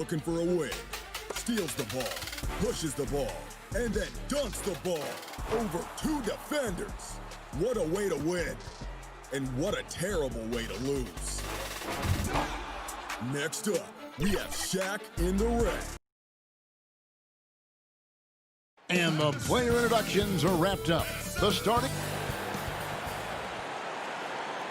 Looking for a win. Steals the ball, pushes the ball, and then dunks the ball over 2 defenders. What a way to win. And what a terrible way to lose. Next up, we have Shaq in the red. And the player introductions are wrapped up. The starting.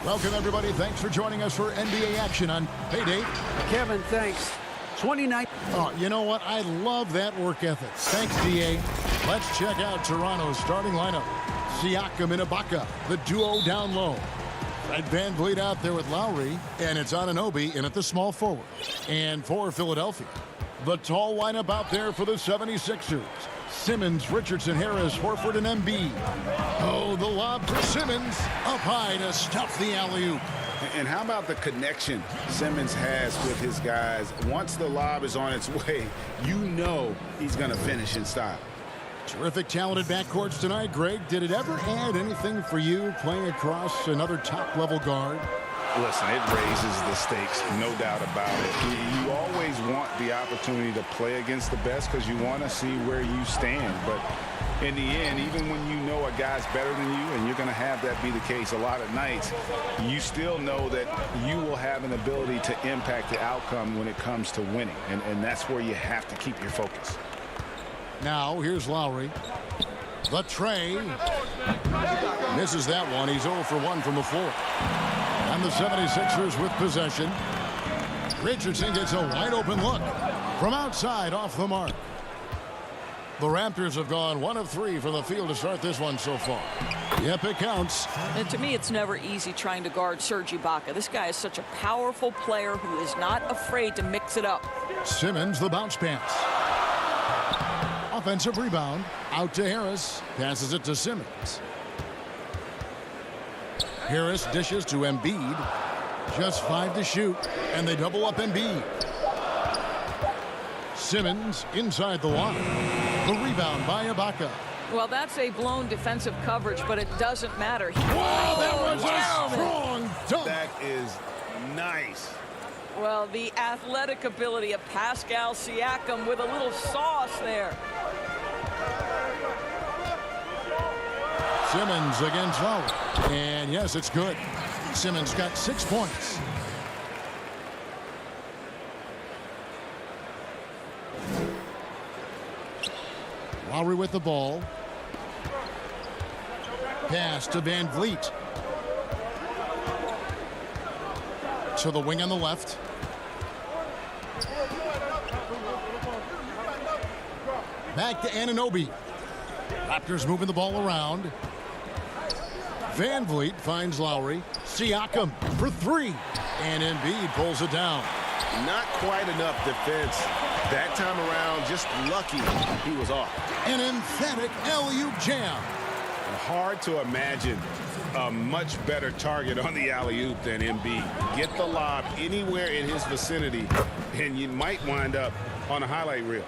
Welcome, everybody. Thanks for joining us for NBA action on Payday. Kevin, thanks. 29. Oh, you know what? I love that work ethic. Thanks, DA. Let's check out Toronto's starting lineup. Siakam and Ibaka, the duo down low. Fred VanVleet out there with Lowry, and it's Anunoby in at the small forward. And for Philadelphia, the tall lineup out there for the 76ers. Simmons, Richardson, Harris, Horford, and Embiid. Oh, the lob to Simmons. Up high to stuff the alley-oop. And how about the connection Simmons has with his guys? Once the lob is on its way, you know he's going to finish in style. Terrific talented backcourts tonight, Greg. Did it ever add anything for you playing across another top-level guard? Listen, it raises the stakes, no doubt about it. You always want the opportunity to play against the best because you want to see where you stand. But in the end, even when you know a guy's better than you, and you're going to have that be the case a lot of nights, you still know that you will have an ability to impact the outcome when it comes to winning. And that's where you have to keep your focus. Now, here's Lowry. The tray. Misses that one. He's 0 for 1 from the floor. And the 76ers with possession. Richardson gets a wide open look from outside off the mark. The Raptors have gone 1 of 3 from the field to start this one so far. Yep, it counts. And to me, it's never easy trying to guard Serge Ibaka. This guy is such a powerful player who is not afraid to mix it up. Simmons, the bounce pass. Offensive rebound. Out to Harris. Passes it to Simmons. Harris dishes to Embiid. Just 5 to shoot. And they double up Embiid. Simmons inside the line. The rebound by Ibaka. Well, that's a blown defensive coverage, but it doesn't matter. Wow, that was a strong dunk. That is nice. Well, the athletic ability of Pascal Siakam with a little sauce there. Simmons against Lowry. And yes, it's good. Simmons got 6 points. Lowry with the ball. Pass to VanVleet. To the wing on the left. Back to Anunoby. Raptors moving the ball around. VanVleet finds Lowry. Siakam for 3. And Embiid pulls it down. Not quite enough defense that time around. Just lucky he was off. An emphatic alley-oop jam. Hard to imagine a much better target on the alley-oop than Embiid. Get the lob anywhere in his vicinity, and you might wind up on a highlight reel.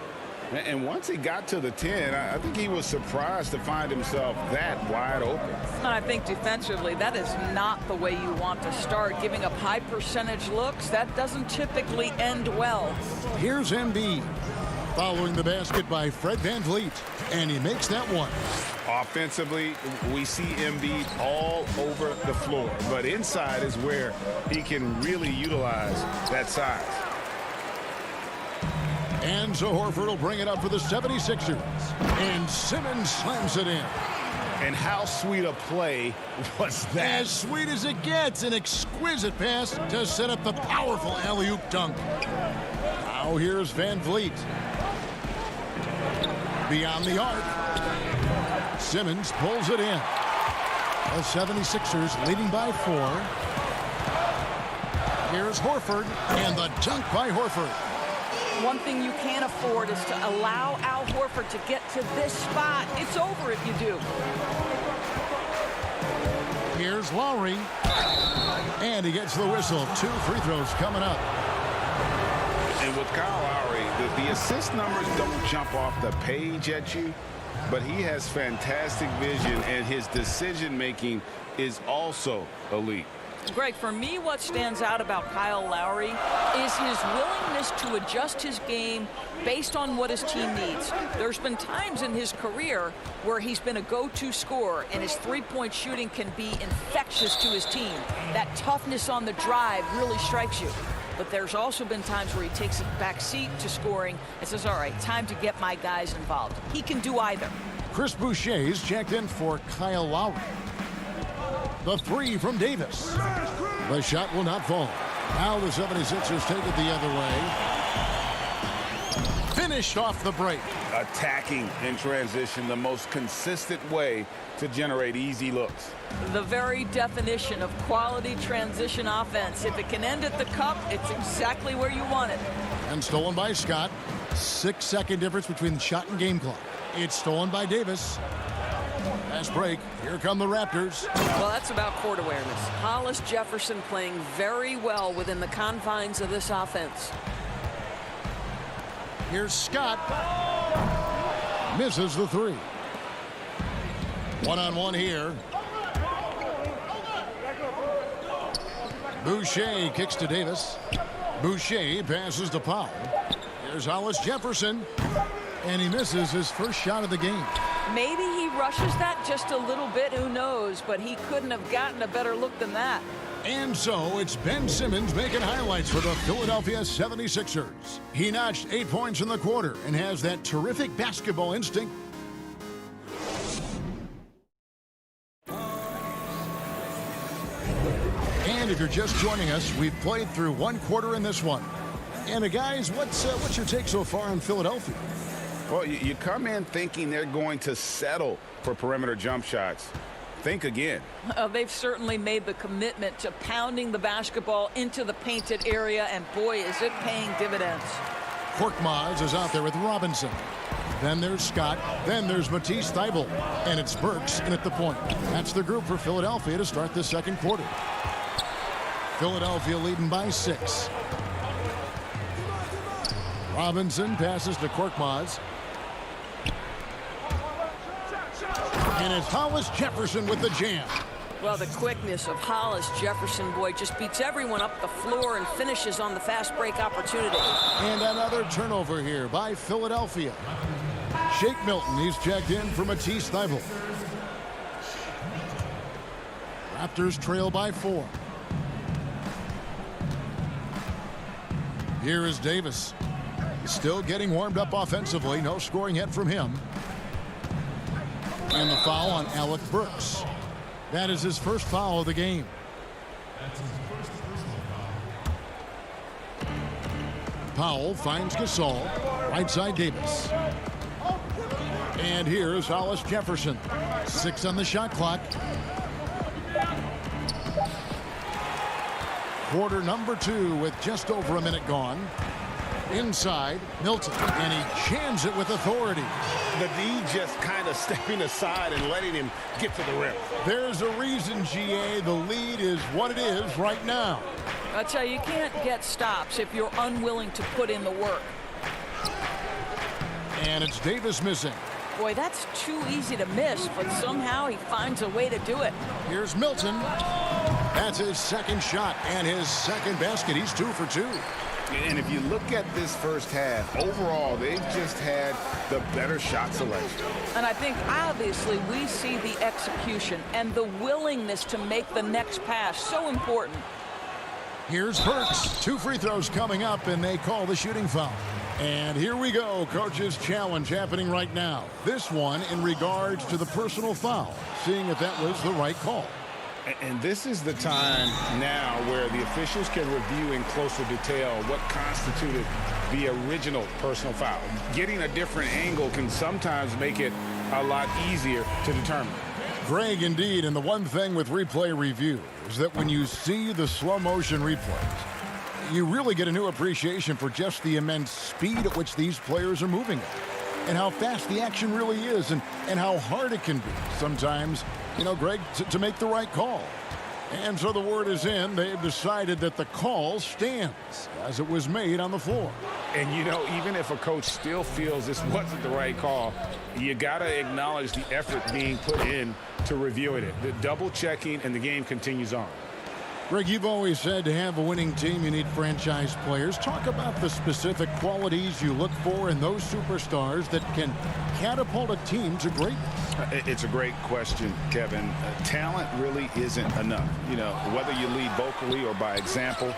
And once he got to the 10, I think he was surprised to find himself that wide open. And I think defensively, that is not the way you want to start. Giving up high percentage looks, that doesn't typically end well. Here's Embiid. Following the basket by Fred VanVleet. And he makes that one. Offensively, we see Embiid all over the floor. But inside is where he can really utilize that size. And so Horford will bring it up for the 76ers. And Simmons slams it in. And how sweet a play was that? As sweet as it gets. An exquisite pass to set up the powerful alley-oop dunk. Now here's VanVleet. Beyond the arc. Simmons pulls it in. The 76ers leading by 4. Here's Horford. And the dunk by Horford. One thing you can't afford is to allow Al Horford to get to this spot. It's over if you do. Here's Lowry. And he gets the whistle. 2 free throws coming up. And with Kyle Lowry, the assist numbers don't jump off the page at you, but he has fantastic vision, and his decision-making is also elite. Greg, for me, what stands out about Kyle Lowry is his willingness to adjust his game based on what his team needs. There's been times in his career where he's been a go-to scorer, and his three-point shooting can be infectious to his team. That toughness on the drive really strikes you. But there's also been times where he takes a back seat to scoring and says, all right, time to get my guys involved. He can do either. Chris Boucher's checked in for Kyle Lowry. The three from Davis. The shot will not fall. Now the 76ers take it the other way. Finished off the break. Attacking in transition, the most consistent way to generate easy looks. The very definition of quality transition offense. If it can end at the cup, it's exactly where you want it. And stolen by Scott. 6-second difference between the shot and game clock. It's stolen by Davis. Fast break. Here come the Raptors. Well, that's about court awareness. Hollis Jefferson playing very well within the confines of this offense. Here's Scott. Misses the three. One-on-one here. Boucher kicks to Davis. Boucher passes to Powell. Here's Hollis Jefferson. And he misses his first shot of the game. Maybe he rushes that just a little bit, who knows, but he couldn't have gotten a better look than that. And so it's Ben Simmons making highlights for the Philadelphia 76ers. He notched 8 points in the quarter and has that terrific basketball instinct. And if you're just joining us, we've played through one quarter in this one. And guys, what's your take so far on Philadelphia? Well, you come in thinking they're going to settle for perimeter jump shots. Think again. They've certainly made the commitment to pounding the basketball into the painted area, and boy, is it paying dividends. Korkmaz is out there with Robinson. Then there's Scott. Then there's Matisse Thybulle. And it's Burks in at the point. That's the group for Philadelphia to start the second quarter. Philadelphia leading by 6. Robinson passes to Korkmaz. And it's Hollis Jefferson with the jam. Well, the quickness of Hollis Jefferson, boy, just beats everyone up the floor and finishes on the fast break opportunity. And another turnover here by Philadelphia. Shake Milton, he's checked in for Matisse Thybulle. Raptors trail by 4. Here is Davis. Still getting warmed up offensively. No scoring yet from him. And the foul on Alec Burks. That is his first foul of the game. Powell finds Gasol. Right side Davis. And here's Hollis Jefferson. 6 on the shot clock. Quarter number 2 with just over a minute gone. Inside, Milton, and he jams it with authority. The D just kind of stepping aside and letting him get to the rim. There's a reason, GA, the lead is what it is right now. I tell you, you can't get stops if you're unwilling to put in the work. And it's Davis missing. Boy, that's too easy to miss, but somehow he finds a way to do it. Here's Milton. That's his second shot and his second basket. He's 2 for 2. And if you look at this first half, overall, they've just had the better shot selection. And I think, obviously, we see the execution and the willingness to make the next pass so important. Here's Burks. 2 free throws coming up, and they call the shooting foul. And here we go. Coach's challenge happening right now. This one in regards to the personal foul, seeing if that was the right call. And this is the time now where the officials can review in closer detail what constituted the original personal foul. Getting a different angle can sometimes make it a lot easier to determine. Greg, indeed, and the one thing with replay review is that when you see the slow motion replays, you really get a new appreciation for just the immense speed at which these players are moving and how fast the action really is and how hard it can be sometimes, you know, Greg, to make the right call. And so the word is in. They've decided that the call stands as it was made on the floor. And, you know, even if a coach still feels this wasn't the right call, you got to acknowledge the effort being put in to reviewing it. The double checking, and the game continues on. Greg, you've always said to have a winning team, you need franchise players. Talk about the specific qualities you look for in those superstars that can catapult a team to greatness. It's a great question, Kevin. Talent really isn't enough. You know, whether you lead vocally or by example,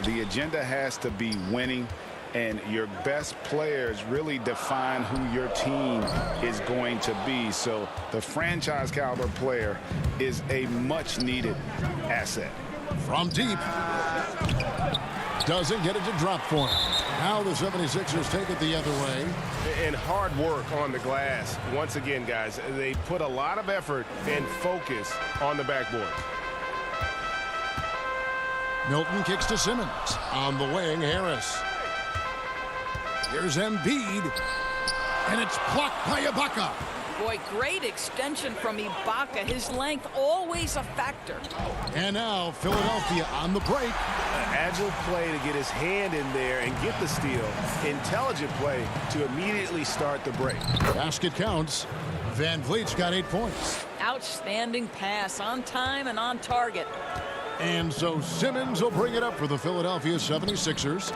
the agenda has to be winning. And your best players really define who your team is going to be. So the franchise caliber player is a much needed asset. From deep. Doesn't get it to drop for him. Now the 76ers take it the other way. And hard work on the glass. Once again, guys, they put a lot of effort and focus on the backboard. Milton kicks to Simmons. On the wing, Harris. Here's Embiid, and it's blocked by Ibaka. Boy, great extension from Ibaka. His length always a factor. And now Philadelphia on the break. An agile play to get his hand in there and get the steal. Intelligent play to immediately start the break. Basket counts. Van Vliet's got 8 points. Outstanding pass, on time and on target. And so Simmons will bring it up for the Philadelphia 76ers.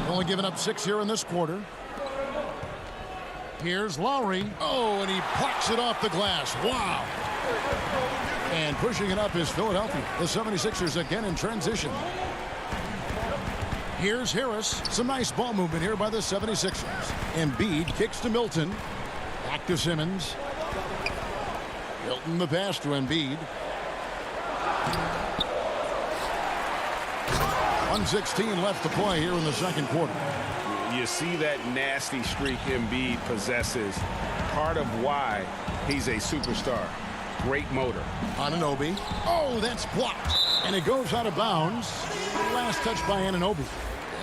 Only giving up 6 here in this quarter. Here's Lowry. Oh, and he plucks it off the glass. Wow. And pushing it up is Philadelphia. The 76ers again in transition. Here's Harris. Some nice ball movement here by the 76ers. Embiid kicks to Milton. Back to Simmons. Milton the pass to Embiid. 1:16 left to play here in the second quarter. You see that nasty streak Embiid possesses. Part of why he's a superstar. Great motor. Anunoby. Oh, that's blocked. And it goes out of bounds. Last touch by Anunoby.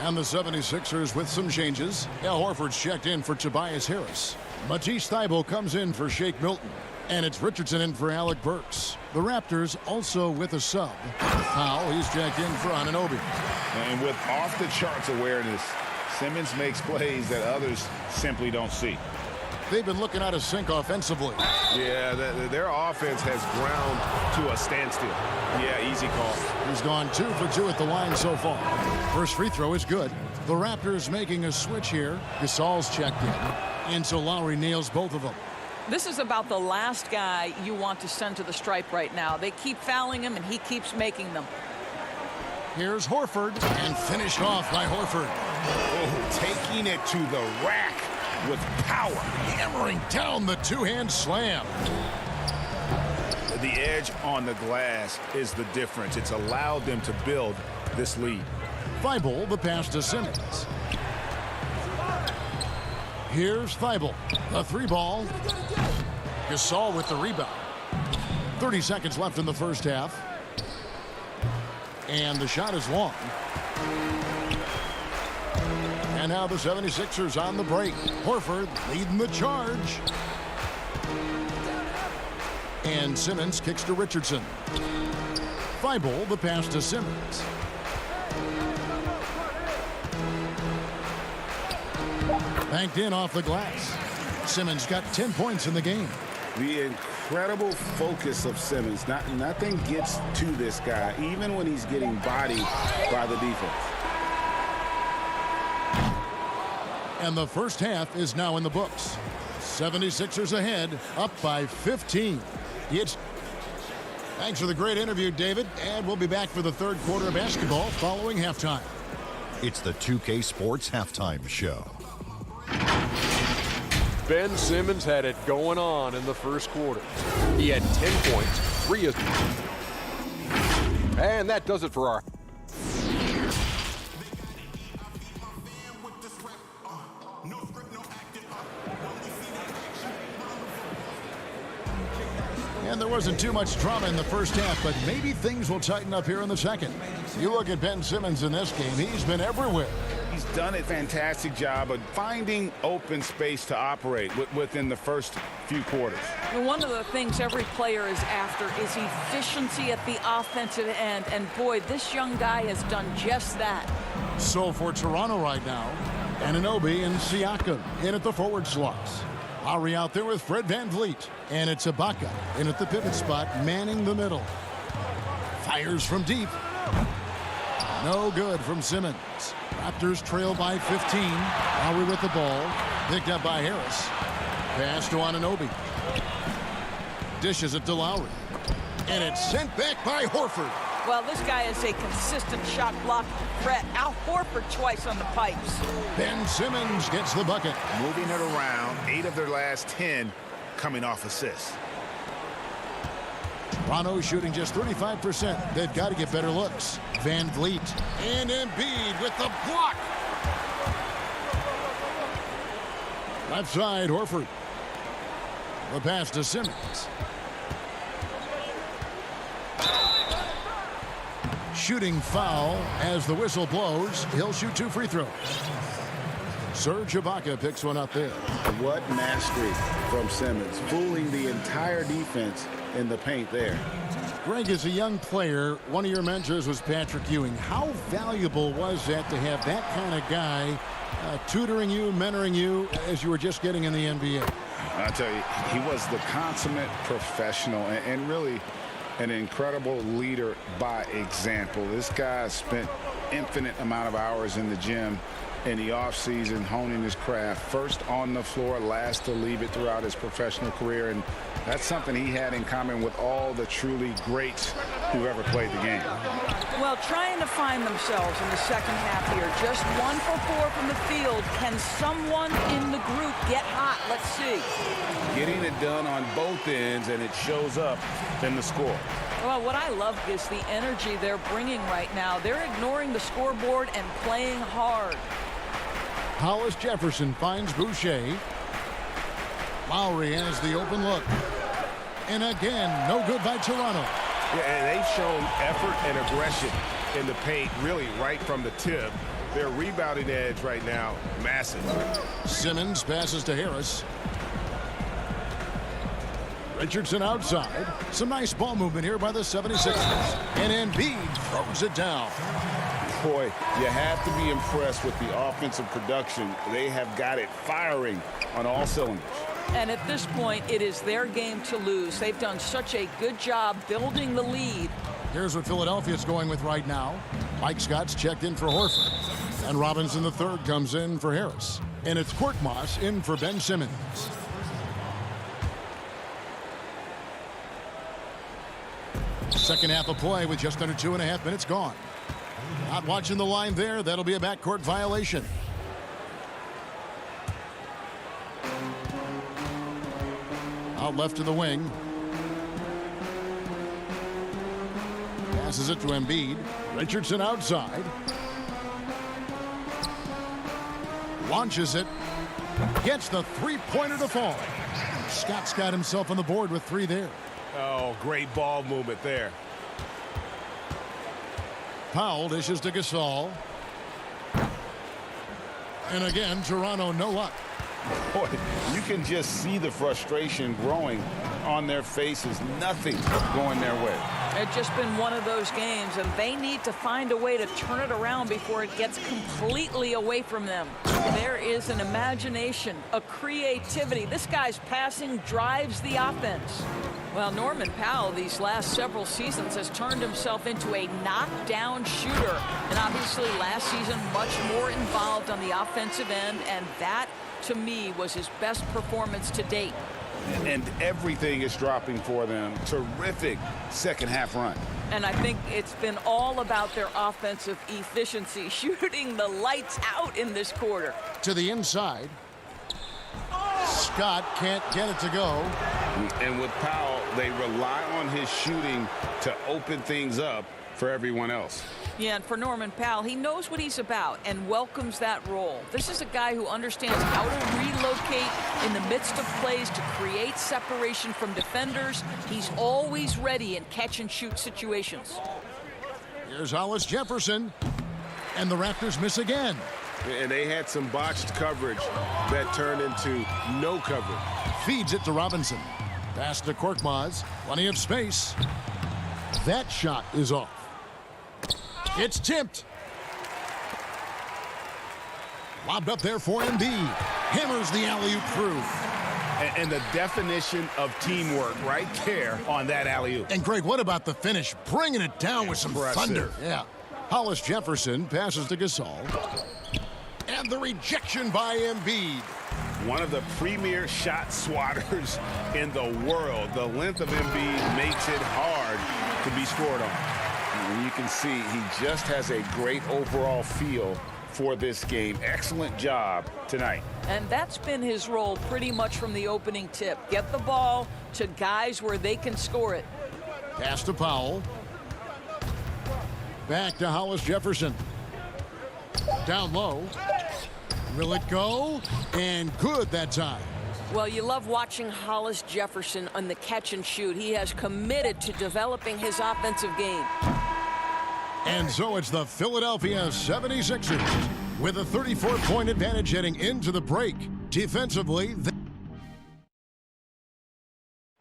And the 76ers with some changes. Al Horford's checked in for Tobias Harris. Matisse Thybulle comes in for Shake Milton. And it's Richardson in for Alec Burks. The Raptors also with a sub. Powell, he's checked in for Anunoby. And with off-the-charts awareness, Simmons makes plays that others simply don't see. They've been looking out of sync offensively. Yeah, their offense has ground to a standstill. Yeah, easy call. He's gone 2 for 2 at the line so far. First free throw is good. The Raptors making a switch here. Gasol's checked in. And so Lowry nails both of them. This is about the last guy you want to send to the stripe right now. They keep fouling him, and he keeps making them. Here's Horford, and finished off by Horford. Oh, taking it to the rack with power. Hammering down the two-hand slam. The edge on the glass is the difference. It's allowed them to build this lead. Thybulle, the pass to Simmons. Here's Thybulle, the 3-ball. Gasol with the rebound. 30 seconds left in the first half. And the shot is long. And now the 76ers on the break. Horford leading the charge. And Simmons kicks to Richardson. Thybulle, the pass to Simmons. Banked in off the glass. Simmons got 10 points in the game. The incredible focus of Simmons. Nothing gets to this guy, even when he's getting bodied by the defense. And the first half is now in the books. 76ers ahead, up by 15. Thanks for the great interview, David. And we'll be back for the third quarter of basketball following halftime. It's the 2K Sports Halftime Show. Ben Simmons had it going on in the first quarter. He had 10 points, 3 assists. And that does it for our... And there wasn't too much drama in the first half, but maybe things will tighten up here in the second. You look at Ben Simmons in this game, he's been everywhere. He's done a fantastic job of finding open space to operate within the first few quarters. One of the things every player is after is efficiency at the offensive end. And boy, this young guy has done just that. So for Toronto right now, Anunoby and Siakam in at the forward slots. Lowry out there with Fred VanVleet. And it's Ibaka in at the pivot spot, manning the middle. Fires from deep. No good from Simmons. Raptors trail by 15. Lowry with the ball. Picked up by Harris. Pass to Anunoby. Dishes it to Lowry. And it's sent back by Horford. Well, this guy is a consistent shot block threat. Al Horford twice on the pipes. Ben Simmons gets the bucket. Moving it around, 8 of their last 10 coming off assists. Toronto shooting just 35%. They've got to get better looks. Van Vliet and Embiid with the block. Left side, Horford. The pass to Simmons. Shooting foul as the whistle blows. He'll shoot 2 free throws. Serge Ibaka picks one up there. What mastery from Simmons, fooling the entire defense in the paint there. Greg, as a young player, one of your mentors was Patrick Ewing. How valuable was that to have that kind of guy tutoring you, mentoring you as you were just getting in the NBA? I tell you, he was the consummate professional and really an incredible leader by example. This guy spent infinite amount of hours in the gym in the offseason honing his craft, first on the floor, last to leave it throughout his professional career, and that's something he had in common with all the truly greats who ever played the game. Well, trying to find themselves in the second half here. Just 1 for 4 from the field. Can someone in the group get hot? Let's see. Getting it done on both ends, and it shows up in the score. Well, what I love is the energy they're bringing right now. They're ignoring the scoreboard and playing hard. Hollis Jefferson finds Boucher. Lowry has the open look. And again, no good by Toronto. Yeah, and they've shown effort and aggression in the paint, really right from the tip. Their rebounding edge right now, massive. Simmons passes to Harris. Richardson outside. Some nice ball movement here by the 76ers. And Embiid throws it down. Boy, you have to be impressed with the offensive production. They have got it firing on all cylinders. And at this point, it is their game to lose. They've done such a good job building the lead. Here's what Philadelphia's going with right now. Mike Scott's checked in for Horford. And Robinson III comes in for Harris. And it's Korkmaz in for Ben Simmons. Second half of play with just under 2.5 minutes gone. Not watching the line there. That'll be a backcourt violation. Out left to the wing. Passes it to Embiid. Richardson outside. Launches it. Gets the three-pointer to fall. Scott's got himself on the board with 3 there. Oh, great ball movement there. Powell dishes to Gasol. And again, Toronto no luck. Boy, you can just see the frustration growing on their faces. Nothing going their way. It's just been one of those games, and they need to find a way to turn it around before it gets completely away from them. There is an imagination, a creativity. This guy's passing drives the offense. Well, Norman Powell these last several seasons has turned himself into a knockdown shooter. And obviously last season much more involved on the offensive end, and that to me was his best performance to date. And everything is dropping for them. Terrific second half run. And I think it's been all about their offensive efficiency, shooting the lights out in this quarter. To the inside. Scott can't get it to go. And with Powell, they rely on his shooting to open things up for everyone else. Yeah, and for Norman Powell, he knows what he's about and welcomes that role. This is a guy who understands how to relocate in the midst of plays to create separation from defenders. He's always ready in catch-and-shoot situations. Here's Hollis Jefferson. And the Raptors miss again. And they had some botched coverage that turned into no coverage. Feeds it to Robinson. Pass to Korkmaz. Plenty of space. That shot is off. It's tipped. Lobbed up there for Embiid. Hammers the alley-oop through. And the definition of teamwork right there on that alley-oop. And, Greg, what about the finish? Bringing it down with some thunder. Yeah. Hollis Jefferson passes to Gasol. And the rejection by Embiid. One of the premier shot swatters in the world. The length of Embiid makes it hard to be scored on. And you can see he just has a great overall feel for this game. Excellent job tonight. And that's been his role pretty much from the opening tip. Get the ball to guys where they can score it. Pass to Powell. Back to Hollis Jefferson. Down low. Will it go? And good that time. Well, you love watching Hollis Jefferson on the catch and shoot. He has committed to developing his offensive game. And so it's the Philadelphia 76ers with a 34-point advantage heading into the break. Defensively.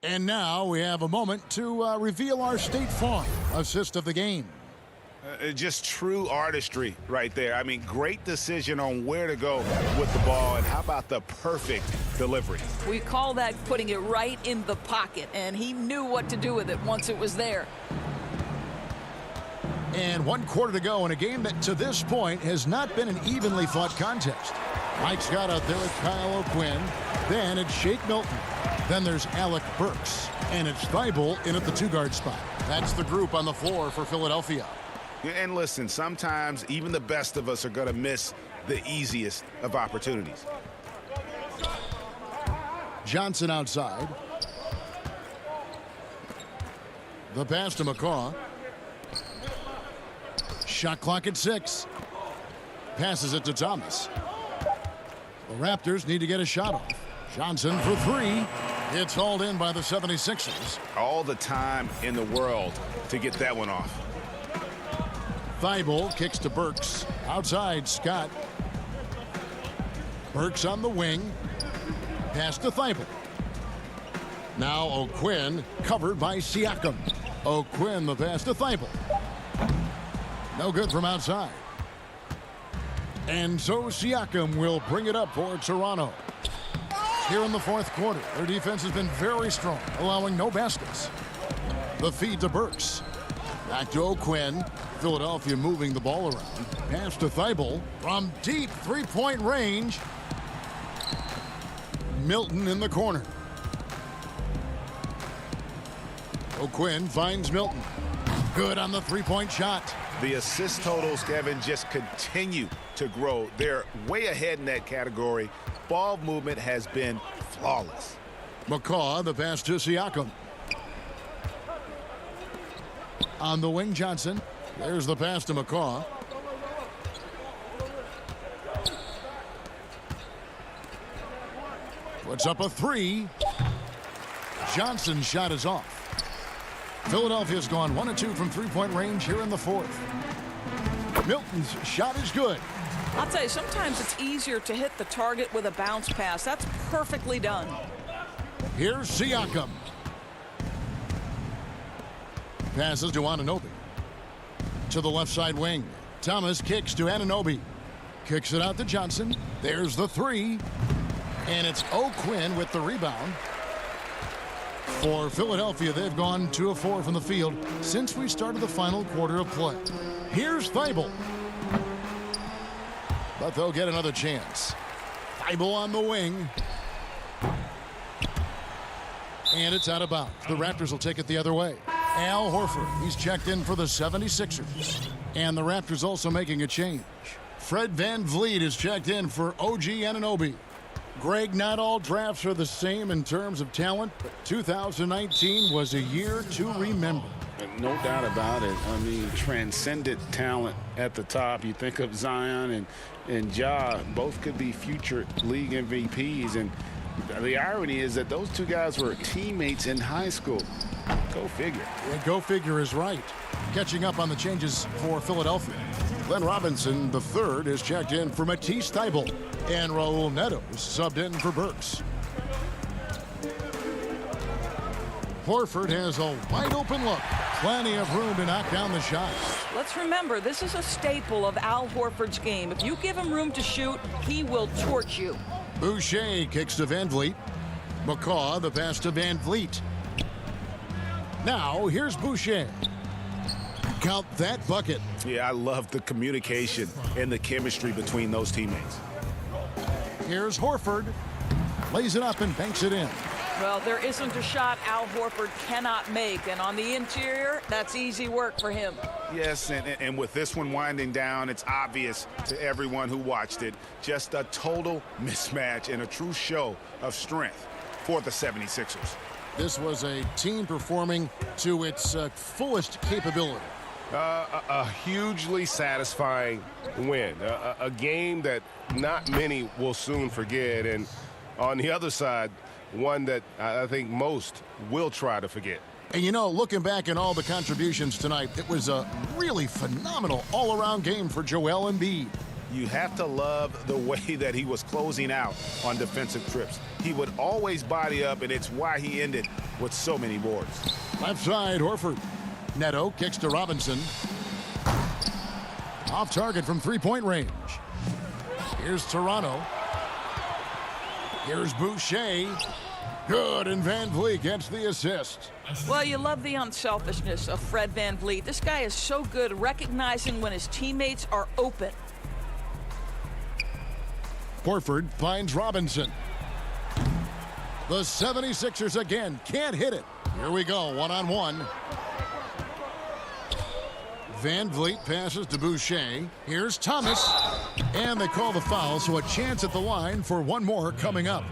And now we have a moment to reveal our State Farm assist of the game. Just true artistry right there. I mean, great decision on where to go with the ball, and how about the perfect delivery? We call that putting it right in the pocket, and he knew what to do with it once it was there. And 1 quarter to go in a game that to this point has not been an evenly fought contest. Mike Scott out there with Kyle O'Quinn. Then it's Shake Milton. Then there's Alec Burks. And it's Thibault in at the 2-guard spot. That's the group on the floor for Philadelphia. And listen, sometimes even the best of us are going to miss the easiest of opportunities. Johnson outside. The pass to McCaw. Shot clock at 6. Passes it to Thomas. The Raptors need to get a shot off. Johnson for 3. It's hauled in by the 76ers. All the time in the world to get that one off. Thibault kicks to Burks. Outside, Scott. Burks on the wing. Pass to Thibault. Now O'Quinn covered by Siakam. O'Quinn the pass to Thibault. No good from outside. And so Siakam will bring it up for Toronto. Here in the 4th quarter, their defense has been very strong, allowing no baskets. The feed to Burks. Back to O'Quinn. Philadelphia moving the ball around. Pass to Thibault from deep 3-point range. Milton in the corner. O'Quinn finds Milton. Good on the 3-point shot. The assist totals, Kevin, just continue to grow. They're way ahead in that category. Ball movement has been flawless. McCaw, the pass to Siakam. On the wing, Johnson. There's the pass to McCaw. Puts up a 3. Johnson's shot is off. Philadelphia's gone 1 of 2 from 3-point range here in the 4th. Milton's shot is good. I'll tell you, sometimes it's easier to hit the target with a bounce pass. That's perfectly done. Here's Siakam. Passes to Anunoby. To the left side wing. Thomas kicks to Anunoby. Kicks it out to Johnson. There's the 3. And it's O'Quinn with the rebound. For Philadelphia, they've gone 2 of 4 from the field since we started the final quarter of play. Here's Thibault. But they'll get another chance. Thibault on the wing. And it's out of bounds. The Raptors will take it the other way. Al Horford, he's checked in for the 76ers. And the Raptors also making a change. Fred VanVleet is checked in for OG Anunoby. Greg, not all drafts are the same in terms of talent, but 2019 was a year to remember. No doubt about it. I mean, transcendent talent at the top. You think of Zion and Ja, both could be future league MVPs. And the irony is that those 2 guys were teammates in high school. Go figure. Yeah, go figure is right. Catching up on the changes for Philadelphia. Glenn Robinson, the 3rd, is checked in for Matisse Thybulle. And Raul Neto is subbed in for Burks. Horford has a wide open look. Plenty of room to knock down the shots. Let's remember, this is a staple of Al Horford's game. If you give him room to shoot, he will torch you. Boucher kicks to VanVleet. McCaw, the pass to Van Vliet. Now, here's Boucher. Count that bucket. Yeah, I love the communication and the chemistry between those teammates. Here's Horford. Lays it up and banks it in. Well, there isn't a shot Al Horford cannot make, and on the interior, that's easy work for him. Yes, and with this one winding down, it's obvious to everyone who watched it. Just a total mismatch and a true show of strength for the 76ers. This was a team performing to its fullest capability. A hugely satisfying win. A game that not many will soon forget. And on the other side, one that I think most will try to forget. And you know, looking back at all the contributions tonight, it was a really phenomenal all-around game for Joel Embiid. You have to love the way that he was closing out on defensive trips. He would always body up, and it's why he ended with so many boards. Left side, Horford. Neto kicks to Robinson. Off target from three-point range. Here's Toronto. Here's Boucher. Good, and Van Vliet gets the assist. Well, you love the unselfishness of Fred Van Vliet. This guy is so good recognizing when his teammates are open. Horford finds Robinson. The 76ers again can't hit it. Here we go, one-on-one. Van Vliet passes to Boucher. Here's Thomas. And they call the foul, so a chance at the line for one more coming up.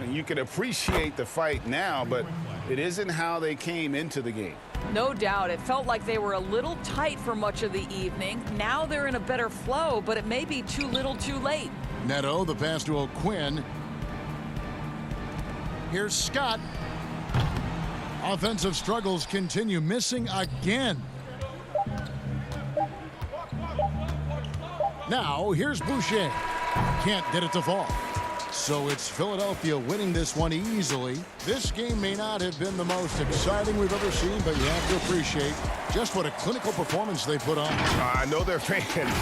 And you can appreciate the fight now, but it isn't how they came into the game. No doubt. It felt like they were a little tight for much of the evening. Now they're in a better flow, but it may be too little too late. Neto, the pass to O'Quinn. Here's Scott. Offensive struggles continue, missing again. Now, here's Boucher. Can't get it to fall. So it's Philadelphia winning this one easily. This game may not have been the most exciting we've ever seen, but you have to appreciate just what a clinical performance they put on. I know they're fans.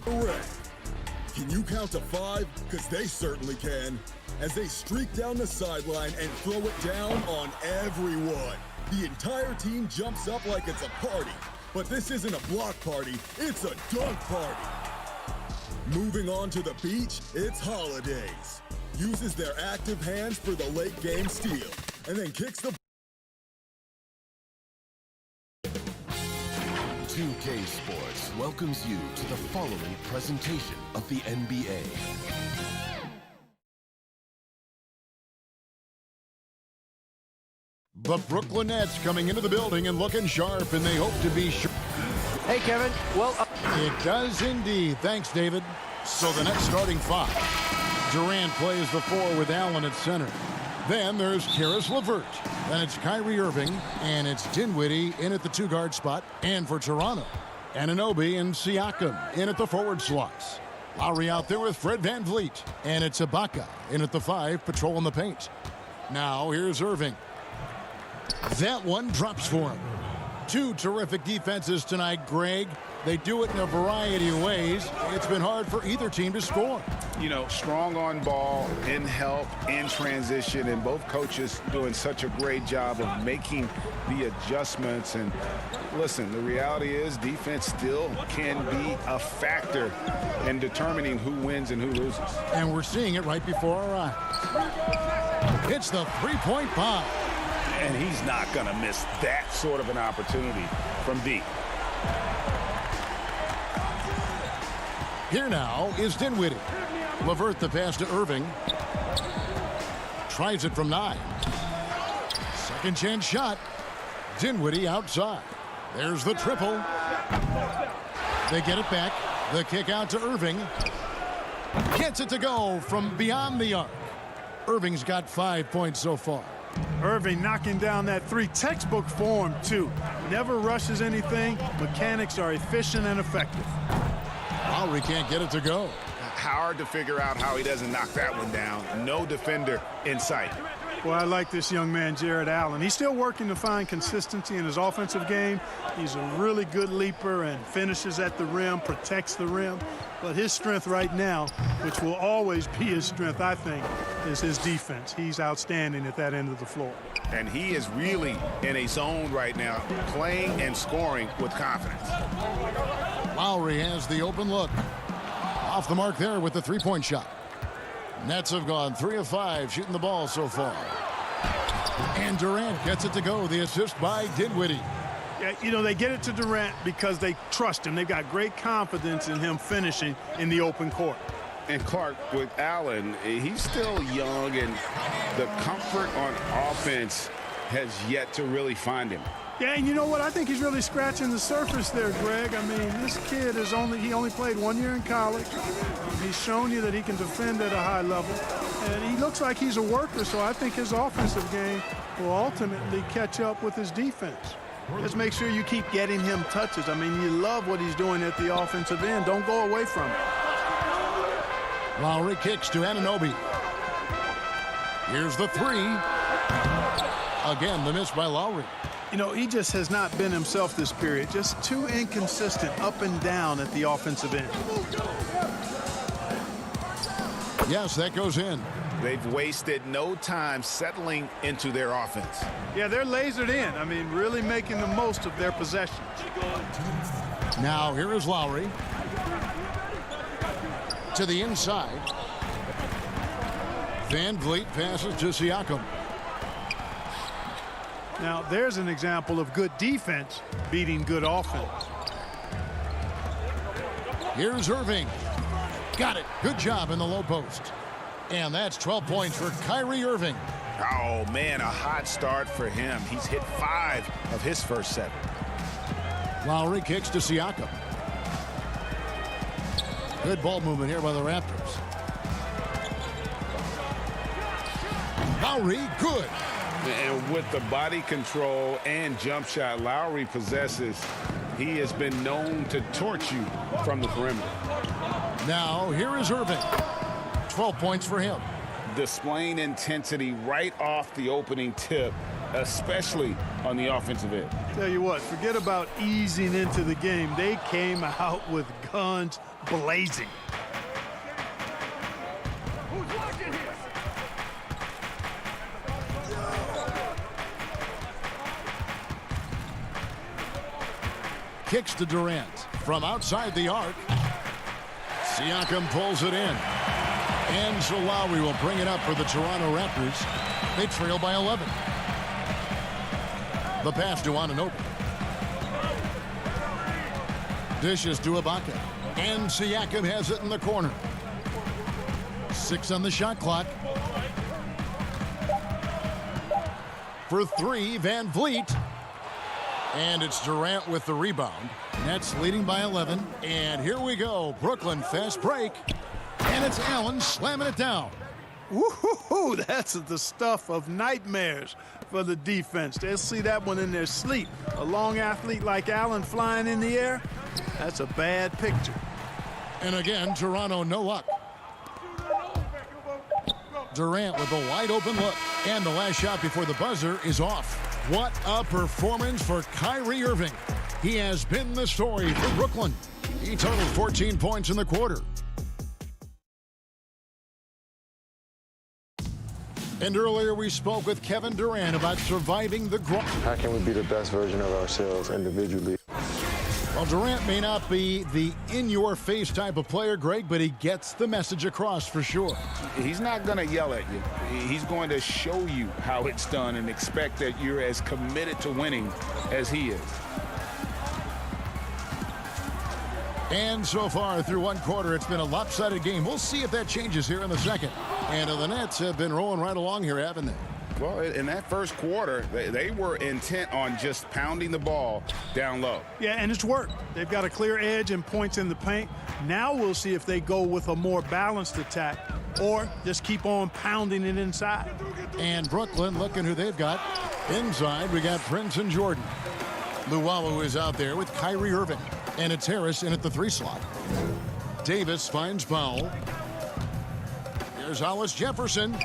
Correct. Can you count to 5? Because they certainly can. As they streak down the sideline and throw it down on everyone. The entire team jumps up like it's a party. But this isn't a block party, it's a dunk party. Moving on to the beach, it's holidays. Uses their active hands for the late game steal. And then kicks the 2K Sports welcomes you to the following presentation of the NBA. The Brooklyn Nets coming into the building and looking sharp, and they hope to be sure. Hey, Kevin. Well, It does indeed. Thanks, David. So the Nets starting 5. Durant plays the 4 with Allen at center. Then there's Karis LeVert. Then it's Kyrie Irving, and it's Dinwiddie in at the 2-guard spot. And for Toronto, Anunoby and Siakam in at the forward slots. Lowry out there with Fred VanVleet. And it's Ibaka in at the 5, patrolling the paint. Now here's Irving. That one drops for him. 2 terrific defenses tonight, Greg. They do it in a variety of ways. It's been hard for either team to score. You know, strong on ball, in help, in transition, and both coaches doing such a great job of making the adjustments. And listen, the reality is defense still can be a factor in determining who wins and who loses. And we're seeing it right before our eyes. It's the 3-point bomb. And he's not going to miss that sort of an opportunity from deep. Here now is Dinwiddie. LeVert the pass to Irving. Tries it from 9. Second chance shot. Dinwiddie outside. There's the triple. They get it back. The kick out to Irving. Gets it to go from beyond the arc. Irving's got 5 points so far. Irving knocking down that 3 textbook form, too. Never rushes anything. Mechanics are efficient and effective. Lowry can't get it to go. Hard to figure out how he doesn't knock that one down. No defender in sight. Well, I like this young man, Jared Allen. He's still working to find consistency in his offensive game. He's a really good leaper and finishes at the rim, protects the rim. But his strength right now, which will always be his strength, I think, is his defense. He's outstanding at that end of the floor. And he is really in a zone right now, playing and scoring with confidence. Lowry has the open look. Off the mark there with the 3-point shot. Nets have gone 3 of 5 shooting the ball so far. And Durant gets it to go. The assist by Dinwiddie. Yeah, you know, they get it to Durant because they trust him. They've got great confidence in him finishing in the open court. And Clark, with Allen, he's still young, and the comfort on offense has yet to really find him. Yeah, and you know what? I think he's really scratching the surface there, Greg. I mean, this kid is he only played 1 year in college. He's shown you that he can defend at a high level. And he looks like he's a worker, so I think his offensive game will ultimately catch up with his defense. Just make sure you keep getting him touches. I mean, you love what he's doing at the offensive end. Don't go away from it. Lowry kicks to Anunoby. Here's the 3. Again, the miss by Lowry. You know, he just has not been himself this period. Just too inconsistent up and down at the offensive end. Yes, that goes in. They've wasted no time settling into their offense. Yeah, they're lasered in. I mean, really making the most of their possessions. Now, here is Lowry. To the inside. VanVleet passes to Siakam. Now, there's an example of good defense beating good offense. Here's Irving. Got it. Good job in the low post. And that's 12 points for Kyrie Irving. Oh, man, a hot start for him. He's hit 5 of his first 7. Lowry kicks to Siakam. Good ball movement here by the Raptors. Lowry, good. And with the body control and jump shot Lowry possesses, he has been known to torch you from the perimeter. Now, here is Irving. 12 points for him. Displaying intensity right off the opening tip especially on the offensive end. Tell you what, forget about easing into the game. They came out with guns blazing. Kicks to Durant from outside the arc. Siakam pulls it in. And so Lowry will bring it up for the Toronto Raptors. They trail by 11. The pass to Anunoby. Dishes to Ibaka. And Siakam has it in the corner. 6 on the shot clock. For 3, Van Vliet. And it's Durant with the rebound. Nets leading by 11. And here we go. Brooklyn fast break. And it's Allen slamming it down. Woo-hoo-hoo, that's the stuff of nightmares for the defense. They'll see that one in their sleep. A long athlete like Allen flying in the air, that's a bad picture. And again, Toronto no luck. Durant with a wide open look. And the last shot before the buzzer is off. What a performance for Kyrie Irving. He has been the story for Brooklyn. He totaled 14 points in the quarter. And earlier we spoke with Kevin Durant about surviving the grind. How can we be the best version of ourselves individually? Well, Durant may not be the in-your-face type of player, Greg, but he gets the message across for sure. He's not going to yell at you. He's going to show you how it's done and expect that you're as committed to winning as he is. And so far through one quarter, it's been a lopsided game. We'll see if that changes here in the second. And the Nets have been rolling right along here, haven't they? Well, in that first quarter, they were intent on just pounding the ball down low. Yeah, and it's worked. They've got a clear edge and points in the paint. Now we'll see if they go with a more balanced attack or just keep on pounding it inside. And Brooklyn, looking who they've got. Inside, we got Prince and Jordan. Luwawu is out there with Kyrie Irving. And it's Harris in at the 3 slot. Davis finds Powell. Here's Hollis Jefferson.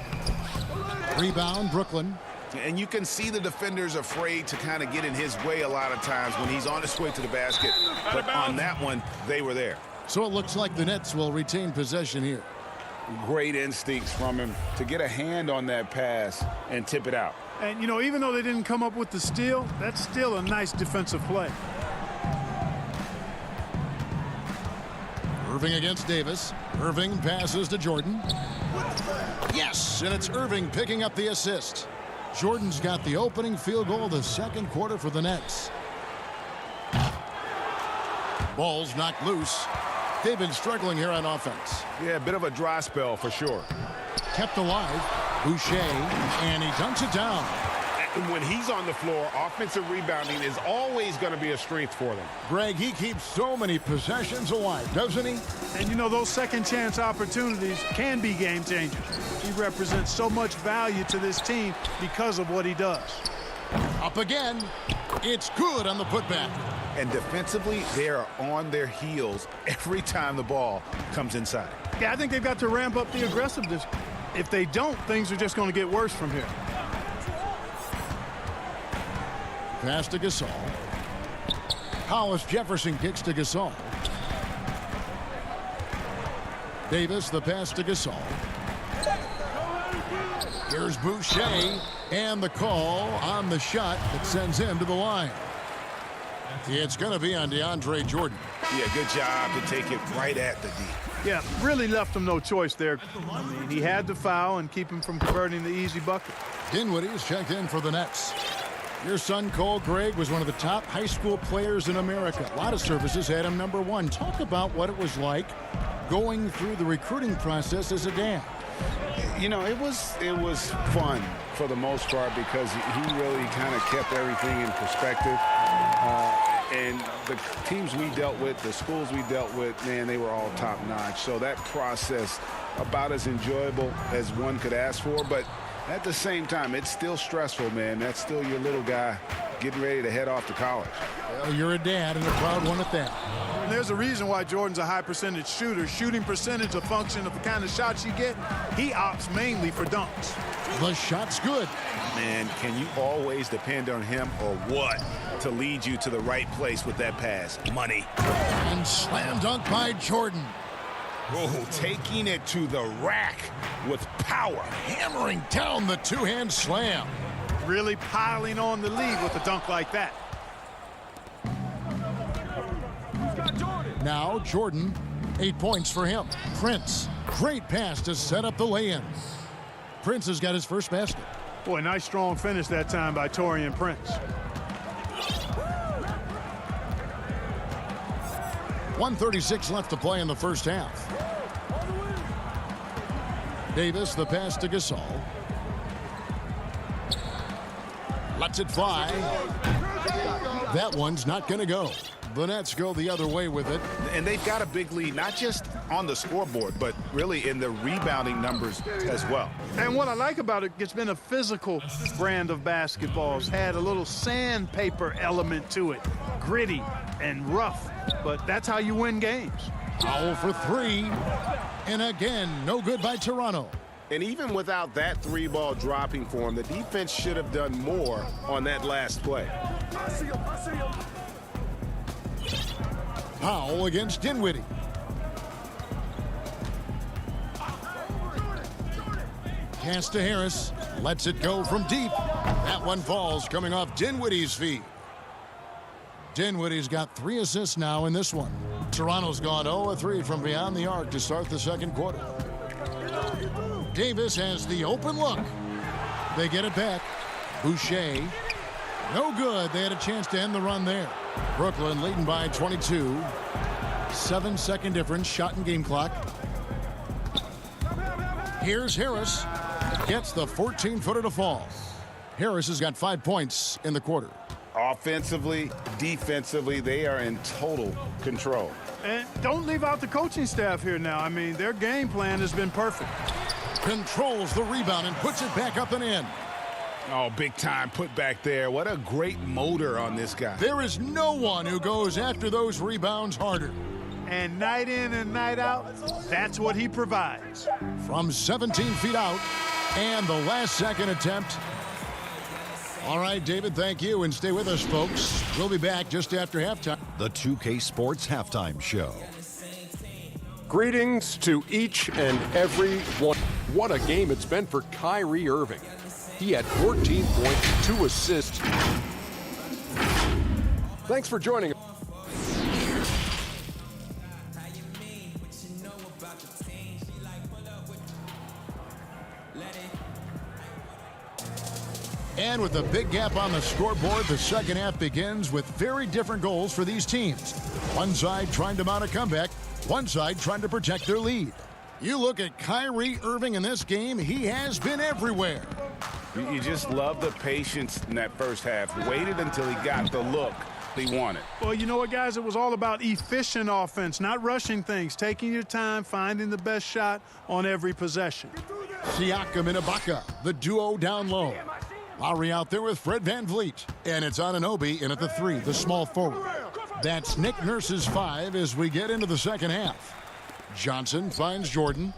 Rebound, Brooklyn. And you can see the defenders afraid to kind of get in his way a lot of times when he's on his way to the basket. But on that one, they were there. So it looks like the Nets will retain possession here. Great instincts from him to get a hand on that pass and tip it out. And, you know, even though they didn't come up with the steal, that's still a nice defensive play. Irving against Davis. Irving passes to Jordan. Yes, and it's Irving picking up the assist. Jordan's got the opening field goal of the second quarter for the Nets. Ball's knocked loose. They've been struggling here on offense. Yeah, a bit of a dry spell for sure. Kept alive. Boucher, and he dunks it down. And when he's on the floor, offensive rebounding is always going to be a strength for them. Greg, he keeps so many possessions alive, doesn't he? And, you know, those second chance opportunities can be game changers. He represents so much value to this team because of what he does. Up again. It's good on the putback. And defensively, they are on their heels every time the ball comes inside. Yeah, I think they've got to ramp up the aggressiveness. If they don't, things are just going to get worse from here. Pass to Gasol. Hollis Jefferson kicks to Gasol. Davis, the pass to Gasol. Here's Boucher, and the call on the shot that sends him to the line. It's going to be on DeAndre Jordan. Yeah, good job to take it right at the D. Yeah, really left him no choice there. I mean, he had to foul and keep him from converting the easy bucket. Dinwiddie is checked in for the Nets. Your son, Cole, Greg, was one of the top high school players in America. A lot of services had him #1. Talk about what it was like going through the recruiting process as a dad. You know, it was fun for the most part because he really kind of kept everything in perspective. And the teams we dealt with, the schools we dealt with, man, they were all top-notch. So that process, about as enjoyable as one could ask for. But at the same time, it's still stressful, man. That's still your little guy getting ready to head off to college. Well, you're a dad and a proud one at that. And there's a reason why Jordan's a high-percentage shooter. Shooting percentage a function of the kind of shots you get. He opts mainly for dunks. The shot's good. Man, can you always depend on him or what to lead you to the right place with that pass? Money. And slam dunk by Jordan. Oh, taking it to the rack with power. Hammering down the two-hand slam. Really piling on the lead with a dunk like that. Now Jordan, 8 points for him. Prince, great pass to set up the lay-in. Prince has got his first basket. Boy, nice strong finish that time by Taurean Prince. 1:36 left to play in the first half. Davis, the pass to Gasol. Lets it fly. That one's not going to go. The Nets go the other way with it. And they've got a big lead, not just on the scoreboard, but really in the rebounding numbers as well. And what I like about it, it's been a physical brand of basketball. It's had a little sandpaper element to it. Gritty and rough, but that's how you win games. Foul for three. And again, no good by Toronto. And even without that three ball dropping for him, the defense should have done more on that last play. Powell against Dinwiddie. Pass to Harris. Lets it go from deep. That one falls coming off Dinwiddie's feet. Dinwiddie's got 3 assists now in this one. Toronto's gone 0-3 from beyond the arc to start the second quarter. Davis has the open look. They get it back. Boucher. No good. They had a chance to end the run there. Brooklyn leading by 22. 7-second difference. Shot and game clock. Here's Harris. Gets the 14-footer to fall. Harris has got 5 points in the quarter. Offensively, defensively, they are in total control. And don't leave out the coaching staff here now. I mean, their game plan has been perfect. Controls the rebound and puts it back up and in. Oh, big time put back there. What a great motor on this guy. There is no one who goes after those rebounds harder. And night in and night out, that's what he provides. From 17 feet out, and the last second attempt. All right, David, thank you, and stay with us, folks. We'll be back just after halftime. The 2K Sports Halftime Show. Greetings to each and every one. What a game it's been for Kyrie Irving. He had 14 points, 2 assists. Thanks for joining us. And with a big gap on the scoreboard, the second half begins with very different goals for these teams. One side trying to mount a comeback, one side trying to protect their lead. You look at Kyrie Irving in this game, he has been everywhere. You just love the patience in that first half. Waited until he got the look he wanted. Well, you know what, guys? It was all about efficient offense, not rushing things, taking your time, finding the best shot on every possession. Siakam and Ibaka, the duo down low. Lowry out there with Fred VanVleet. And it's Anunoby in at the 3, the small forward. That's Nick Nurse's 5 as we get into the second half. Johnson finds Jordan.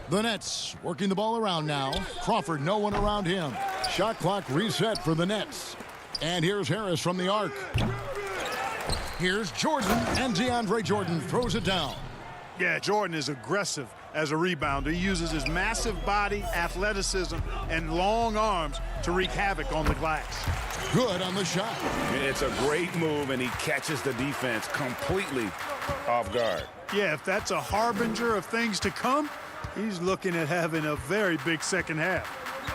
The Nets working the ball around now. Crawford, no one around him. Shot clock reset for the Nets. And here's Harris from the arc. Here's Jordan, and DeAndre Jordan throws it down. Yeah, Jordan is aggressive as a rebounder. He uses his massive body, athleticism, and long arms to wreak havoc on the glass. Good on the shot. It's a great move, and he catches the defense completely off guard. Yeah, if that's a harbinger of things to come, he's looking at having a very big second half.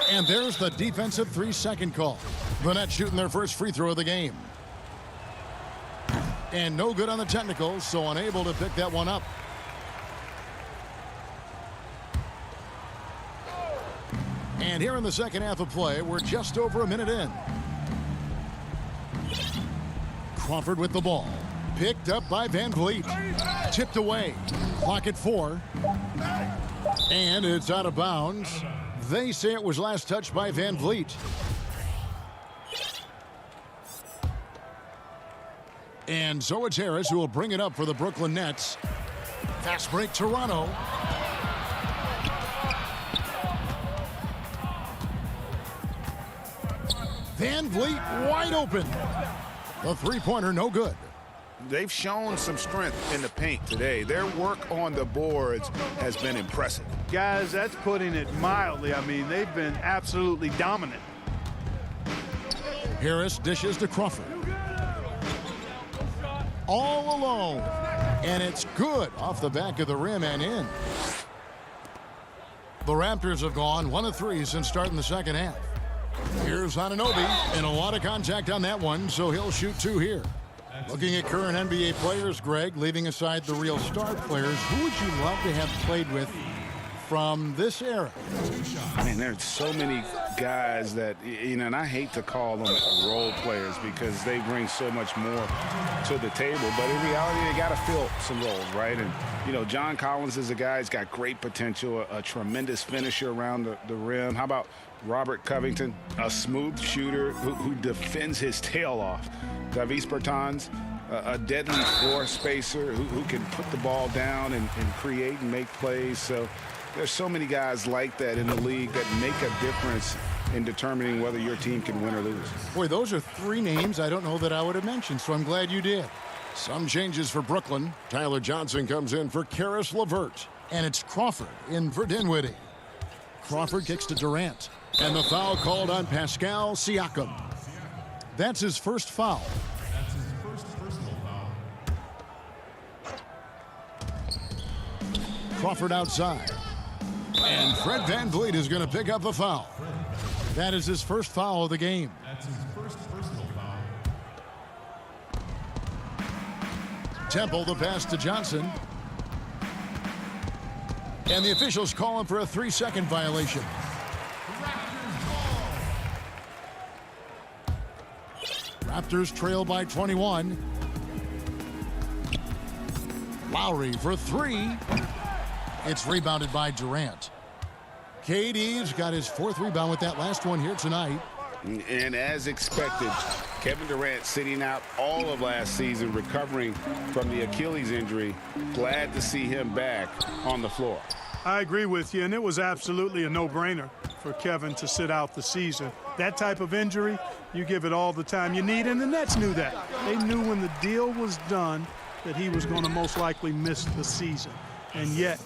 And there's the defensive 3-second call. The Nets shooting their first free throw of the game. And no good on the technical, so unable to pick that one up. And here in the second half of play, we're just over a minute in. Crawford with the ball. Picked up by VanVleet. Tipped away. Clock at 4. And it's out of bounds. They say it was last touched by VanVleet. And so it's Harris who will bring it up for the Brooklyn Nets. Fast break Toronto. Van Vliet wide open. The three-pointer no good. They've shown some strength in the paint today. Their work on the boards has been impressive. Guys, that's putting it mildly. I mean, they've been absolutely dominant. Harris dishes to Crawford. All alone. And it's good off the back of the rim and in. The Raptors have gone 1 of 3 since starting the second half. Here's Anunoby, and a lot of contact on that one, so he'll shoot 2 here. Looking at current NBA players, Greg, leaving aside the real star players, who would you love to have played with from this era? Man, there's so many guys that, you know, and I hate to call them role players because they bring so much more to the table. But in reality, they got to fill some roles, right? And, you know, John Collins is a guy who's got great potential, a tremendous finisher around the rim. How about Robert Covington, a smooth shooter who defends his tail off? Davis Bertans, a deadly floor spacer who can put the ball down and create and make plays. So there's so many guys like that in the league that make a difference in determining whether your team can win or lose. Boy, those are 3 names I don't know that I would have mentioned, so I'm glad you did. Some changes for Brooklyn. Tyler Johnson comes in for Karis LeVert, and it's Crawford in for Dinwiddie. Crawford kicks to Durant, and the foul called on Pascal Siakam. That's his first foul. That's his first personal foul. Crawford outside. And Fred VanVleet is going to pick up the foul. That is his first foul of the game. That's his first personal foul. Temple, the pass to Johnson. And the officials call him for a 3-second violation. Raptors trail by 21. Lowry for 3. It's rebounded by Durant. KD's got his 4th rebound with that last one here tonight. And as expected, Kevin Durant sitting out all of last season, recovering from the Achilles injury. Glad to see him back on the floor. I agree with you, and it was absolutely a no-brainer for Kevin to sit out the season. That type of injury, you give it all the time you need, and the Nets knew that. They knew when the deal was done that he was going to most likely miss the season. And yet,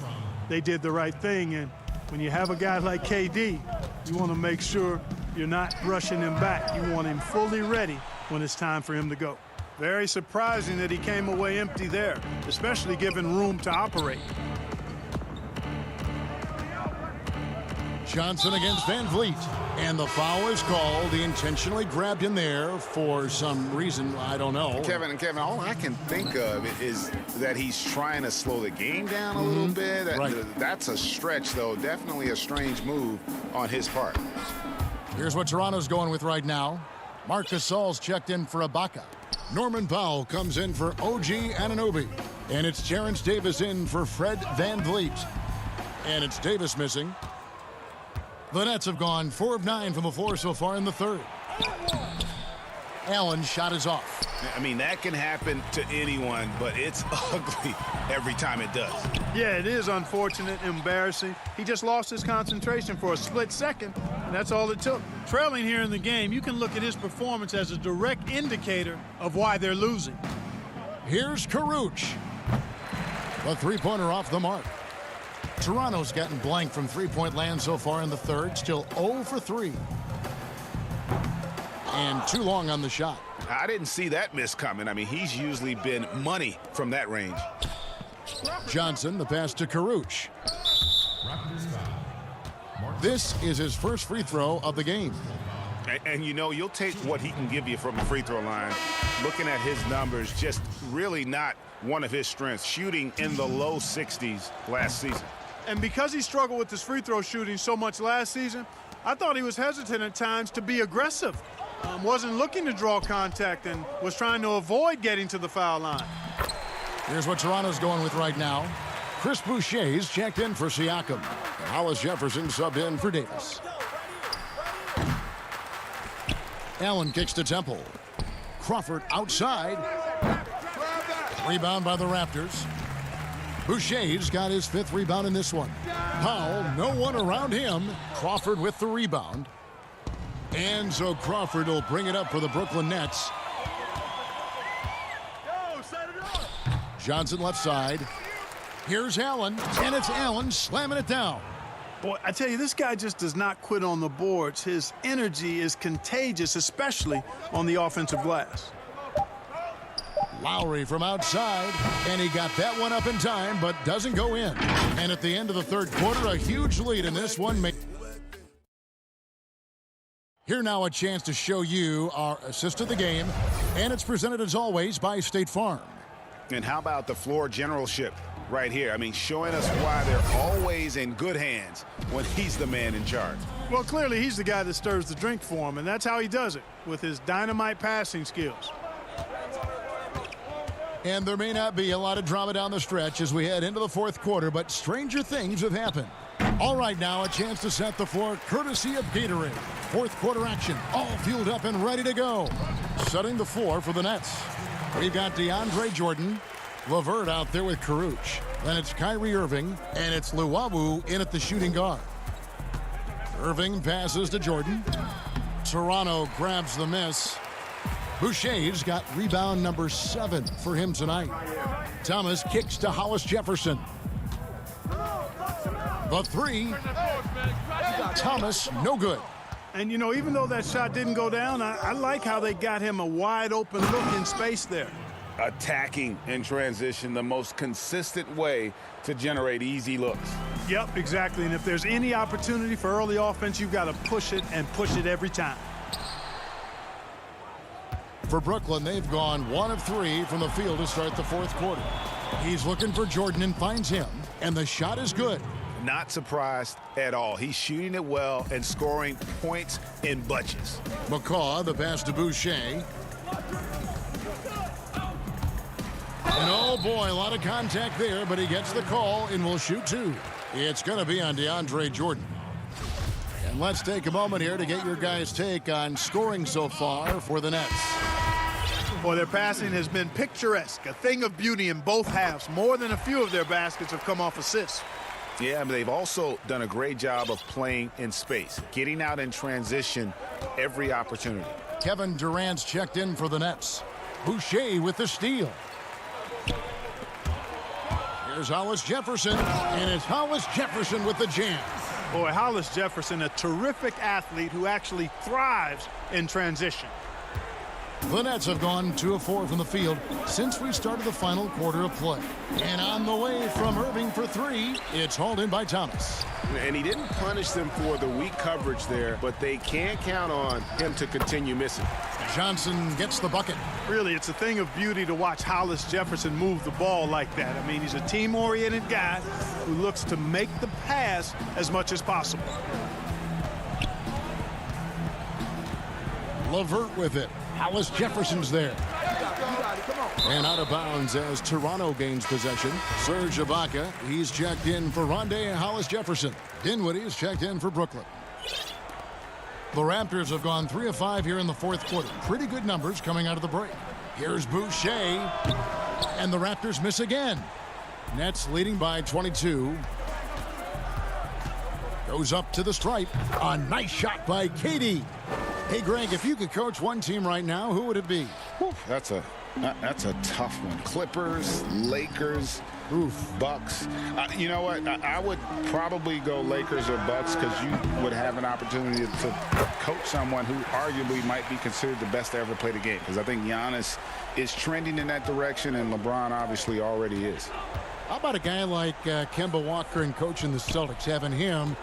they did the right thing, and when you have a guy like KD, you want to make sure you're not rushing him back. You want him fully ready when it's time for him to go. Very surprising that he came away empty there, especially given room to operate. Johnson against VanVleet, and the foul is called. He intentionally grabbed him there for some reason, I don't know. Kevin, all I can think of is that he's trying to slow the game down a little bit. Right. That's a stretch, though. Definitely a strange move on his part. Here's what Toronto's going with right now. Marc Gasol's checked in for Ibaka. Norman Powell comes in for OG Anunoby. And it's Terrence Davis in for Fred VanVleet. And it's Davis missing. The Nets have gone 4 of 9 from the floor so far in the third. Allen's shot is off. I mean, that can happen to anyone, but it's ugly every time it does. Yeah, it is unfortunate, embarrassing. He just lost his concentration for a split second, and that's all it took. Trailing here in the game, you can look at his performance as a direct indicator of why they're losing. Here's Karuch. The three-pointer off the mark. Toronto's gotten blank from three-point land so far in the third, still 0 for 3. And too long on the shot. I didn't see that miss coming. I mean, he's usually been money from that range. Johnson, the pass to Karuch. This is his first free throw of the game. And you know, you'll take what he can give you from the free throw line. Looking at his numbers, just really not one of his strengths. Shooting in the low 60s last season. And because he struggled with his free throw shooting so much last season, I thought he was hesitant at times to be aggressive. Wasn't looking to draw contact and was trying to avoid getting to the foul line. Here's what Toronto's going with right now. Chris Boucher's checked in for Siakam. And Hollis Jefferson subbed in for Davis. Allen kicks to Temple. Crawford outside. Rebound by the Raptors. Boucher's got his 5th rebound in this one. Powell, no one around him. Crawford with the rebound. And so Crawford will bring it up for the Brooklyn Nets. Johnson left side. Here's Allen, and it's Allen slamming it down. Boy, I tell you, this guy just does not quit on the boards. His energy is contagious, especially on the offensive glass. Lowry from outside, and he got that one up in time, but doesn't go in. And at the end of the third quarter, a huge lead in this one. Here now a chance to show you our assist of the game, and it's presented as always by State Farm. And how about the floor generalship right here? I mean, showing us why they're always in good hands when he's the man in charge. Well, clearly he's the guy that stirs the drink for him, and that's how he does it, with his dynamite passing skills. And there may not be a lot of drama down the stretch as we head into the fourth quarter, but stranger things have happened. All right, now a chance to set the floor courtesy of Gatorade. Fourth quarter action, all fueled up and ready to go. Setting the floor for the Nets. We've got DeAndre Jordan, LeVert out there with Caruch. Then it's Kyrie Irving, and it's Luwawu in at the shooting guard. Irving passes to Jordan. Toronto grabs the miss. Boucher's got rebound number 7 for him tonight. Thomas kicks to Hollis Jefferson. The three. Thomas, no good. And, you know, even though that shot didn't go down, I like how they got him a wide open look in space there. Attacking in transition, the most consistent way to generate easy looks. Yep, exactly. And if there's any opportunity for early offense, you've got to push it and push it every time. For Brooklyn, they've gone 1 of 3 from the field to start the fourth quarter. He's looking for Jordan and finds him, and the shot is good. Not surprised at all. He's shooting it well and scoring points in bunches. McCaw, the pass to Boucher. And oh boy, a lot of contact there, but he gets the call and will shoot 2. It's going to be on DeAndre Jordan. And let's take a moment here to get your guys' take on scoring so far for the Nets. Boy, their passing has been picturesque, a thing of beauty in both halves. More than a few of their baskets have come off assists. Yeah, but they've also done a great job of playing in space, getting out in transition every opportunity. Kevin Durant's checked in for the Nets. Boucher with the steal. Here's Hollis Jefferson, and it's Hollis Jefferson with the jam. Boy, Hollis Jefferson, a terrific athlete who actually thrives in transition. The Nets have gone 2 of 4 from the field since we started the final quarter of play. And on the way from Irving for 3, it's hauled in by Thomas. And he didn't punish them for the weak coverage there, but they can't count on him to continue missing. Johnson gets the bucket. Really, it's a thing of beauty to watch Hollis Jefferson move the ball like that. I mean, he's a team-oriented guy who looks to make the pass as much as possible. LeVert with it. Hollis Jefferson's there. And out of bounds as Toronto gains possession. Serge Ibaka, he's checked in for Rondé Hollis Jefferson. Dinwiddie is checked in for Brooklyn. The Raptors have gone 3 of 5 here in the fourth quarter. Pretty good numbers coming out of the break. Here's Boucher, and the Raptors miss again. Nets leading by 22. Goes up to the stripe. A nice shot by KD. Hey, Greg, if you could coach one team right now, who would it be? Whew, that's a tough one. Clippers, Lakers, Bucks. You know what? I would probably go Lakers or Bucks because you would have an opportunity to coach someone who arguably might be considered the best to ever play the game. Because I think Giannis is trending in that direction, and LeBron obviously already is. How about a guy like Kemba Walker and coaching the Celtics, having him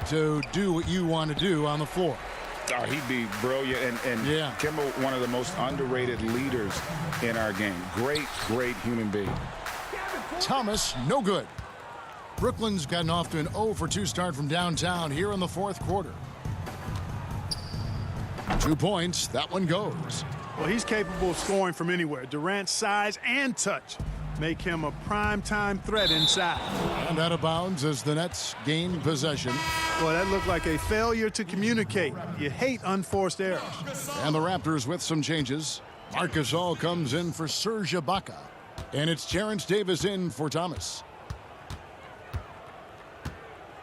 to do what you want to do on the floor? Oh, he'd be brilliant, and yeah. Kemba, one of the most underrated leaders in our game. Great human being. Thomas, no good. Brooklyn's gotten off to an 0 for 2 start from downtown here in the fourth quarter. 2 points, that one goes. Well, he's capable of scoring from anywhere. Durant's size and touch make him a prime-time threat inside. And out of bounds as the Nets gain possession. Well, that looked like a failure to communicate. You hate unforced errors. And the Raptors with some changes. Marc Gasol comes in for Serge Ibaka. And it's Terrence Davis in for Thomas.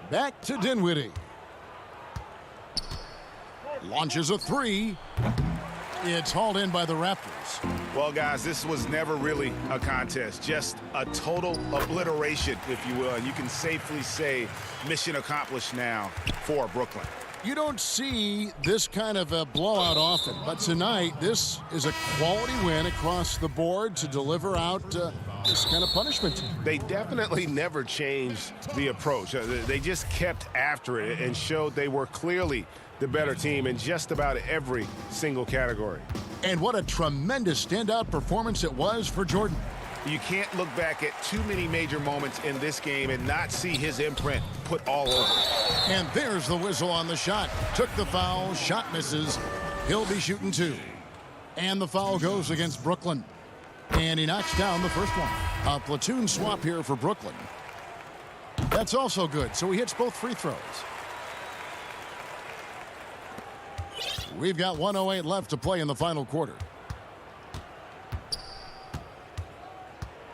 Back to Dinwiddie. Launches a three. It's hauled in by the Raptors. Well, guys, this was never really a contest, just a total obliteration, if you will. And you can safely say mission accomplished now for Brooklyn. You don't see this kind of a blowout often, but tonight this is a quality win across the board to deliver out this kind of punishment. They definitely never changed the approach. They just kept after it and showed they were clearly the better team in just about every single category. And what a tremendous standout performance it was for Jordan. You can't look back at too many major moments in this game and not see his imprint put all over it. And there's the whistle on the shot. Took the foul, shot misses. He'll be shooting two. And the foul goes against Brooklyn. And he knocks down the first one. A platoon swap here for Brooklyn. That's also good, so he hits both free throws. We've got 1:08 left to play in the final quarter.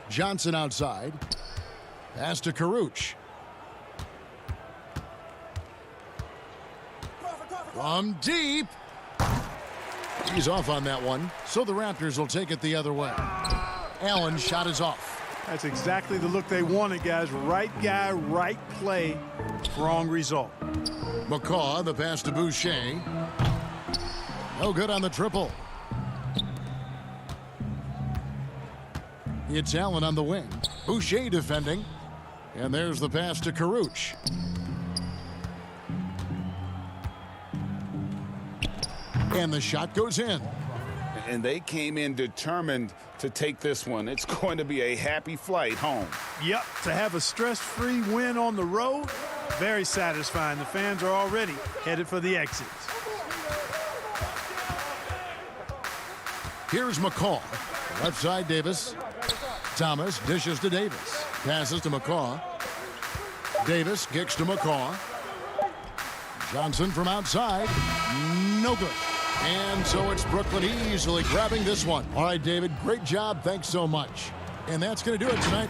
Johnson outside. Pass to Karuch. From deep. He's off on that one, so the Raptors will take it the other way. Allen's shot is off. That's exactly the look they wanted, guys. Right guy, right play, wrong result. McCaw, the pass to Boucher. No good on the triple. It's Allen on the wing. Boucher defending. And there's the pass to Karuch. And the shot goes in. And they came in determined to take this one. It's going to be a happy flight home. Yep, to have a stress-free win on the road, very satisfying. The fans are already headed for the exits. Here's McCaw. Left side, Davis. Thomas dishes to Davis. Passes to McCaw. Davis kicks to McCaw. Johnson from outside. No good. And so it's Brooklyn easily grabbing this one. All right, David, great job. Thanks so much. And that's going to do it tonight.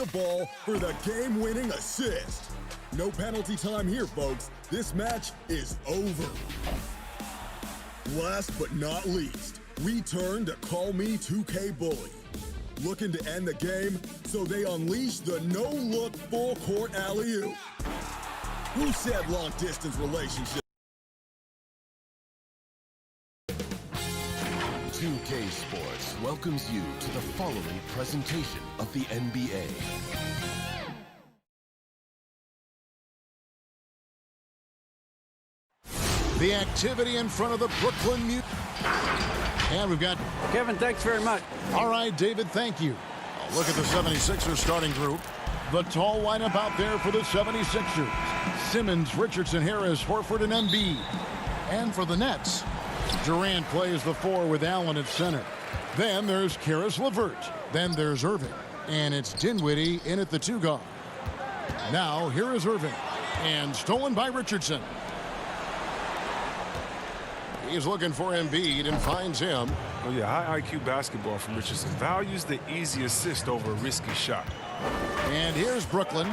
the ball for the game-winning assist. No penalty time here, folks. This match is over. Last but not least, we turn to Call Me 2K Bully. Looking to end the game, so they unleash the no-look full-court alley-oop. Who said long-distance relationship? 2K Sports welcomes you to the following presentation of the NBA. The activity in front of the Brooklyn Mutants. And we've got... Kevin, thanks very much. All right, David, thank you. Look at the 76ers starting group. The tall lineup out there for the 76ers. Simmons, Richardson, Harris, Horford, and Embiid. And for the Nets, Durant plays the 4 with Allen at center. Then there's Karis LeVert. Then there's Irving. And it's Dinwiddie in at the 2 guard. Now, here is Irving. And stolen by Richardson. He's looking for Embiid and finds him. Oh, yeah, high IQ basketball from Richardson. Values the easy assist over a risky shot. And here's Brooklyn.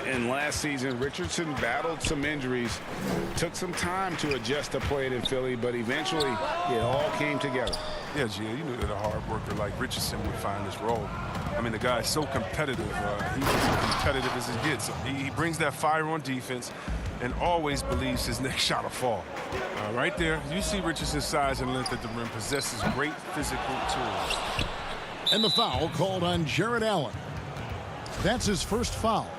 And last season, Richardson battled some injuries. Took some time to adjust to playing in Philly, but eventually it all came together. Yeah, Gia, you knew that a hard worker like Richardson would find his role. I mean, the guy is so competitive. He's as competitive as it gets. He brings that fire on defense and always believes his next shot will fall. Right there, you see Richardson's size and length at the rim, possesses great physical tools. And the foul called on Jarrett Allen. That's his first foul.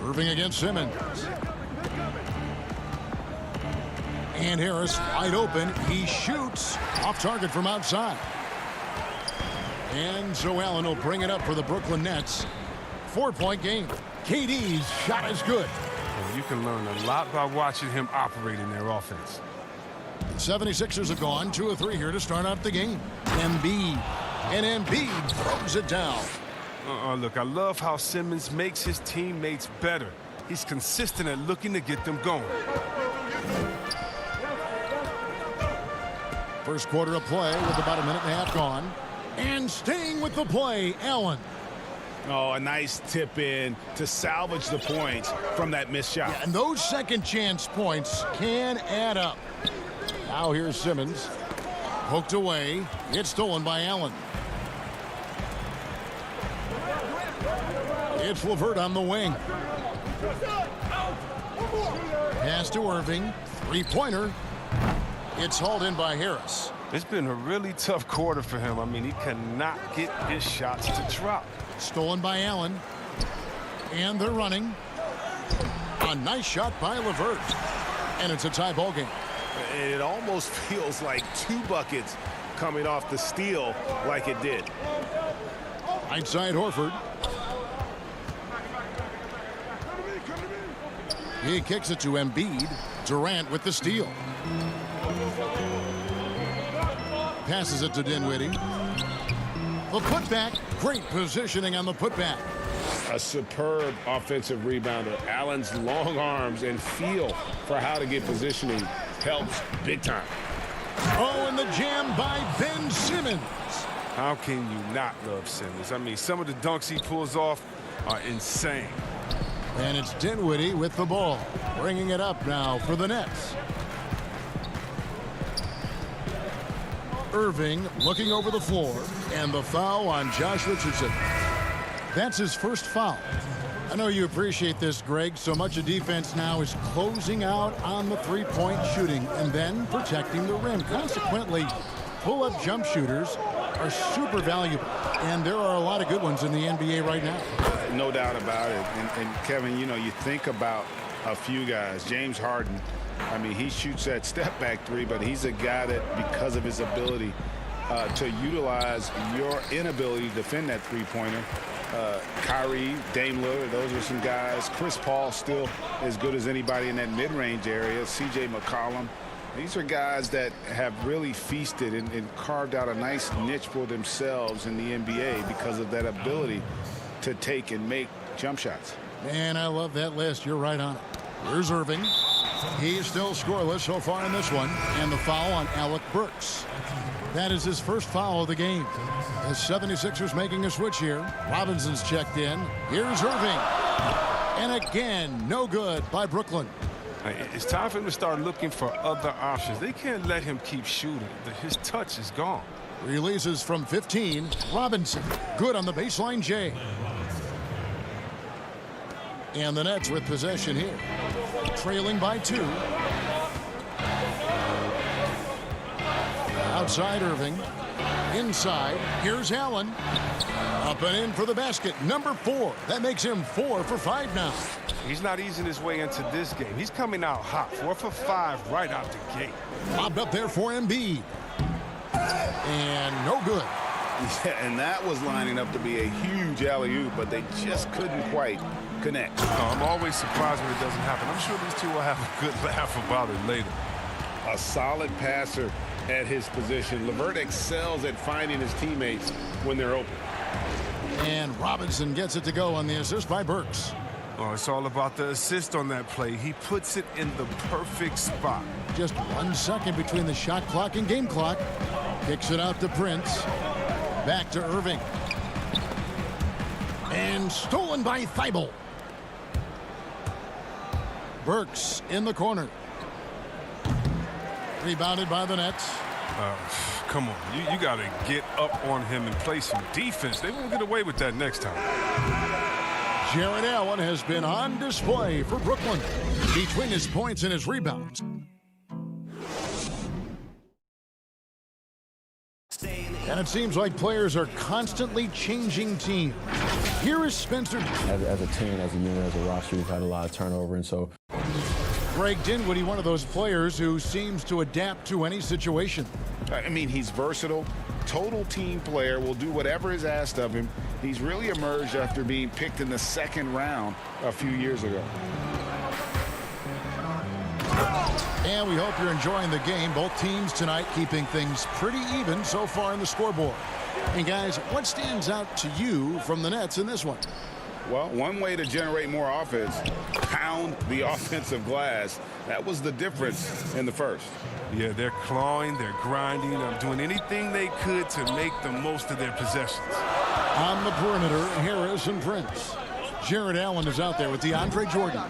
Irving against Simmons. And Harris wide open. He shoots off target from outside. And so Allen will bring it up for the Brooklyn Nets. 4-point game. KD's shot is good. And you can learn a lot by watching him operate in their offense. 76ers have gone 2 of 3 here to start out the game. Embiid. And Embiid throws it down. Look, I love how Simmons makes his teammates better. He's consistent at looking to get them going. First quarter of play with about a minute and a half gone. And staying with the play, Allen. Oh, a nice tip in to salvage the points from that missed shot. Yeah, and those second chance points can add up. Now here's Simmons. Poked away. It's stolen by Allen. It's LeVert on the wing. Pass to Irving. Three-pointer. It's hauled in by Harris. It's been a really tough quarter for him. I mean, he cannot get his shots to drop. Stolen by Allen. And they're running. A nice shot by LeVert. And it's a tie ball game. And it almost feels like 2 buckets coming off the steal like it did. Right side Horford. He kicks it to Embiid. Durant with the steal. Passes it to Dinwiddie. The putback. Great positioning on the putback. A superb offensive rebounder. Allen's long arms and feel for how to get positioning helps big time. Oh, and the jam by Ben Simmons. How can you not love Simmons? I mean, some of the dunks he pulls off are insane. And it's Dinwiddie with the ball. Bringing it up now for the Nets. Irving looking over the floor. And the foul on Josh Richardson. That's his first foul. I know you appreciate this, Greg. So much of defense now is closing out on the three-point shooting and then protecting the rim. Consequently, pull-up jump shooters are super valuable. And there are a lot of good ones in the NBA right now. No doubt about it. And Kevin, you know, you think about a few guys. James Harden, I mean, he shoots that step-back three, but he's a guy that, because of his ability to utilize your inability to defend that three-pointer, Kyrie, Dame Lillard, those are some guys. Chris Paul still as good as anybody in that mid-range area. C.J. McCollum. These are guys that have really feasted and carved out a nice niche for themselves in the NBA because of that ability to take and make jump shots. Man, I love that list. You're right on it. Here's Irving. He's still scoreless so far in this one. And the foul on Alec Burks. That is his first foul of the game. The 76ers making a switch here. Robinson's checked in. Here's Irving. And again, no good by Brooklyn. It's time for him to start looking for other options. They can't let him keep shooting. His touch is gone. Releases from 15. Robinson. Good on the baseline, Jay. And the Nets with possession here. Trailing by 2. Outside Irving. Inside. Here's Allen. Up and in for the basket. Number 4. That makes him 4 for 5 now. He's not easing his way into this game. He's coming out hot. 4 for 5 right out the gate. Lobbed up there for Embiid. And no good. Yeah, and that was lining up to be a huge alley-oop, but they just couldn't quite connect. I'm always surprised when it doesn't happen. I'm sure these two will have a good laugh about it later. A solid passer at his position. LeVert excels at finding his teammates when they're open. And Robinson gets it to go on the assist by Burks. Oh, it's all about the assist on that play. He puts it in the perfect spot. Just 1 second between the shot clock and game clock. Kicks it out to Prince. Back to Irving. And stolen by Thibault. Burks in the corner. Rebounded by the Nets. Come on, you got to get up on him and play some defense. They won't get away with that next time. Jared Allen has been on display for Brooklyn between his points and his rebounds. And it seems like players are constantly changing teams. Here is Spencer. As a team, as a unit, as a roster, we've had a lot of turnover, and so. Greg Dinwiddie, one of those players who seems to adapt to any situation. I mean, he's versatile, total team player, will do whatever is asked of him. He's really emerged after being picked in the 2nd round a few years ago. And we hope you're enjoying the game. Both teams tonight keeping things pretty even so far in the scoreboard. And guys, what stands out to you from the Nets in this one? Well, one way to generate more offense, pound the offensive glass. That was the difference in the first. Yeah, they're clawing, they're grinding, doing anything they could to make the most of their possessions. On the perimeter, Harris and Prince. Jared Allen is out there with DeAndre Jordan.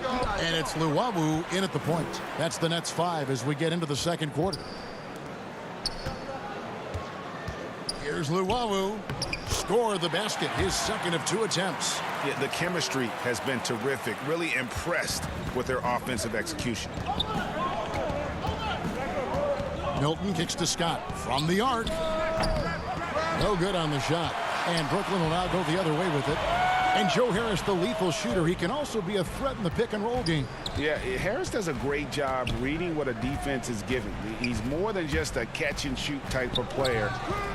And it's Luwawu in at the point. That's the Nets 5 as we get into the second quarter. Here's Luwawu. Score the basket, his 2nd of 2 attempts. Yeah, the chemistry has been terrific. Really impressed with their offensive execution. Milton kicks to Scott from the arc. No good on the shot. And Brooklyn will now go the other way with it. And Joe Harris, the lethal shooter, he can also be a threat in the pick-and-roll game. Yeah, Harris does a great job reading what a defense is giving. He's more than just a catch-and-shoot type of player.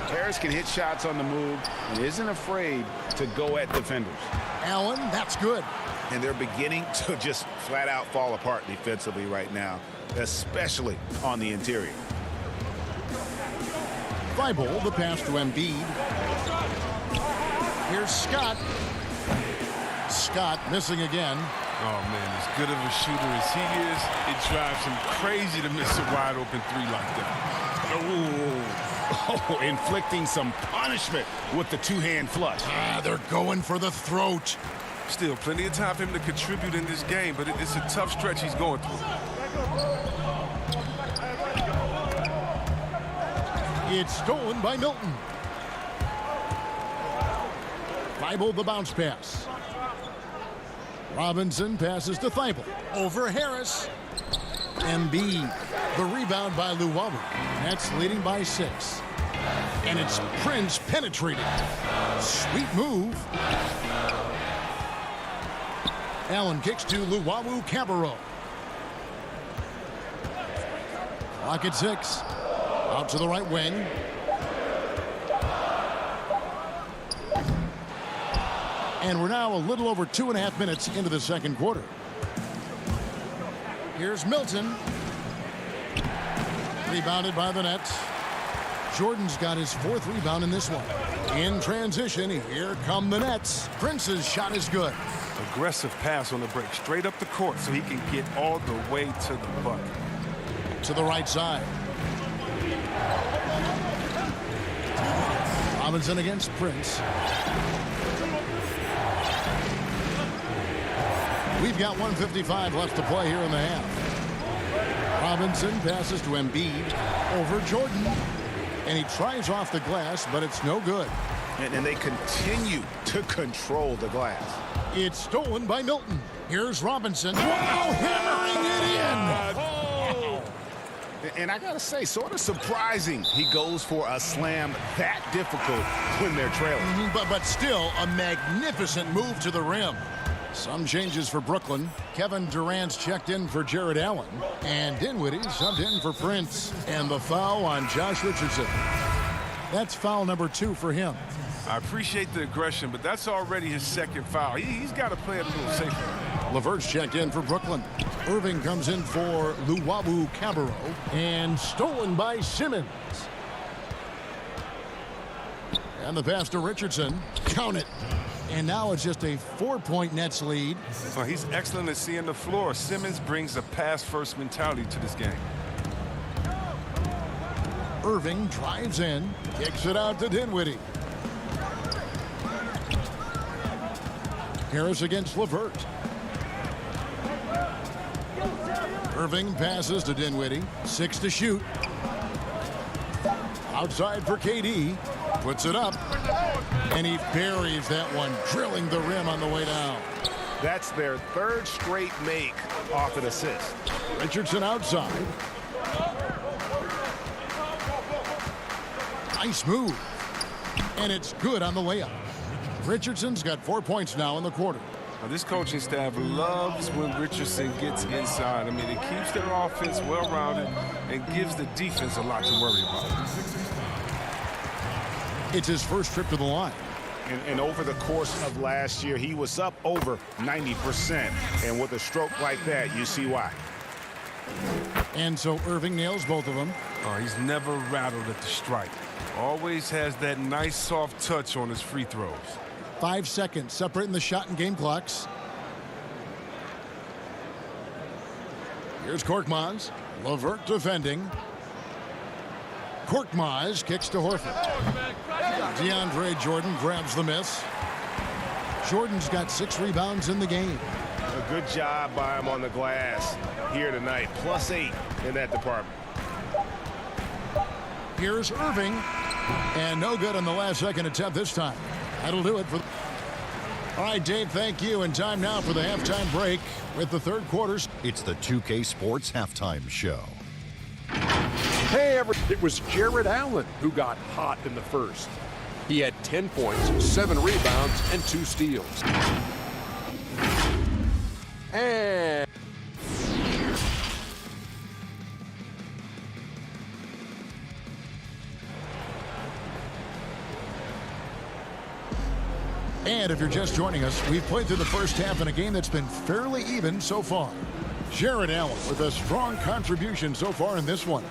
Harris can hit shots on the move and isn't afraid to go at defenders. Allen, that's good. And they're beginning to just flat-out fall apart defensively right now, especially on the interior. Thibault, the pass to Embiid. Here's Scott. Scott missing again. Oh, man, as good of a shooter as he is, it drives him crazy to miss a wide-open 3 like that. Oh, inflicting some punishment with the 2-hand flush. They're going for the throat. Still, plenty of time for him to contribute in this game, but it's a tough stretch he's going through. It's stolen by Milton. Thibault the bounce pass. Robinson passes to Thibault. Over Harris. Embiid. The rebound by Luwawu. Nets leading by 6. And it's Prince penetrating. Sweet move. Allen kicks to Luwawu Cabarro. Clock at 6. Out to the right wing. And we're now a little over 2.5 minutes into the second quarter. Here's Milton. Rebounded by the Nets. Jordan's got his 4th rebound in this one. In transition, here come the Nets. Prince's shot is good. Aggressive pass on the break, straight up the court so he can get all the way to the bucket. To the right side. Robinson against Prince. We've got 1:55 left to play here in the half. Robinson passes to Embiid over Jordan. And he tries off the glass, but it's no good. And they continue to control the glass. It's stolen by Milton. Here's Robinson. Wow, hammering it in. Oh. And I got to say, sort of surprising he goes for a slam that difficult when they're trailing. But still a magnificent move to the rim. Some changes for Brooklyn. Kevin Durant's checked in for Jared Allen. And Dinwiddie subbed in for Prince. And the foul on Josh Richardson. That's foul number 2 for him. I appreciate the aggression, but that's already his second foul. He's got to play it a little safer. LeVert's checked in for Brooklyn. Irving comes in for Luwawu Cabarro. And stolen by Simmons. And the pass to Richardson. Count it. And now it's just a 4-point Nets lead. Well, he's excellent at seeing the floor. Simmons brings a pass-first mentality to this game. Irving drives in, kicks it out to Dinwiddie. Harris against LeVert. Irving passes to Dinwiddie. 6 to shoot. Outside for KD. Puts it up. And he buries that one, drilling the rim on the way down. That's their 3rd straight make off an assist. Richardson outside. Nice move. And it's good on the layup. Richardson's got 4 points now in the quarter. Now, this coaching staff loves when Richardson gets inside. I mean, it keeps their offense well-rounded and gives the defense a lot to worry about. It's his first trip to the line. And over the course of last year, he was up over 90%. And with a stroke like that, you see why. And so Irving nails both of them. Oh, he's never rattled at the strike. Always has that nice soft touch on his free throws. 5 seconds separating the shot and game clocks. Here's Korkmaz. LeVert defending. Korkmaz kicks to Horford. DeAndre Jordan grabs the miss. Jordan's got 6 rebounds in the game. A good job by him on the glass here tonight. +8 in that department. Here's Irving. And no good on the last second attempt this time. That'll do it for... All right, Dave, thank you. And time now for the halftime break with the third quarters. It's the 2K Sports Halftime Show. Hey, it was Jared Allen who got hot in the first. He had 10 points, 7 rebounds, and 2 steals. And... And if you're just joining us, we've played through the first half in a game that's been fairly even so far. Jared Allen with a strong contribution so far in this one.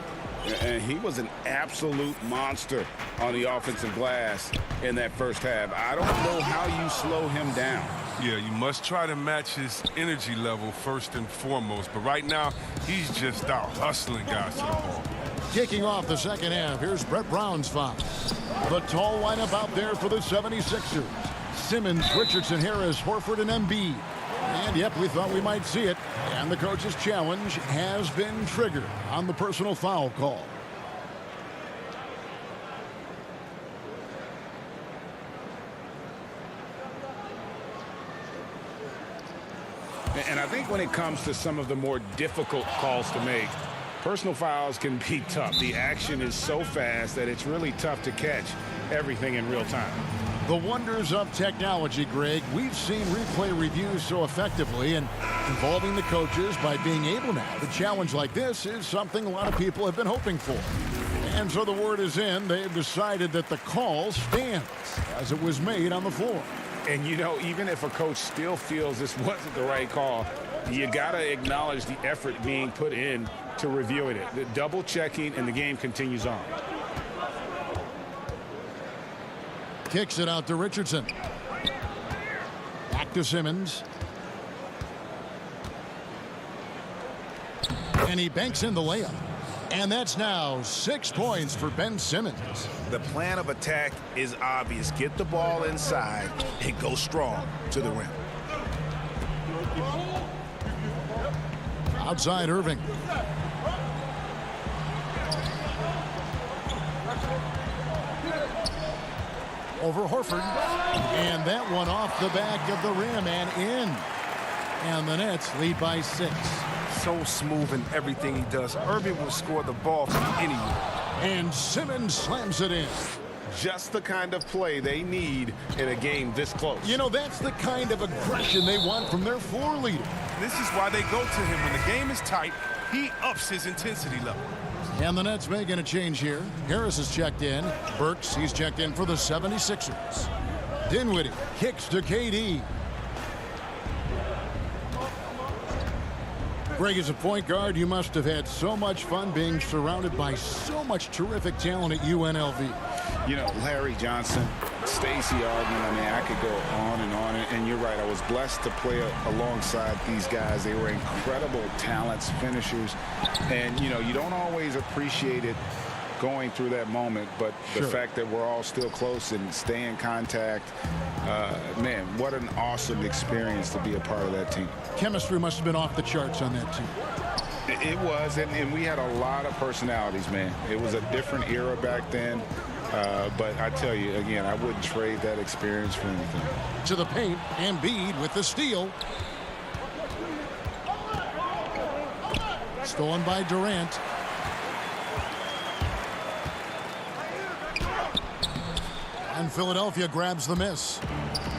And he was an absolute monster on the offensive glass in that first half. I don't know how you slow him down. Yeah, you must try to match his energy level first and foremost. But right now, he's just out hustling guys to the ball. Kicking off the second half, here's Brett Brown's foul. The tall lineup out there for the 76ers. Simmons, Richardson, Harris, Horford, and Embiid. And yep, we thought we might see it. And the coach's challenge has been triggered on the personal foul call. And I think when it comes to some of the more difficult calls to make, personal fouls can be tough. The action is so fast that it's really tough to catch everything in real time. The wonders of technology, Greg. We've seen replay reviews so effectively, and involving the coaches by being able now to challenge like this is something a lot of people have been hoping for. And so the word is in. They've decided that the call stands as it was made on the floor. And, you know, even if a coach still feels this wasn't the right call, you got to acknowledge the effort being put in to reviewing it. The double checking, and the game continues on. Kicks it out to Richardson. Back to Simmons. And he banks in the layup. And that's now 6 points for Ben Simmons. The plan of attack is obvious. Get the ball inside and go strong to the rim. Outside Irving. Over Horford. And that one off the back of the rim and in. And the Nets lead by 6. So smooth in everything he does. Irving will score the ball from anywhere. And Simmons slams it in. Just the kind of play they need in a game this close. You know, that's the kind of aggression they want from their floor leader. This is why they go to him. When the game is tight, he ups his intensity level. And the Nets making a change here. Harris is checked in. Burks, he's checked in for the 76ers. Dinwiddie kicks to KD. Greg, as a point guard, you must have had so much fun being surrounded by so much terrific talent at UNLV. You know, Larry Johnson, Stacey Augmon, I mean, I could go on. And you're right, I was blessed to play alongside these guys. They were incredible talents, finishers. And, you know, you don't always appreciate it going through that moment, but the fact that we're all still close and stay in contact, man, what an awesome experience to be a part of that team. Chemistry must have been off the charts on that team. It was, and we had a lot of personalities, man. It was a different era back then. But I tell you, again, I wouldn't trade that experience for anything. To the paint, Embiid with the steal. Stolen by Durant. And Philadelphia grabs the miss.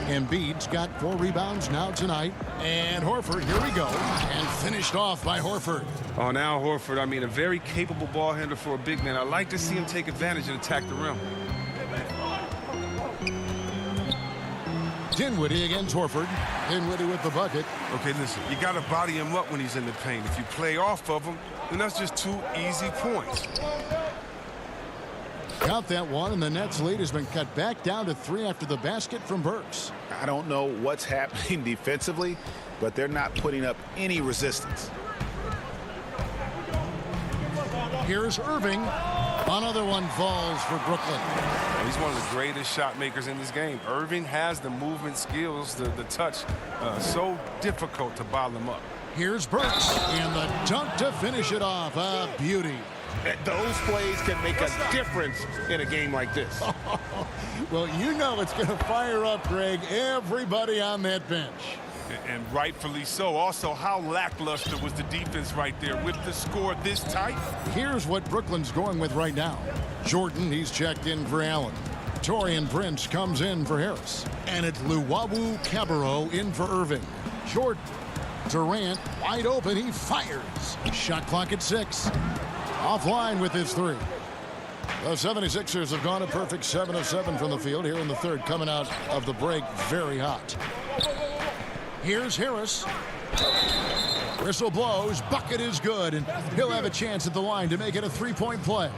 Embiid's got 4 rebounds now tonight. And Horford, here we go. And finished off by Horford. Oh, now Horford, I mean, a very capable ball handler for a big man. I like to see him take advantage and attack the rim. Dinwiddie against Horford. Dinwiddie with the bucket. Okay, listen, you got to body him up when he's in the paint. If you play off of him, then that's just 2 easy points. Count that one, and the Nets' lead has been cut back down to 3 after the basket from Burks. I don't know what's happening defensively, but they're not putting up any resistance. Here's Irving. Another one falls for Brooklyn. He's one of the greatest shot makers in this game. Irving has the movement skills, the touch. So difficult to bottle him up. Here's Burks, and the dunk to finish it off. A beauty. Those plays can make a difference in a game like this. Well, you know it's going to fire up, Greg, everybody on that bench. And rightfully so. Also, how lackluster was the defense right there with the score this tight? Here's what Brooklyn's going with right now. Jordan, he's checked in for Allen. Torian Prince comes in for Harris. And it's Luwawu Cabarrot in for Irving. Jordan. Durant, wide open, he fires. Shot clock at 6. Offline with his 3. The 76ers have gone a perfect 7 of 7 from the field here in the third, coming out of the break very hot. Here's Harris. Whistle blows, bucket is good, and he'll have a chance at the line to make it a 3-point play.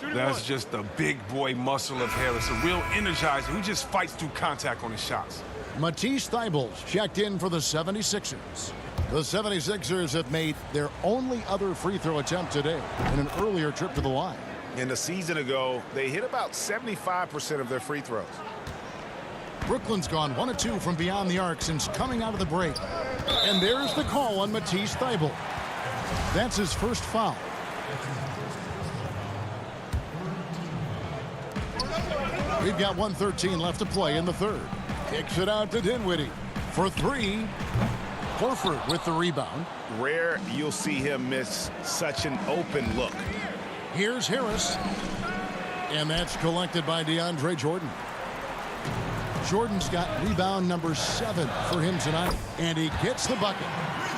That's just the big boy muscle of Harris, a real energizer who just fights through contact on his shots. Matisse Thybulle's checked in for the 76ers. The 76ers have made their only other free throw attempt today in an earlier trip to the line. And a season ago, they hit about 75% of their free throws. Brooklyn's gone 1 of 2 from beyond the arc since coming out of the break. And there's the call on Matisse Thybulle. That's his first foul. We've got 1:13 left to play in the third. Kicks it out to Dinwiddie for 3. Horford with the rebound. Rare you'll see him miss such an open look. Here's Harris. And that's collected by DeAndre Jordan. Jordan's got rebound number 7 for him tonight. And he gets the bucket.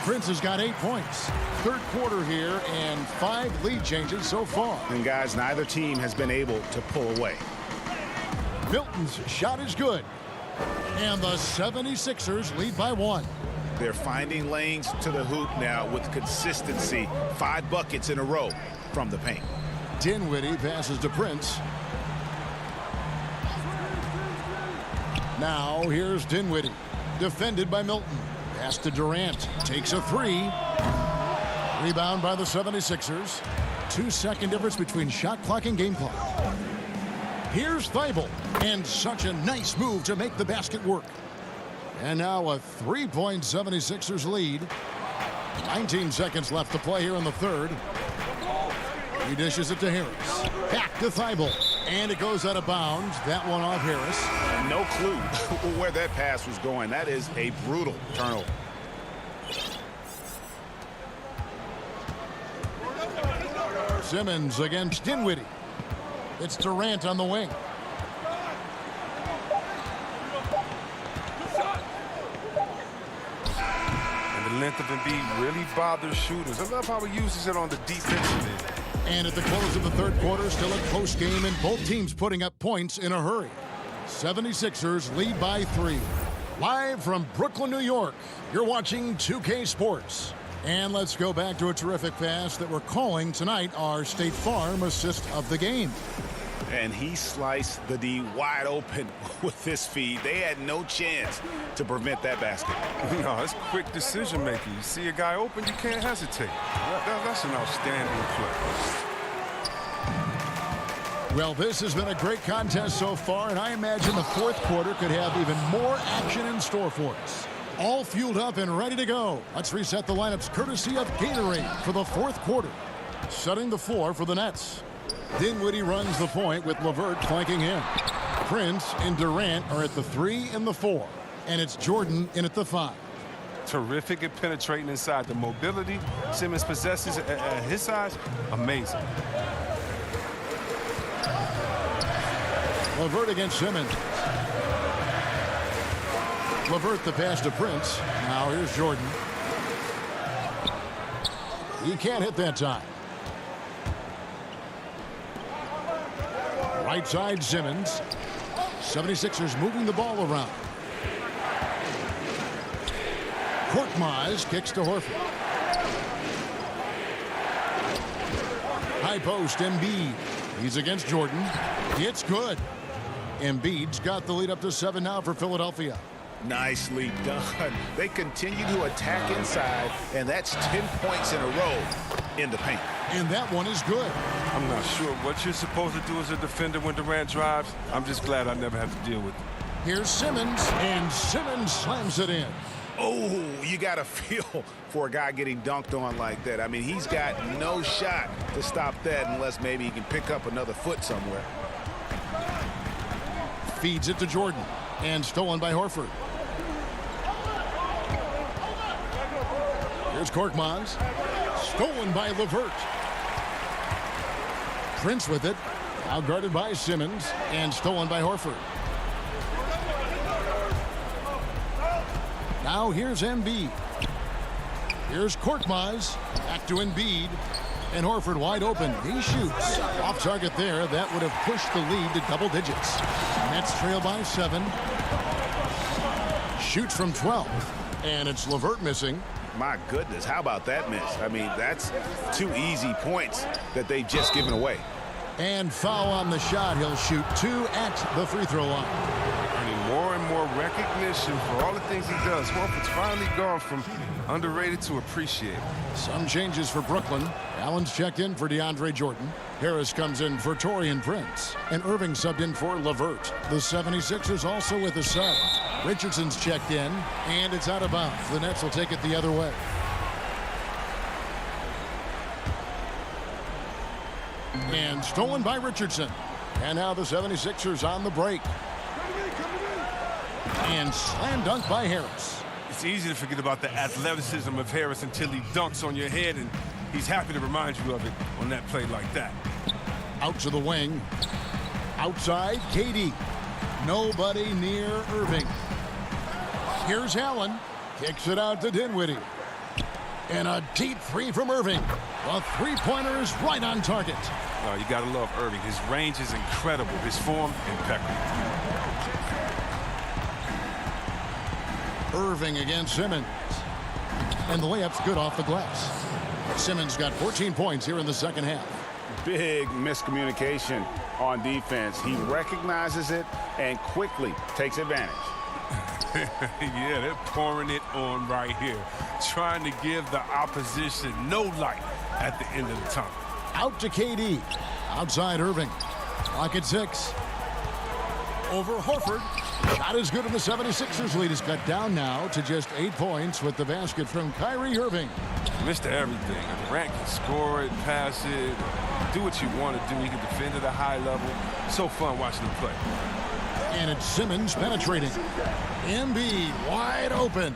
Prince has got 8 points. Third quarter here and 5 lead changes so far. And guys, neither team has been able to pull away. Milton's shot is good. And the 76ers lead by 1. They're finding lanes to the hoop now with consistency. 5 buckets in a row from the paint. Dinwiddie passes to Prince. Now here's Dinwiddie. Defended by Milton. Pass to Durant. Takes a 3. Rebound by the 76ers. 2-second difference between shot clock and game clock. Here's Thibault, and such a nice move to make the basket work. And now a 3-point 76ers lead. 19 seconds left to play here in the third. He dishes it to Harris. Back to Thibault. And it goes out of bounds. That one off Harris. No clue where that pass was going. That is a brutal turnover. Simmons against Dinwiddie. It's Durant on the wing. And the length of Embiid really bothers shooters. I love how he uses it on the defensive end. And at the close of the third quarter, still a close game, and both teams putting up points in a hurry. 76ers lead by 3. Live from Brooklyn, New York, you're watching 2K Sports. And let's go back to a terrific pass that we're calling tonight our State Farm assist of the game. And he sliced the D wide open with his feed. They had no chance to prevent that basket. No, it's quick decision making. You see a guy open, you can't hesitate. That's an outstanding play. Well, this has been a great contest so far, and I imagine the fourth quarter could have even more action in store for us. All fueled up and ready to go. Let's reset the lineups courtesy of Gatorade for the fourth quarter. Setting the floor for the Nets. Dinwiddie runs the point with LeVert flanking him. Prince and Durant are at the 3 and the 4. And it's Jordan in at the 5. Terrific at penetrating inside. The mobility Simmons possesses at his size, amazing. LeVert against Simmons. LeVert the pass to Prince. Now here's Jordan. He can't hit that time. Right side Simmons. 76ers moving the ball around. Korkmaz kicks to Horford. High post Embiid. He's against Jordan. It's good. Embiid's got the lead up to 7 now for Philadelphia. Nicely done. They continue to attack inside, and that's 10 points in a row in the paint. And that one is good. I'm not sure what you're supposed to do as a defender when Durant drives. I'm just glad I never have to deal with it. Here's Simmons, and Simmons slams it in. Oh, you got to feel for a guy getting dunked on like that. I mean, he's got no shot to stop that unless maybe he can pick up another foot somewhere. Feeds it to Jordan, and stolen by Horford. Here's Korkmaz. Stolen by LeVert. Prince with it. Now guarded by Simmons, and stolen by Horford. Now here's Embiid. Here's Korkmaz. Back to Embiid. And Horford wide open. He shoots. Off target there. That would have pushed the lead to double digits. Nets trail by 7. Shoots from 12. And it's LeVert missing. My goodness, how about that miss? I mean, that's 2 easy points that they've just given away. And foul on the shot. He'll shoot 2 at the free throw line. Earning more and more recognition for all the things he does. Horford's finally gone from underrated to appreciated. Some changes for Brooklyn. Allen's checked in for DeAndre Jordan. Harris comes in for Taurean Prince. And Irving subbed in for LeVert. The 76ers also with a sub. Richardson's checked in, and it's out of bounds. The Nets will take it the other way. And stolen by Richardson. And now the 76ers on the break. And slam dunk by Harris. It's easy to forget about the athleticism of Harris until he dunks on your head, and he's happy to remind you of it on that play like that. Out to the wing. Outside, KD. Nobody near Irving. Here's Allen. Kicks it out to Dinwiddie. And a deep 3 from Irving. A three-pointer is right on target. You got to love Irving. His range is incredible. His form, impeccable. Irving against Simmons. And the layup's good off the glass. Simmons got 14 points here in the second half. Big miscommunication on defense. He recognizes it and quickly takes advantage. Yeah, they're pouring it on right here. Trying to give the opposition no light at the end of the tunnel. Out to KD. Outside Irving. Clock at 6. Over Horford. Shot is good, and the 76ers lead is cut down now to just 8 points with the basket from Kyrie Irving. Mr. Everything. Durant can score it, pass it, do what you want to do. He can defend at a high level. So fun watching him play. And it's Simmons penetrating. Embiid wide open.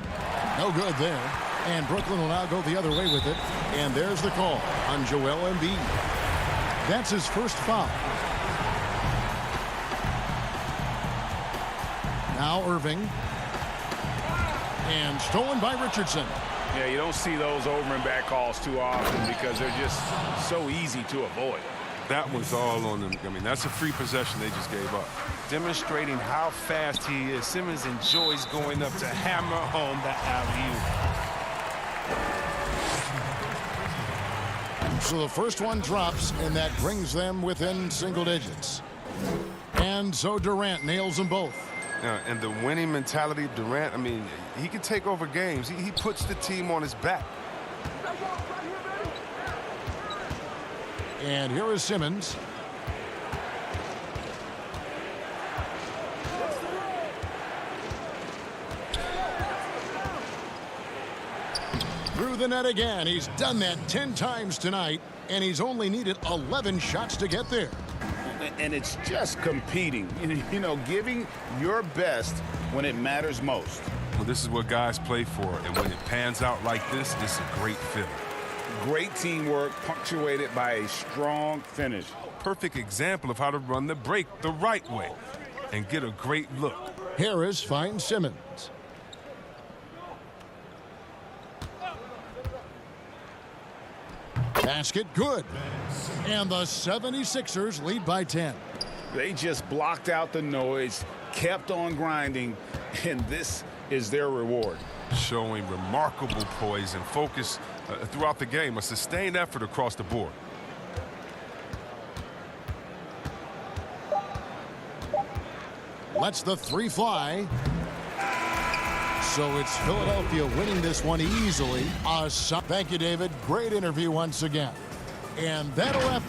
No good there. And Brooklyn will now go the other way with it. And there's the call on Joel Embiid. That's his first foul. Now Irving. And stolen by Richardson. Yeah, you don't see those over and back calls too often because they're just so easy to avoid. That was all on them. I mean, that's a free possession they just gave up. Demonstrating how fast he is. Simmons enjoys going up to hammer home the alley-oop. So the first one drops, and that brings them within single digits. And so Durant nails them both. And the winning mentality of Durant, I mean, he can take over games. He puts the team on his back. And here is Simmons. Through the net again. He's done that 10 times tonight, and he's only needed 11 shots to get there. And it's just competing, you know, giving your best when it matters most. Well, this is what guys play for, and when it pans out like this, it's a great feeling. Great teamwork punctuated by a strong finish. Perfect example of how to run the break the right way and get a great look. Harris finds Simmons. Basket good. And the 76ers lead by 10. They just blocked out the noise, kept on grinding, and this is their reward. Showing remarkable poise and focus throughout the game, a sustained effort across the board. Lets the three fly. So it's Philadelphia winning this one easily. Thank you, David. Great interview once again. And that'll wrap.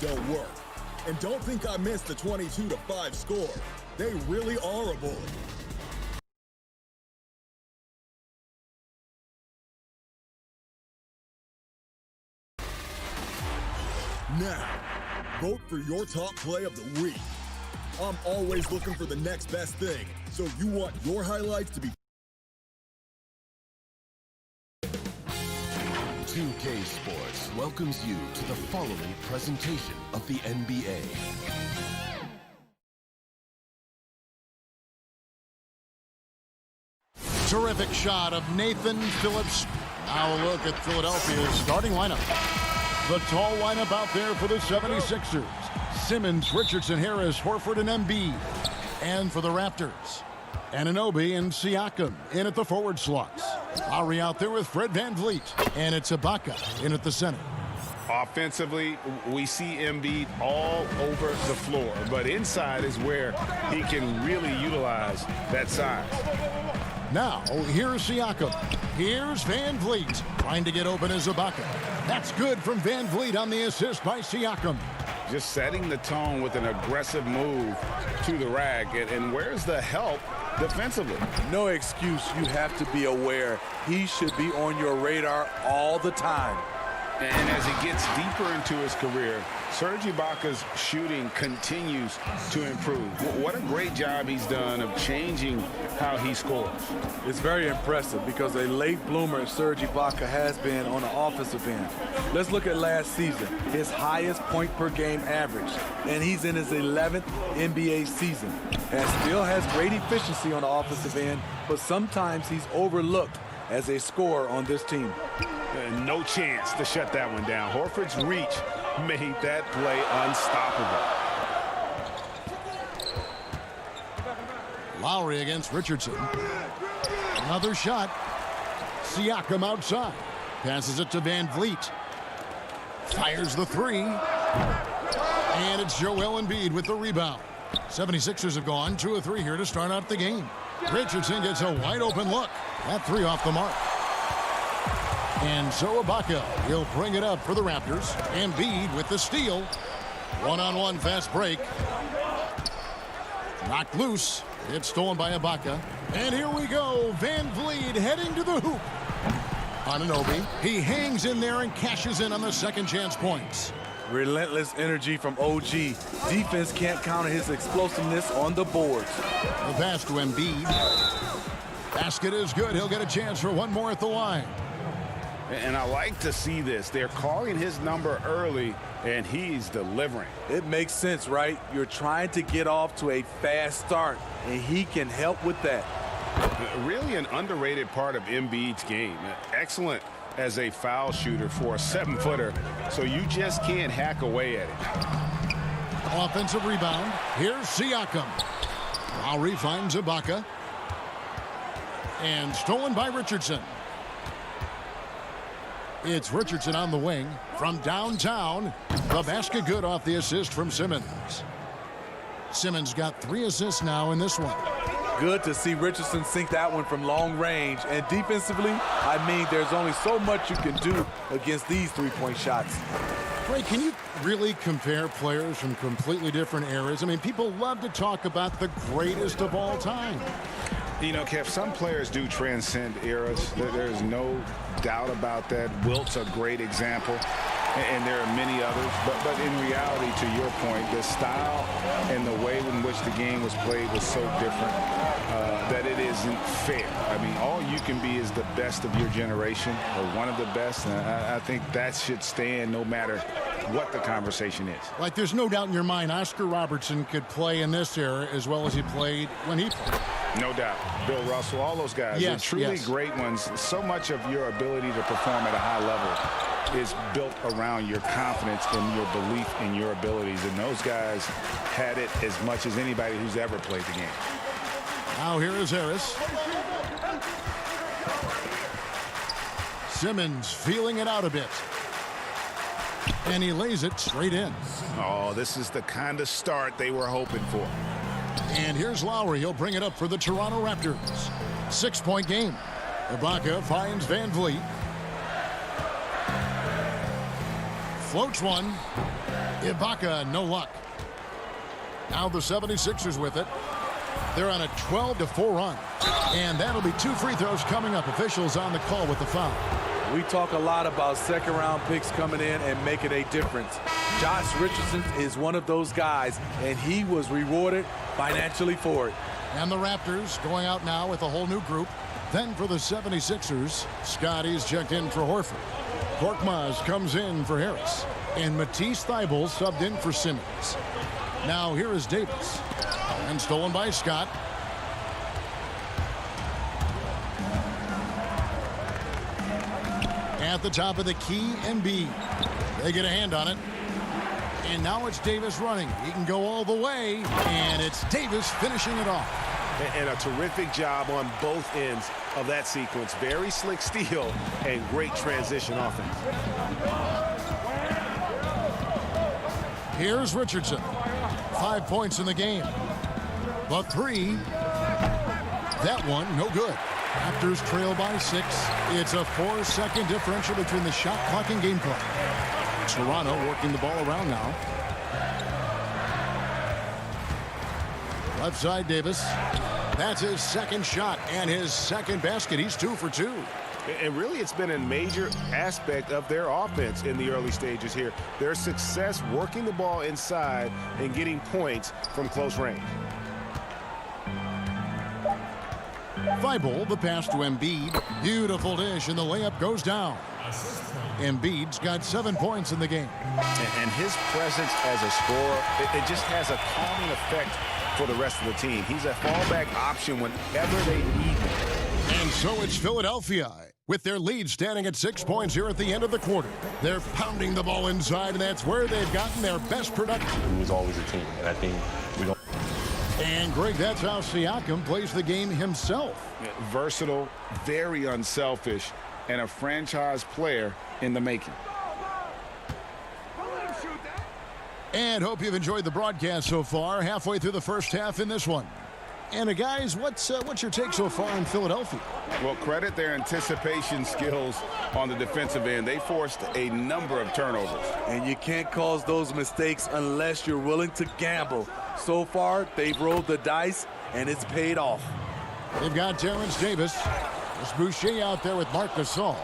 don't work. And don't think I missed the 22-5 score. They really are a bully. Now, vote for your top play of the week. I'm always looking for the next best thing, so you want your highlights to be 2K Sports welcomes you to the following presentation of the NBA. Terrific shot of Nathan Phillips. Now a look at Philadelphia's starting lineup. The tall lineup out there for the 76ers. Simmons, Richardson, Harris, Horford, and Embiid. And for the Raptors, Anunoby and Siakam in at the forward slots. Lowry out there with Fred VanVleet. And it's Ibaka in at the center. Offensively, we see Embiid all over the floor, but inside is where he can really utilize that size. Now, here's Siakam. Here's VanVleet. Trying to get open as Ibaka. That's good from VanVleet on the assist by Siakam. Just setting the tone with an aggressive move to the rack. And where's the help defensively? No excuse. You have to be aware. He should be on your radar all the time. And as he gets deeper into his career, Serge Ibaka's shooting continues to improve. What a great job he's done of changing how he scores. It's very impressive because a late bloomer Serge Ibaka has been on the offensive end. Let's look at last season, his highest point per game average, and he's in his 11th NBA season. And still has great efficiency on the offensive end, but sometimes he's overlooked as a scorer on this team. No chance to shut that one down. Horford's reach made that play unstoppable. Lowry against Richardson. Another shot. Siakam outside. Passes it to VanVleet. Fires the three. And it's Joel Embiid with the rebound. 76ers have gone 2 of 3 here to start out the game. Richardson gets a wide open look. That three off the mark. And so Ibaka, he'll bring it up for the Raptors. Embiid with the steal. One-on-one fast break. Knocked loose. It's stolen by Ibaka. And here we go. VanVleet heading to the hoop. Anunoby, he hangs in there and cashes in on the second chance points. Relentless energy from OG. Defense can't counter his explosiveness on the boards. The pass to Embiid. Basket is good. He'll get a chance for one more at the line. And I like to see this. They're calling his number early, and he's delivering. It makes sense, right? You're trying to get off to a fast start, and he can help with that. Really an underrated part of Embiid's game. Excellent as a foul shooter for a 7-footer, so you just can't hack away at it. Offensive rebound. Here's Siakam. Lowry finds Ibaka. And stolen by Richardson. It's Richardson on the wing from downtown. The basket good off the assist from Simmons. Simmons got 3 assists now in this one. Good to see Richardson sink that one from long range. And defensively, I mean, there's only so much you can do against these three-point shots. Ray, can you really compare players from completely different eras? I mean, people love to talk about the greatest of all time. You know, Kev, some players do transcend eras. There's no doubt about that. Wilt's a great example, and there are many others. But in reality, to your point, the style and the way in which the game was played was so different that it isn't fair. I mean, all you can be is the best of your generation, or one of the best. And I think that should stand no matter what the conversation is. Like, there's no doubt in your mind Oscar Robertson could play in this era as well as he played when he played. No doubt. Bill Russell, all those guys, yes, are truly great ones. So much of your ability to perform at a high level is built around your confidence and your belief in your abilities. And those guys had it as much as anybody who's ever played the game. Now here is Harris. Simmons feeling it out a bit. And he lays it straight in. Oh, this is the kind of start they were hoping for. And here's Lowry. He'll bring it up for the Toronto Raptors. 6-point game. Ibaka finds VanVleet. Floats one. Ibaka, no luck. Now the 76ers with it. They're on a 12-4 run. And that'll be 2 free throws coming up. Officials on the call with the foul. We talk a lot about second-round picks coming in and making a difference. Josh Richardson is one of those guys, and he was rewarded financially for it. And the Raptors going out now with a whole new group. Then for the 76ers, Scotty's checked in for Horford. Korkmaz comes in for Harris. And Matisse Thybulle subbed in for Simmons. Now here is Davis. And stolen by Scott. At the top of the key, Embiid. They get a hand on it. And now it's Davis running. He can go all the way. And it's Davis finishing it off. And a terrific job on both ends of that sequence. Very slick steal and great transition offense. Here's Richardson. 5 points in the game. But 3. That one, no good. Raptors trail by 6. It's a 4-second differential between the shot clock and game clock. Toronto working the ball around now. Left side, Davis. That's his second shot and his second basket. He's 2 for 2. And really, it's been a major aspect of their offense in the early stages here. Their success working the ball inside and getting points from close range. Thybulle, the pass to Embiid. Beautiful dish, and the layup goes down. Embiid's got 7 points in the game. And his presence as a scorer, it just has a calming effect for the rest of the team. He's a fallback option whenever they need him. And so it's Philadelphia, with their lead standing at 6 points here at the end of the quarter. They're pounding the ball inside, and that's where they've gotten their best production. It was always a team, and I think we don't. And, Greg, that's how Siakam plays the game himself. Versatile, very unselfish, and a franchise player in the making. And hope you've enjoyed the broadcast so far. Halfway through the first half in this one. And, guys, what's your take so far on Philadelphia? Well, credit their anticipation skills on the defensive end. They forced a number of turnovers. And you can't cause those mistakes unless you're willing to gamble. So far, they've rolled the dice, and it's paid off. They've got Terrence Davis. There's Boucher out there with Marc Gasol.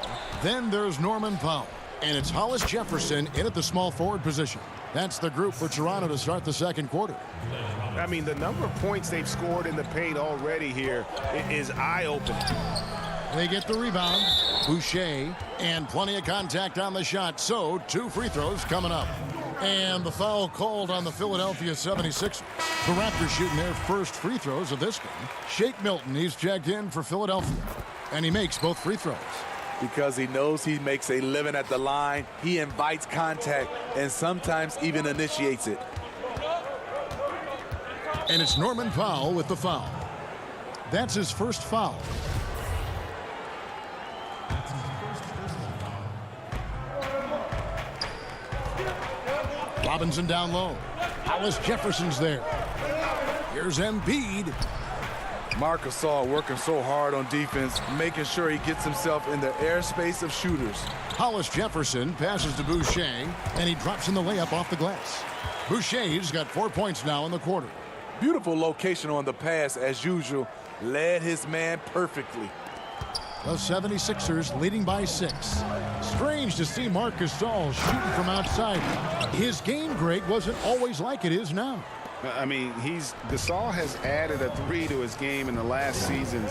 Then there's Norman Powell. And it's Hollis Jefferson in at the small forward position. That's the group for Toronto to start the second quarter. I mean, the number of points they've scored in the paint already here is eye-opening. They get the rebound. Boucher, and plenty of contact on the shot. So 2 free throws coming up. And the foul called on the Philadelphia 76ers. The Raptors shooting their first free throws of this game. Shake Milton, he's checked in for Philadelphia. And he makes both free throws. Because he knows he makes a living at the line, he invites contact and sometimes even initiates it. And it's Norman Powell with the foul. That's his first foul. Robinson down low. Hollis Jefferson's there. Here's Embiid. Marc Gasol working so hard on defense, making sure he gets himself in the airspace of shooters. Hollis Jefferson passes to Boucher, and he drops in the layup off the glass. Boucher's got 4 points now in the quarter. Beautiful location on the pass, as usual. Led his man perfectly. The 76ers leading by 6. Strange to see Marc Gasol shooting from outside. His game, Greg, wasn't always like it is now. I mean, Gasol has added a 3 to his game in the last seasons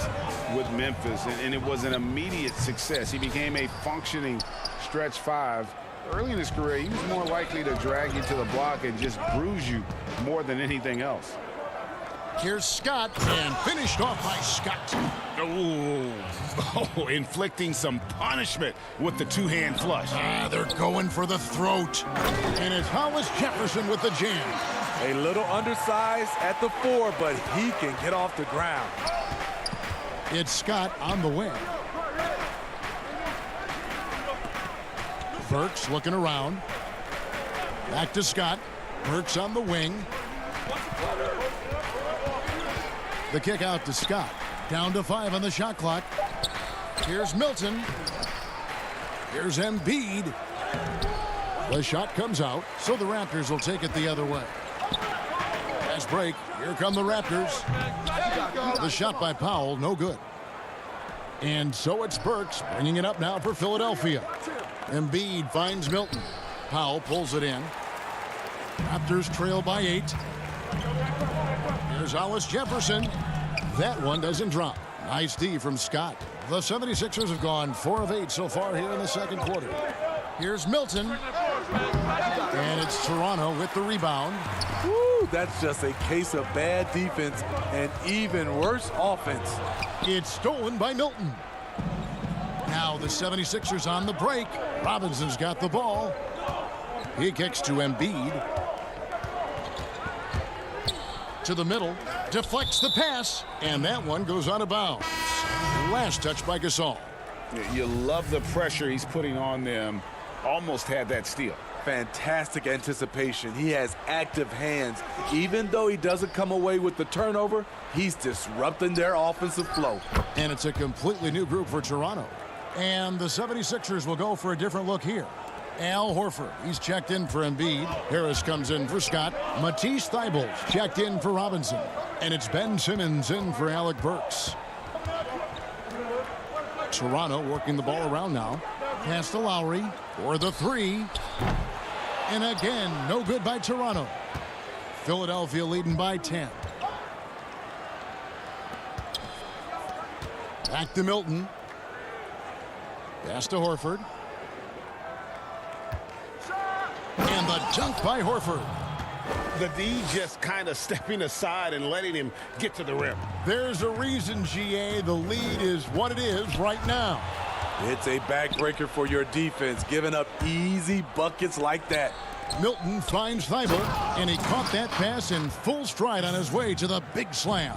with Memphis, and it was an immediate success. He became a functioning stretch 5. Early in his career, he was more likely to drag you to the block and just bruise you more than anything else. Here's Scott, and finished off by Scott. Oh, inflicting some punishment with the two-hand flush. They're going for the throat. And it's Hollis Jefferson with the jam. A little undersized at the 4, but he can get off the ground. It's Scott on the wing. Burks looking around. Back to Scott. Burks on the wing. The kick out to Scott. Down to 5 on the shot clock. Here's Milton. Here's Embiid. The shot comes out, so the Raptors will take it the other way. Fast break. Here come the Raptors. The shot by Powell, no good. And so it's Burks bringing it up now for Philadelphia. Embiid finds Milton. Powell pulls it in. Raptors trail by 8. Here's Hollis Jefferson. That one doesn't drop. Nice D from Scott. The 76ers have gone 4 of 8 so far here in the second quarter. Here's Milton. And it's Toronto with the rebound. Woo, that's just a case of bad defense and even worse offense. It's stolen by Milton. Now the 76ers on the break. Robinson's got the ball. He kicks to Embiid. To the middle. Deflects the pass. And that one goes out of bounds. Last touch by Gasol. You love the pressure he's putting on them. Almost had that steal. Fantastic anticipation. He has active hands. Even though he doesn't come away with the turnover, he's disrupting their offensive flow. And it's a completely new group for Toronto. And the 76ers will go for a different look here. Al Horford, he's checked in for Embiid. Harris comes in for Scott. Matisse Thybulle's checked in for Robinson. And it's Ben Simmons in for Alec Burks. Toronto working the ball around now. Pass to Lowry for the 3. And again, no good by Toronto. Philadelphia leading by 10. Back to Milton. Pass to Horford. And the dunk by Horford. The D just kind of stepping aside and letting him get to the rim. There's a reason, GA. The lead is what it is right now. It's a backbreaker for your defense, giving up easy buckets like that. Milton finds Thibault, and he caught that pass in full stride on his way to the big slam.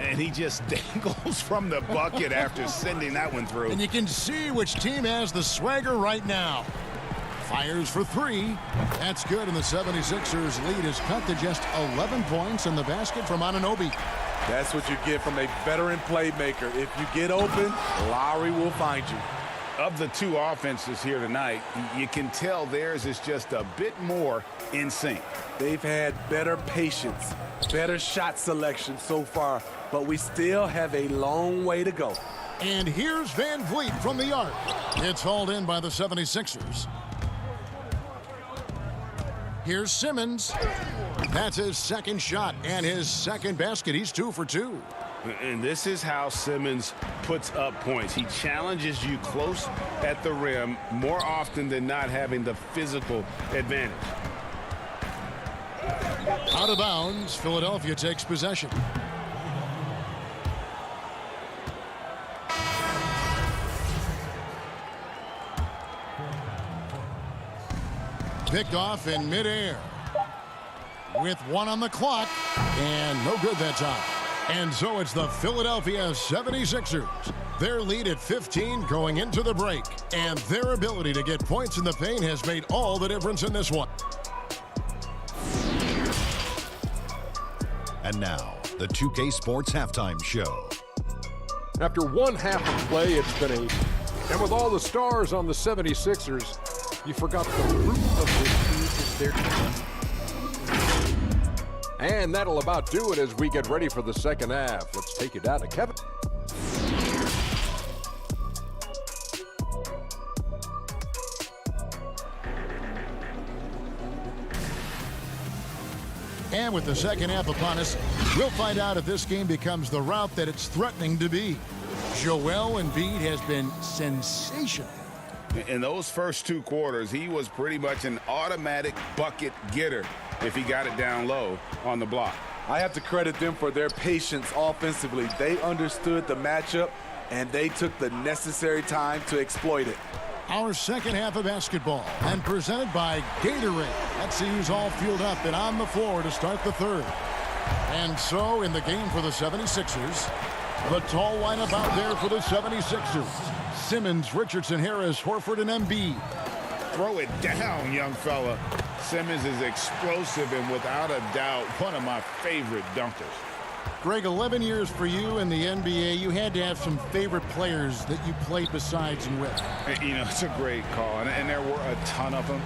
And he just dangles from the bucket after sending that one through. And you can see which team has the swagger right now. Fires for 3. That's good, and the 76ers lead is cut to just 11 points in the basket from Anunoby. That's what you get from a veteran playmaker. If you get open, Lowry will find you. Of the two offenses here tonight, you can tell theirs is just a bit more in sync. They've had better patience, better shot selection so far, but we still have a long way to go. And here's Van Vliet from the arc. It's hauled in by the 76ers. Here's Simmons. That's his second shot and his second basket. He's 2 for 2. And this is how Simmons puts up points. He challenges you close at the rim more often than not, having the physical advantage. Out of bounds, Philadelphia takes possession. Picked off in midair. With 1 on the clock. And no good that time. And so it's the Philadelphia 76ers. Their lead at 15 going into the break. And their ability to get points in the paint has made all the difference in this one. And now, the 2K Sports Halftime Show. After one half of play, it's been 8. And with all the stars on the 76ers, you forgot the root of this team is their defense. And that'll about do it as we get ready for the second half. Let's take you down to Kevin. And with the second half upon us, we'll find out if this game becomes the route that it's threatening to be. Joel Embiid has been sensational. In those first 2 quarters, he was pretty much an automatic bucket getter if he got it down low on the block. I have to credit them for their patience offensively. They understood the matchup, and they took the necessary time to exploit it. Our second half of basketball, and presented by Gatorade. Let's see who's all fueled up and on the floor to start the third. And so, in the game for the 76ers, the tall lineup out there for the 76ers. Simmons, Richardson, Harris, Horford, and Embiid. Throw it down, young fella. Simmons is explosive and without a doubt one of my favorite dunkers. Greg, 11 years for you in the NBA. You had to have some favorite players that you played besides and with. You know, it's a great call, and there were a ton of them.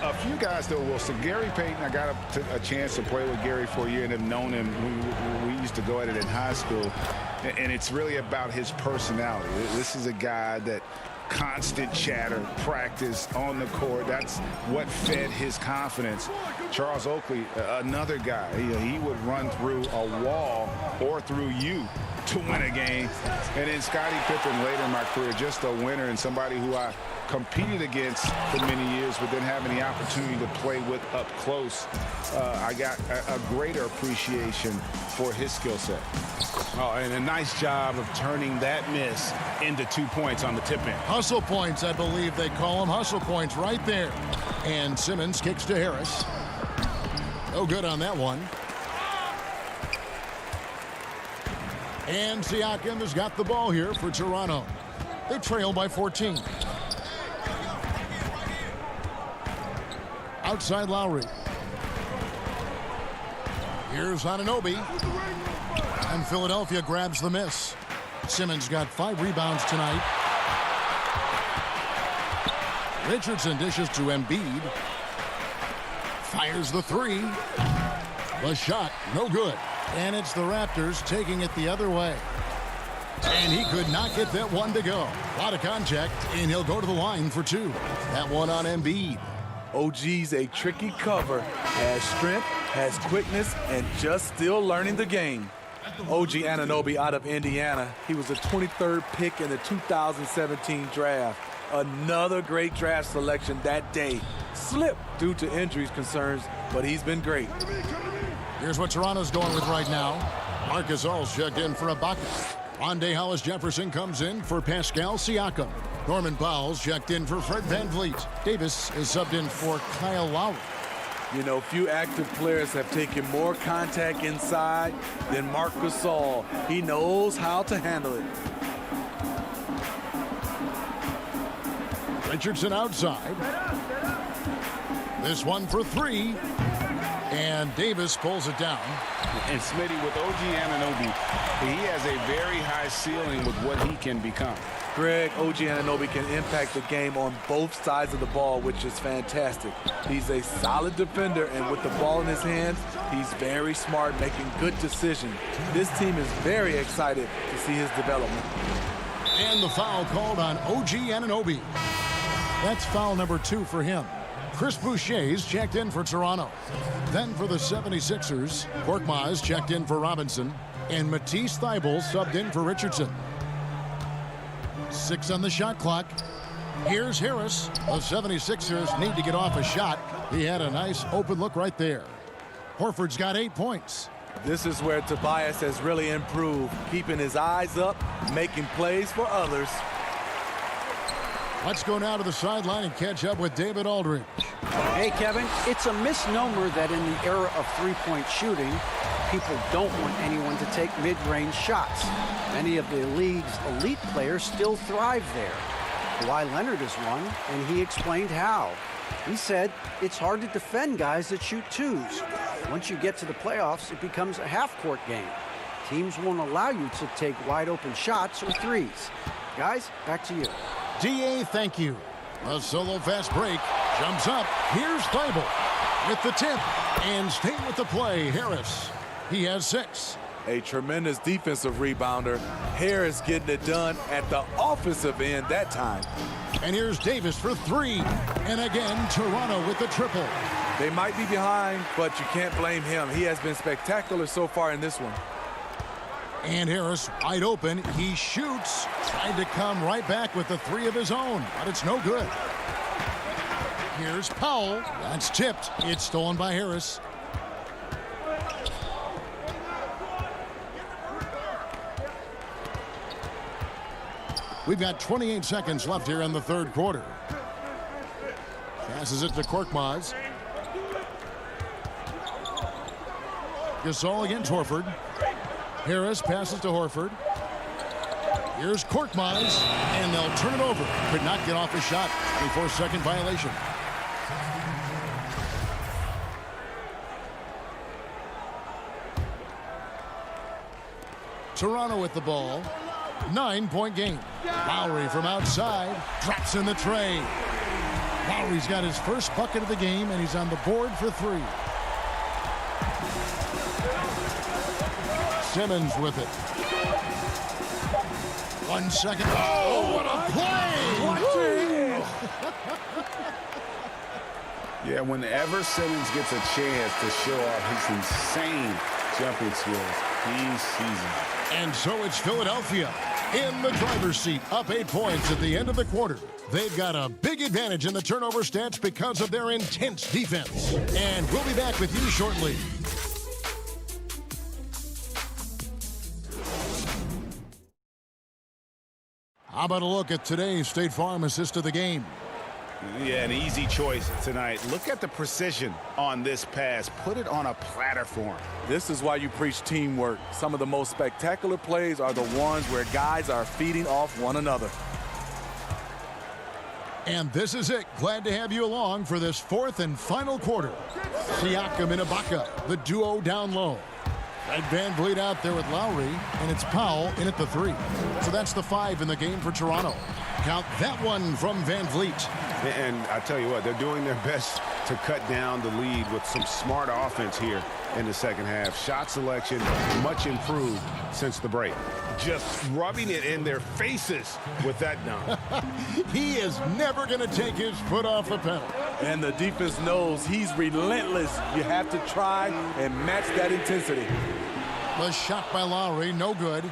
A few guys, though, Wilson. Gary Payton, I got a chance to play with Gary for a year and have known him. We used to go at it in high school, and it's really about his personality. This is a guy that constant chatter, practice on the court. That's what fed his confidence. Charles Oakley, another guy, he would run through a wall or through you to win a game. And then Scottie Pippen later in my career, just a winner and somebody who I competed against for many years, but then having the opportunity to play with up close, I got a greater appreciation for his skill set. Oh, and a nice job of turning that miss into 2 points on the tip in. Hustle points, I believe they call them. Hustle points right there. And Simmons kicks to Harris. No good on that one. And Siakam has got the ball here for Toronto. They trail by 14. Outside Lowry. Here's Anunoby. And Philadelphia grabs the miss. Simmons got 5 rebounds tonight. Richardson dishes to Embiid. Fires the 3. The shot, no good. And it's the Raptors taking it the other way. And he could not get that one to go. A lot of contact, and he'll go to the line for 2. That one on Embiid. OG's a tricky cover, has strength, has quickness, and just still learning the game. OG Anunoby out of Indiana. He was the 23rd pick in the 2017 draft. Another great draft selection that day. Slipped due to injuries concerns, but he's been great. Here's what Toronto's going with right now. Marcus All's checked in for Ibaka. Rondé Hollis-Jefferson comes in for Pascal Siakam. Norman Powell's checked in for Fred VanVleet. Davis is subbed in for Kyle Lowry. You know, few active players have taken more contact inside than Marc Gasol. He knows how to handle it. Richardson outside. This one for 3. And Davis pulls it down. And Smitty, with OG Anunoby, he has a very high ceiling with what he can become. Greg, OG Anunoby can impact the game on both sides of the ball, which is fantastic. He's a solid defender, and with the ball in his hands, he's very smart, making good decisions. This team is very excited to see his development. And the foul called on OG Anunoby. That's foul number 2 for him. Chris Boucher's checked in for Toronto. Then for the 76ers, Korkmaz checked in for Robinson, and Matisse Thybulle subbed in for Richardson. 6 on the shot clock. Here's Harris. The 76ers need to get off a shot. He had a nice open look right there. Horford's got 8 points. This is where Tobias has really improved, keeping his eyes up, making plays for others. Let's go now to the sideline and catch up with David Aldridge. Hey, Kevin, it's a misnomer that in the era of three-point shooting, people don't want anyone to take mid-range shots. Many of the league's elite players still thrive there. Kawhi Leonard is one, and he explained how. He said it's hard to defend guys that shoot twos. Once you get to the playoffs, it becomes a half-court game. Teams won't allow you to take wide-open shots or threes. Guys, back to you. DA, thank you. A solo fast break. Jumps up. Here's Thybulle with the tip. And staying with the play, Harris. He has 6. A tremendous defensive rebounder. Harris getting it done at the offensive end that time. And here's Davis for 3. And again, Toronto with the triple. They might be behind, but you can't blame him. He has been spectacular so far in this one. And Harris wide open. He shoots. Tried to come right back with the 3 of his own, but it's no good. Here's Powell. That's tipped. It's stolen by Harris. We've got 28 seconds left here in the third quarter. Passes it to Korkmaz. Gasol against Horford. Harris passes to Horford. Here's Korkmaz, and they'll turn it over. Could not get off a shot. 24-second violation. Toronto with the ball. 9-point game. Lowry from outside. Drops in the tray. Lowry's got his first bucket of the game, and he's on the board for 3. Simmons with it. 1 second. Oh, what a play! Yeah, whenever Simmons gets a chance to show off his insane jumping skills, he sees it. And so it's Philadelphia in the driver's seat, up 8 points at the end of the quarter. They've got a big advantage in the turnover stats because of their intense defense. And we'll be back with you shortly. How about a look at today's State Farm assist of the game? Yeah, an easy choice tonight. Look at the precision on this pass. Put it on a platter for him. This is why you preach teamwork. Some of the most spectacular plays are the ones where guys are feeding off one another. And this is it. Glad to have you along for this 4th and final quarter. Siakam and Ibaka, the duo down low. And Van Vliet out there with Lowry, and it's Powell in at the 3. So that's the 5 in the game for Toronto. Count that one from Van Vliet. And I tell you what, they're doing their best to cut down the lead with some smart offense here in the second half. Shot selection much improved since the break. Just rubbing it in their faces with that dunk. He is never going to take his foot off the pedal. And the defense knows he's relentless. You have to try and match that intensity. The shot by Lowry, no good.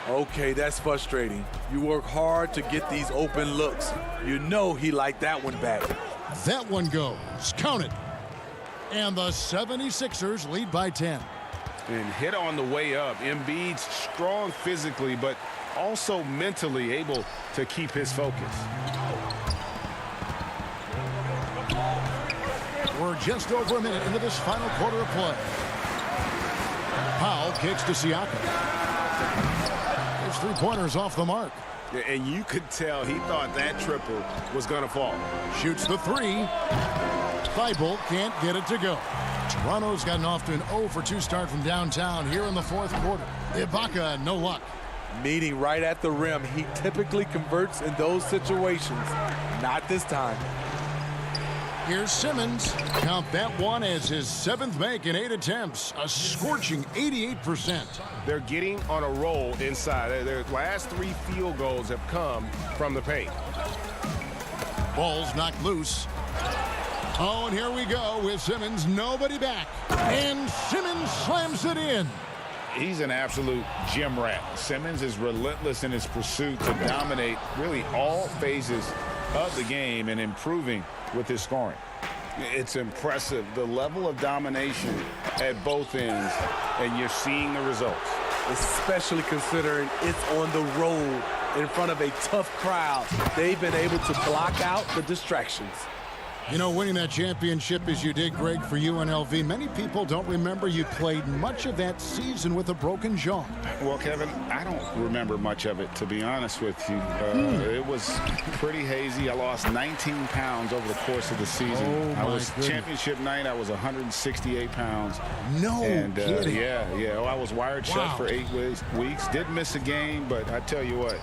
Okay, that's frustrating. You work hard to get these open looks. You know he liked that one back. That one goes. Count it. And the 76ers lead by 10. And hit on the way up. Embiid's strong physically, but also mentally able to keep his focus. We're just over a minute into this final quarter of play. Powell kicks to Siakam. His 3-pointers off the mark. And you could tell he thought that triple was going to fall. Shoots the 3. Thibault can't get it to go. Toronto's gotten off to an 0-for-2 start from downtown here in the 4th quarter. Ibaka, no luck. Meeting right at the rim. He typically converts in those situations. Not this time. Here's Simmons. Count that one as his 7th make in 8 attempts. A scorching 88%. They're getting on a roll inside. Their last 3 field goals have come from the paint. Ball's knocked loose. Oh, and here we go with Simmons. Nobody back. And Simmons slams it in. He's an absolute gym rat. Simmons is relentless in his pursuit to dominate really all phases of the game and improving with his scoring. It's impressive, the level of domination at both ends, and you're seeing the results. Especially considering it's on the road in front of a tough crowd. They've been able to block out the distractions. You know, winning that championship as you did, Greg, for UNLV, many people don't remember you played much of that season with a broken jaw. Well, Kevin, I don't remember much of it, to be honest with you. It was pretty hazy. I lost 19 pounds over the course of the season. Championship night, I was 168 pounds. No kidding. Yeah. I was wired shut for 8 weeks. Did miss a game, but I tell you what,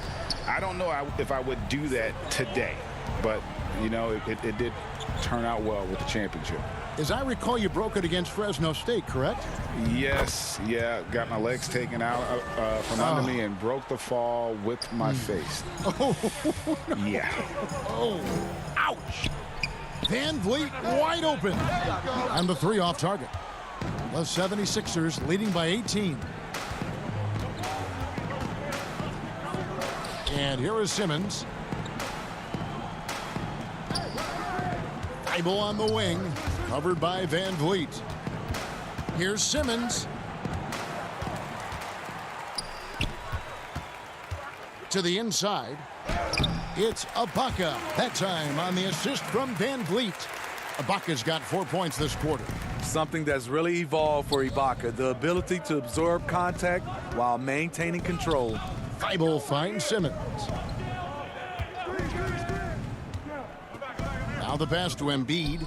I don't know if I would do that today. But, you know, it did turn out well with the championship. As I recall, you broke it against Fresno State, correct? Yes, got my legs taken out from under me and broke the fall with my face. Oh, no. Yeah. Oh, ouch. Van Vliet wide open. And the 3 off target. The 76ers leading by 18. And here is Simmons. Thibault on the wing, covered by Van Vliet. Here's Simmons. To the inside. It's Ibaka. That time on the assist from Van Vliet. Ibaka's got 4 points this quarter. Something that's really evolved for Ibaka, the ability to absorb contact while maintaining control. Thibault finds Simmons. Now the pass to Embiid,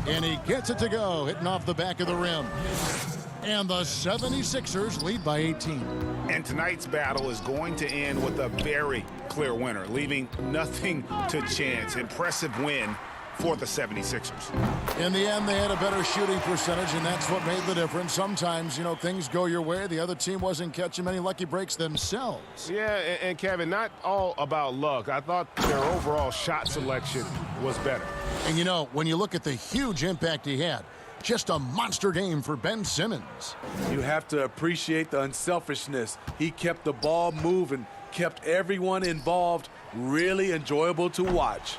and he gets it to go, hitting off the back of the rim. And the 76ers lead by 18. And tonight's battle is going to end with a very clear winner, leaving nothing to chance. Impressive win for the 76ers. In the end, they had a better shooting percentage, and that's what made the difference. Sometimes, you know, things go your way. The other team wasn't catching many lucky breaks themselves. Yeah, and Kevin, not all about luck. I thought their overall shot selection was better. And, you know, when you look at the huge impact he had, just a monster game for Ben Simmons. You have to appreciate the unselfishness. He kept the ball moving, kept everyone involved, really enjoyable to watch.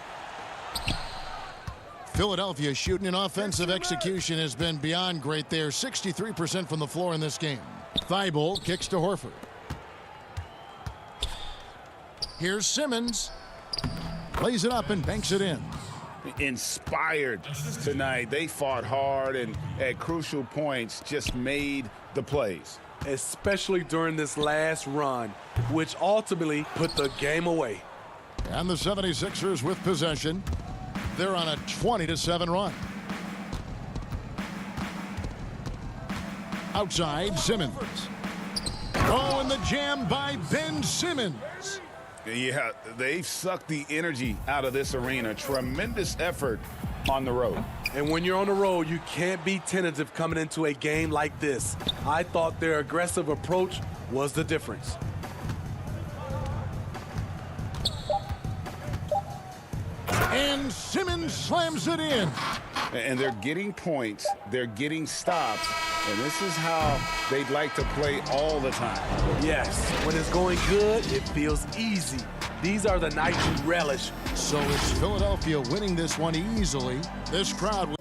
Philadelphia shooting and offensive execution has been beyond great there. 63% from the floor in this game. Thibault kicks to Horford. Here's Simmons. Lays it up and banks it in. Inspired tonight. They fought hard and at crucial points just made the plays. Especially during this last run, which ultimately put the game away. And the 76ers with possession. They're on a 20-7 run. Outside, Simmons. Oh, and the jam by Ben Simmons. Yeah, they've sucked the energy out of this arena. Tremendous effort on the road. And when you're on the road, you can't be tentative coming into a game like this. I thought their aggressive approach was the difference. And Simmons slams it in. And they're getting points, they're getting stops, and this is how they'd like to play all the time. Yes, when it's going good, it feels easy. These are the nights you relish. So it's Philadelphia winning this one easily. This crowd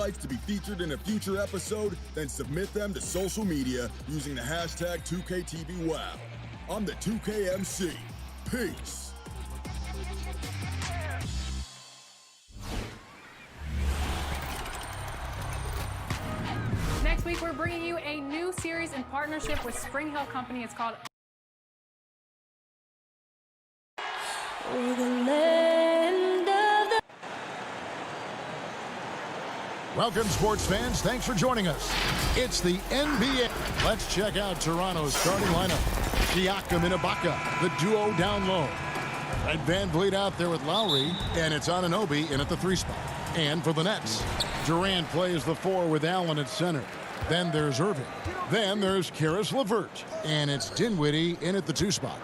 highlights to be featured in a future episode? Then submit them to social media using the hashtag 2KTVWow. I'm the 2KMC. Peace. Next week, we're bringing you a new series in partnership with Spring Hill Company. It's called Welcome, sports fans. Thanks for joining us. It's the NBA. Let's check out Toronto's starting lineup. Siakam and Ibaka, the duo down low. Fred VanVleet out there with Lowry, and it's Anunoby in at the 3 spot. And for the Nets, Durant plays the 4 with Allen at center. Then there's Irving. Then there's Karis LeVert, and it's Dinwiddie in at the 2 spot.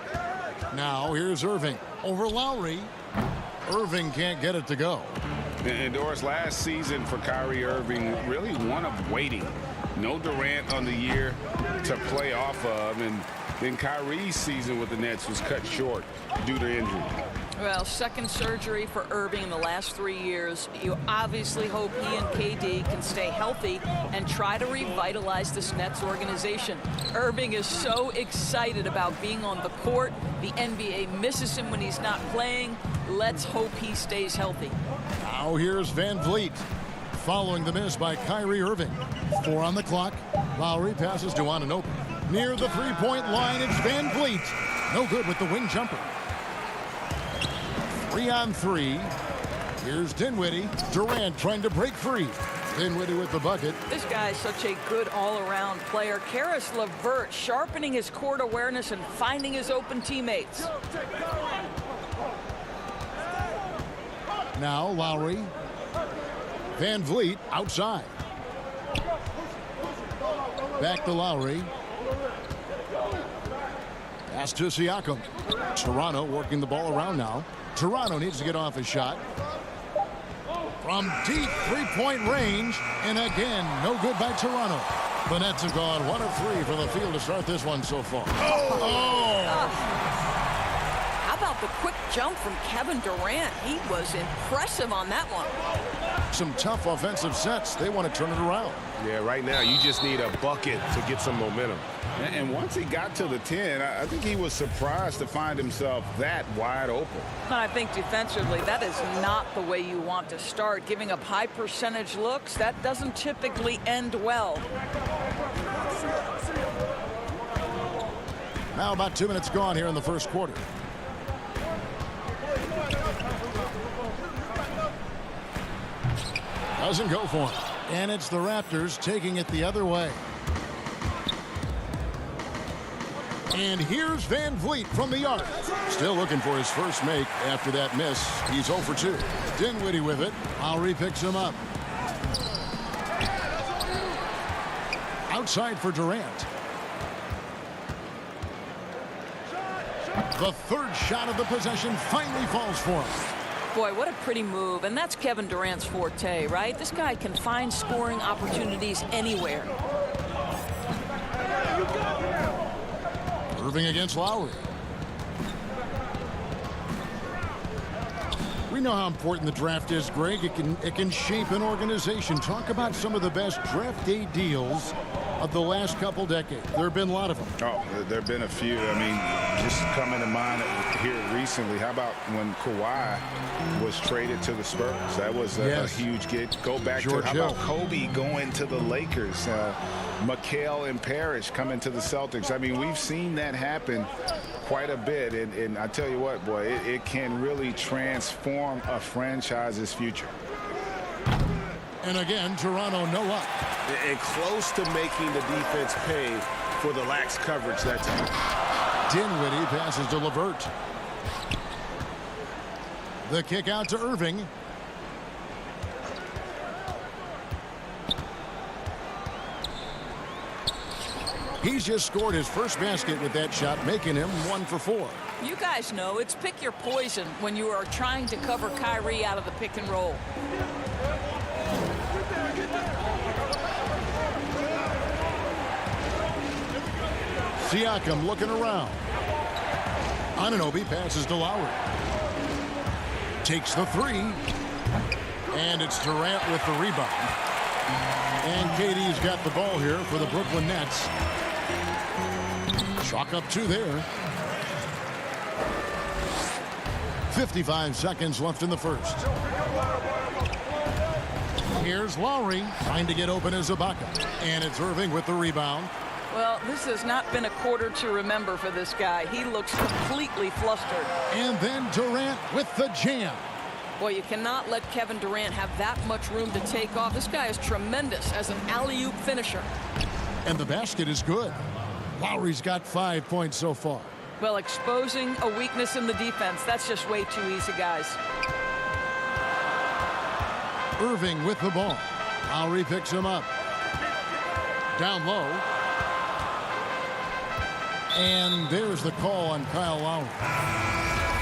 Now here's Irving over Lowry. Irving can't get it to go. And Doris, last season for Kyrie Irving, really one of waiting. No Durant on the year to play off of, and then Kyrie's season with the Nets was cut short due to injury. Well, second surgery for Irving in the last 3 years. You obviously hope he and KD can stay healthy and try to revitalize this Nets organization. Irving is so excited about being on the court. The NBA misses him when he's not playing. Let's hope he stays healthy. Now here's VanVleet following the miss by Kyrie Irving. 4 on the clock. Lowry passes to Anunoby. Near the 3-point line, it's VanVleet. No good with the wing jumper. 3 on 3. Here's Dinwiddie. Durant trying to break free. Dinwiddie with the bucket. This guy is such a good all-around player. Karis LeVert sharpening his court awareness and finding his open teammates. Now Lowry. VanVleet outside. Back to Lowry. Pass to Siakam. Toronto working the ball around now. Toronto needs to get off his shot. From deep 3-point range. And again, no good by Toronto. The Nets have gone 1 of 3 from the field to start this one so far. How about the quick jump from Kevin Durant? He was impressive on that one. Some tough offensive sets. They want to turn it around. Yeah, right now you just need a bucket to get some momentum. And once he got to the 10, I think he was surprised to find himself that wide open. And I think defensively, that is not the way you want to start. Giving up high percentage looks, that doesn't typically end well. Now about 2 minutes gone here in the first quarter. Doesn't go for him. And it's the Raptors taking it the other way. And here's VanVleet from the arc. Still looking for his first make after that miss. He's 0 for 2. Dinwiddie with it. Lowry picks him up. Outside for Durant. The third shot of the possession finally falls for him. Boy, what a pretty move. And that's Kevin Durant's forte, right? This guy can find scoring opportunities anywhere. Irving against Lowry. We know how important the draft is, Greg. It can shape an organization. Talk about some of the best draft day deals of the last couple decades. There have been a lot of them. Oh, there have been a few. I mean, just coming to mind here recently, how about when Kawhi was traded to the Spurs? That was a huge get. Go back George to, how Hill. about Kobe going to the Lakers? McHale and Parrish coming to the Celtics. I mean, we've seen that happen quite a bit. And I tell you what, boy, it can really transform a franchise's future. And again, Toronto no up. And close to making the defense pay for the lax coverage that time. Dinwiddie passes to LeVert. The kick out to Irving. He's just scored his first basket with that shot, making him 1 for 4. You guys know it's pick your poison when you are trying to cover Kyrie out of the pick and roll. Siakam looking around. Anunoby passes to Lowry. Takes the 3. And it's Durant with the rebound. And KD's got the ball here for the Brooklyn Nets. Chalk up 2 there. 55 seconds left in the first. Here's Lowry trying to get open as Ibaka. And it's Irving with the rebound. Well, this has not been a quarter to remember for this guy. He looks completely flustered. And then Durant with the jam. Well, you cannot let Kevin Durant have that much room to take off. This guy is tremendous as an alley-oop finisher. And the basket is good. Lowry's got 5 points so far. Well, exposing a weakness in the defense, that's just way too easy, guys. Irving with the ball. Lowry picks him up. Down low. And there's the call on Kyle Lowry.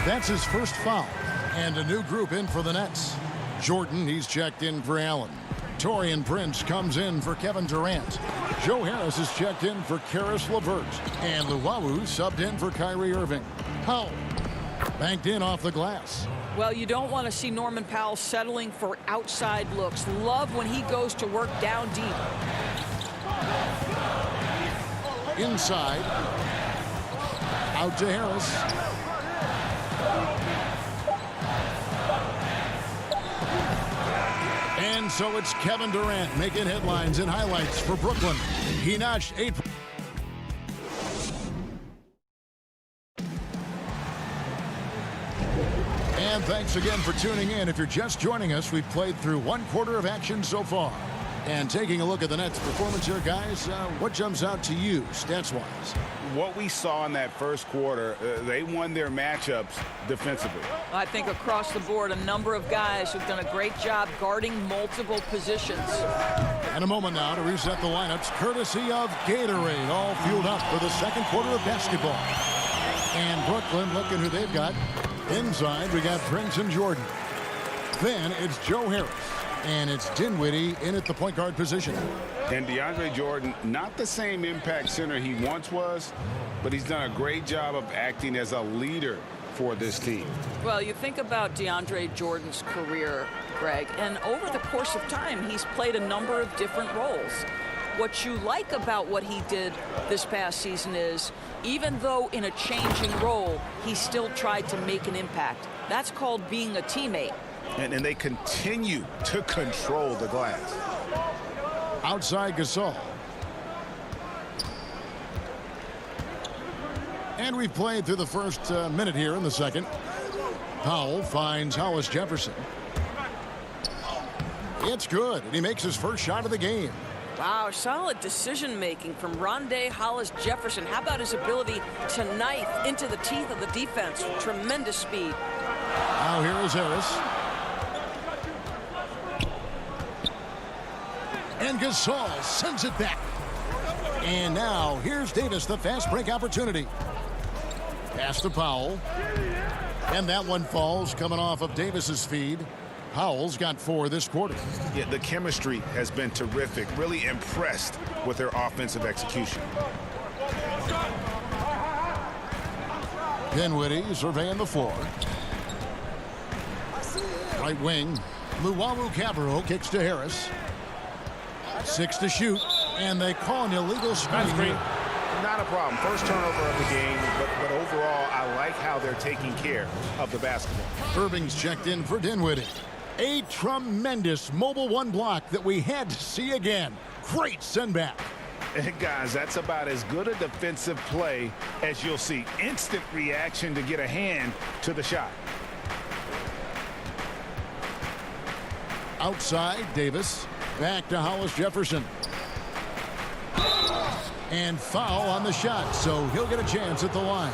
That's his first foul. And a new group in for the Nets. Jordan, he's checked in for Allen. Taurean Prince comes in for Kevin Durant. Joe Harris is checked in for Karis LeVert. And Luwawu subbed in for Kyrie Irving. Powell banked in off the glass. Well, you don't want to see Norman Powell settling for outside looks. Love when he goes to work down deep. Inside. Out to Harris. And so it's Kevin Durant making headlines and highlights for Brooklyn. He notched 8. And thanks again for tuning in. If you're just joining us, we've played through 1/4 of action so far. And taking a look at the Nets' performance here, guys, what jumps out to you, stats-wise? What we saw in that first quarter, they won their matchups defensively. I think across the board, a number of guys who've done a great job guarding multiple positions. And a moment now to reset the lineups, courtesy of Gatorade, all fueled up for the second quarter of basketball. And Brooklyn, looking who they've got. Inside, we got Prince and Jordan. Then it's Joe Harris. And it's Dinwiddie in at the point guard position. And DeAndre Jordan, not the same impact center he once was, but he's done a great job of acting as a leader for this team. Well, you think about DeAndre Jordan's career, Greg, and over the course of time, he's played a number of different roles. What you like about what he did this past season is, even though in a changing role, he still tried to make an impact. That's called being a teammate. And they continue to control the glass. Outside Gasol. And we've played through the first minute here in the second. Powell finds Hollis Jefferson. It's good, and he makes his first shot of the game. Wow, solid decision-making from Rondé Hollis Jefferson. How about his ability to knife into the teeth of the defense? Tremendous speed. Now here is Harris. And Gasol sends it back. And now here's Davis, the fast break opportunity. Pass to Powell. And that one falls coming off of Davis's feed. Powell's got 4 this quarter. Yeah, the chemistry has been terrific. Really impressed with their offensive execution. Dinwiddie surveying the floor. Right wing. Luwawu Cabarro kicks to Harris. 6 to shoot, and they call an illegal screen. Not a problem. First turnover of the game, but overall, I like how they're taking care of the basketball. Irving's checked in for Dinwiddie. A tremendous mobile 1 block that we had to see again. Great send back. Guys, that's about as good a defensive play as you'll see. Instant reaction to get a hand to the shot. Outside, Davis. Back to Hollis Jefferson. And foul on the shot, so he'll get a chance at the line.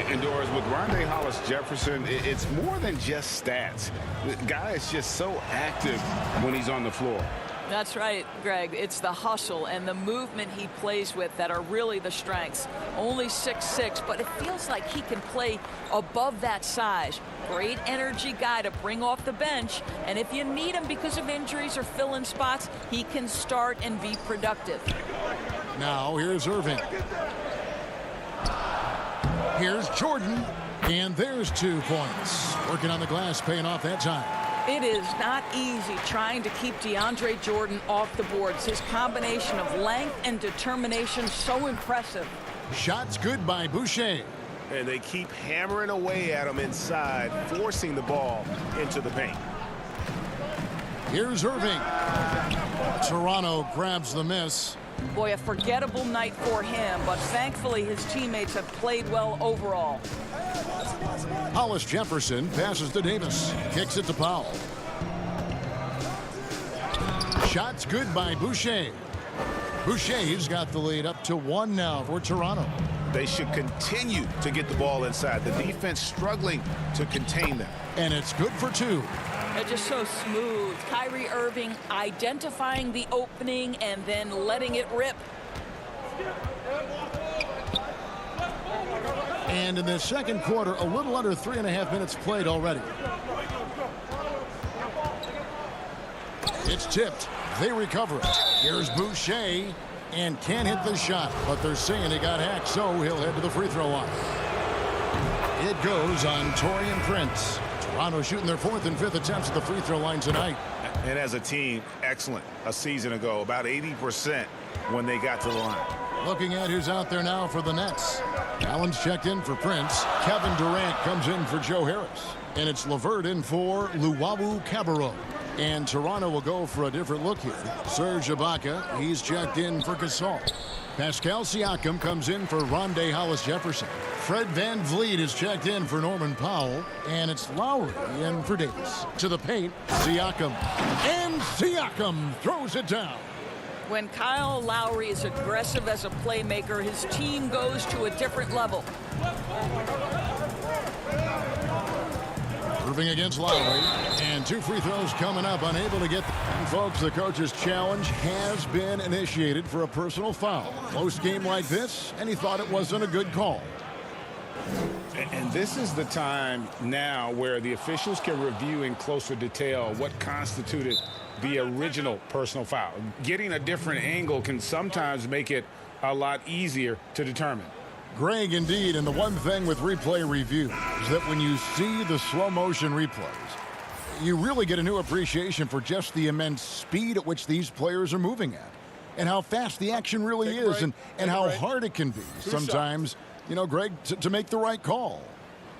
Indoors with Rondé Hollis Jefferson, it's more than just stats. The guy is just so active when he's on the floor. That's right, Greg. It's the hustle and the movement he plays with that are really the strengths. Only 6'6", but it feels like he can play above that size. Great energy guy to bring off the bench, and if you need him because of injuries or fill-in spots, he can start and be productive. Now here's Irving. Here's Jordan, and there's 2 points. Working on the glass, paying off that time. It is not easy trying to keep DeAndre Jordan off the boards. His combination of length and determination so impressive. Shots good by Boucher. And they keep hammering away at him inside, forcing the ball into the paint. Here's Irving. Toronto grabs the miss. Boy, a forgettable night for him, but thankfully his teammates have played well overall. Hollis Jefferson passes to Davis. Kicks it to Powell. Shots good by Boucher. Boucher's got the lead up to 1 now for Toronto. They should continue to get the ball inside. The defense struggling to contain them. And it's good for 2. They're just so smooth. Kyrie Irving identifying the opening and then letting it rip. And in the second quarter, a little under 3.5 minutes played already. It's tipped. They recover it. Here's Boucher, and can't hit the shot, but they're saying he got hacked, so he'll head to the free throw line. It goes on Taurean Prince. Toronto shooting their 4th and 5th attempts at the free throw line tonight. And as a team, excellent a season ago, about 80% when they got to the line. Looking at who's out there now for the Nets. Allen's checked in for Prince. Kevin Durant comes in for Joe Harris. And it's LeVert in for Luwawu Cabarrot. And Toronto will go for a different look here. Serge Ibaka, he's checked in for Gasol. Pascal Siakam comes in for Rondé Hollis-Jefferson. Fred VanVleet is checked in for Norman Powell. And it's Lowry in for Davis. To the paint, Siakam. And Siakam throws it down. When Kyle Lowry is aggressive as a playmaker, his team goes to a different level. Irving against Lowry, and 2 free throws coming up, unable to get and folks, the coach's challenge has been initiated for a personal foul. Close game like this, and he thought it wasn't a good call. And this is the time now where the officials can review in closer detail what constituted the original personal foul. Getting a different angle can sometimes make it a lot easier to determine. Greg, indeed, and the one thing with replay review is that when you see the slow motion replays, you really get a new appreciation for just the immense speed at which these players are moving at and how fast the action really is and how hard it can be sometimes, you know, Greg, to make the right call.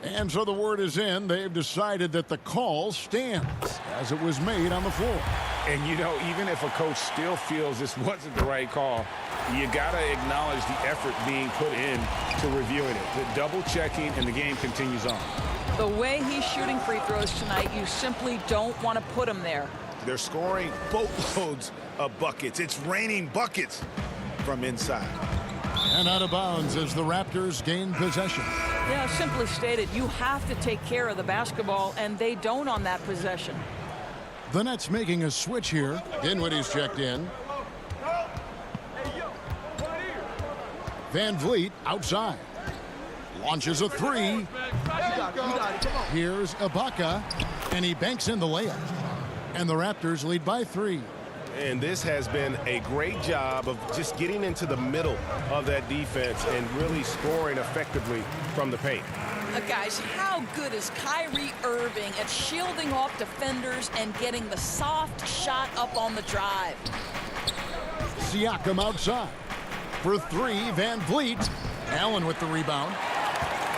And so the word is in. They've decided that the call stands as it was made on the floor. And, you know, even if a coach still feels this wasn't the right call, you got to acknowledge the effort being put in to reviewing it. The double checking, and the game continues on. The way he's shooting free throws tonight, you simply don't want to put him there. They're scoring boatloads of buckets. It's raining buckets from inside. And out of bounds as the Raptors gain possession. Yeah, simply stated, you have to take care of the basketball, and they don't on that possession. The Nets making a switch here. Dinwiddie's checked in. VanVleet outside. Launches a 3. Here's Ibaka, and he banks in the layup. And the Raptors lead by 3. And this has been a great job of just getting into the middle of that defense and really scoring effectively from the paint. Guys, how good is Kyrie Irving at shielding off defenders and getting the soft shot up on the drive? Siakam outside. For 3, VanVleet. Allen with the rebound.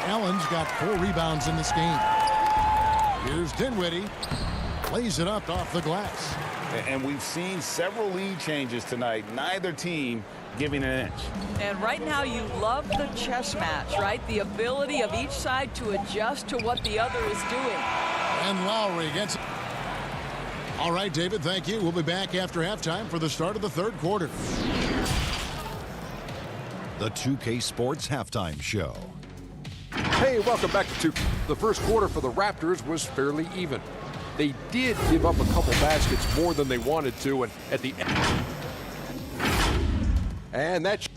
Allen's got 4 rebounds in this game. Here's Dinwiddie. Lays it up off the glass. And we've seen several lead changes tonight. Neither team giving an inch. And right now you love the chess match, right? The ability of each side to adjust to what the other is doing. And Lowry gets it. All right, David, thank you. We'll be back after halftime for the start of the third quarter. The 2K Sports Halftime Show. Hey, welcome back to 2K. The first quarter for the Raptors was fairly even. They did give up a couple baskets more than they wanted to, and at the end. And that's.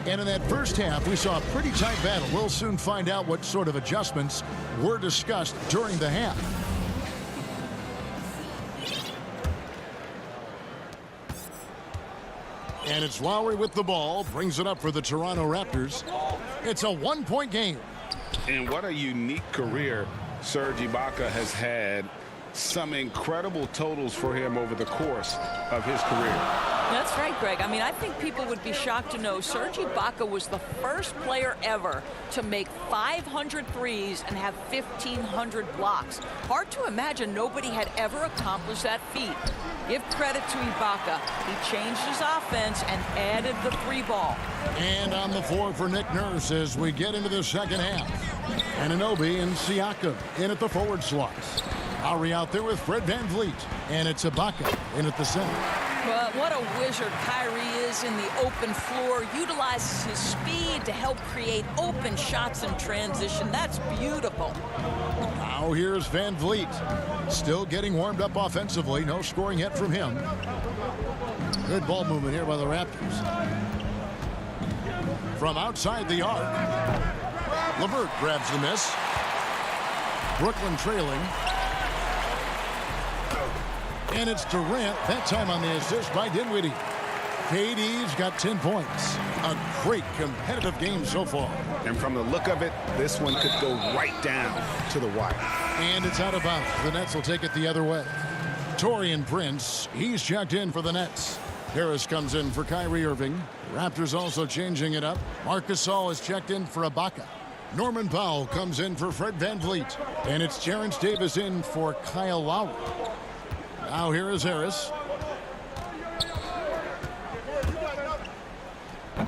And in that first half, we saw a pretty tight battle. We'll soon find out what sort of adjustments were discussed during the half. And it's Lowry with the ball. Brings it up for the Toronto Raptors. It's a one-point game. And what a unique career Serge Ibaka has had. Some incredible totals for him over the course of his career. That's right, Greg. I mean, I think people would be shocked to know Serge Ibaka was the first player ever to make 500 threes and have 1,500 blocks. Hard to imagine nobody had ever accomplished that feat. Give credit to Ibaka. He changed his offense and added the three ball. And on the floor for Nick Nurse as we get into the second half. Anunoby and Siakam in at the forward slots. Lowry out there with Fred VanVleet. And it's Ibaka in at the center. But what a wizard Kyrie is in the open floor. Utilizes his speed to help create open shots in transition. That's beautiful. Now here's VanVleet. Still getting warmed up offensively. No scoring yet from him. Good ball movement here by the Raptors. From outside the arc. LeVert grabs the miss. Brooklyn trailing. And it's Durant, that time on the assist by Dinwiddie. KD's got 10 points. A great competitive game so far. And from the look of it, this one could go right down to the wire. And it's out of bounds. The Nets will take it the other way. Taurean Prince, he's checked in for the Nets. Harris comes in for Kyrie Irving. Raptors also changing it up. Marc Gasol is checked in for Ibaka. Norman Powell comes in for Fred VanVleet. And it's Terrence Davis in for Kyle Lowry. Now here is Harris.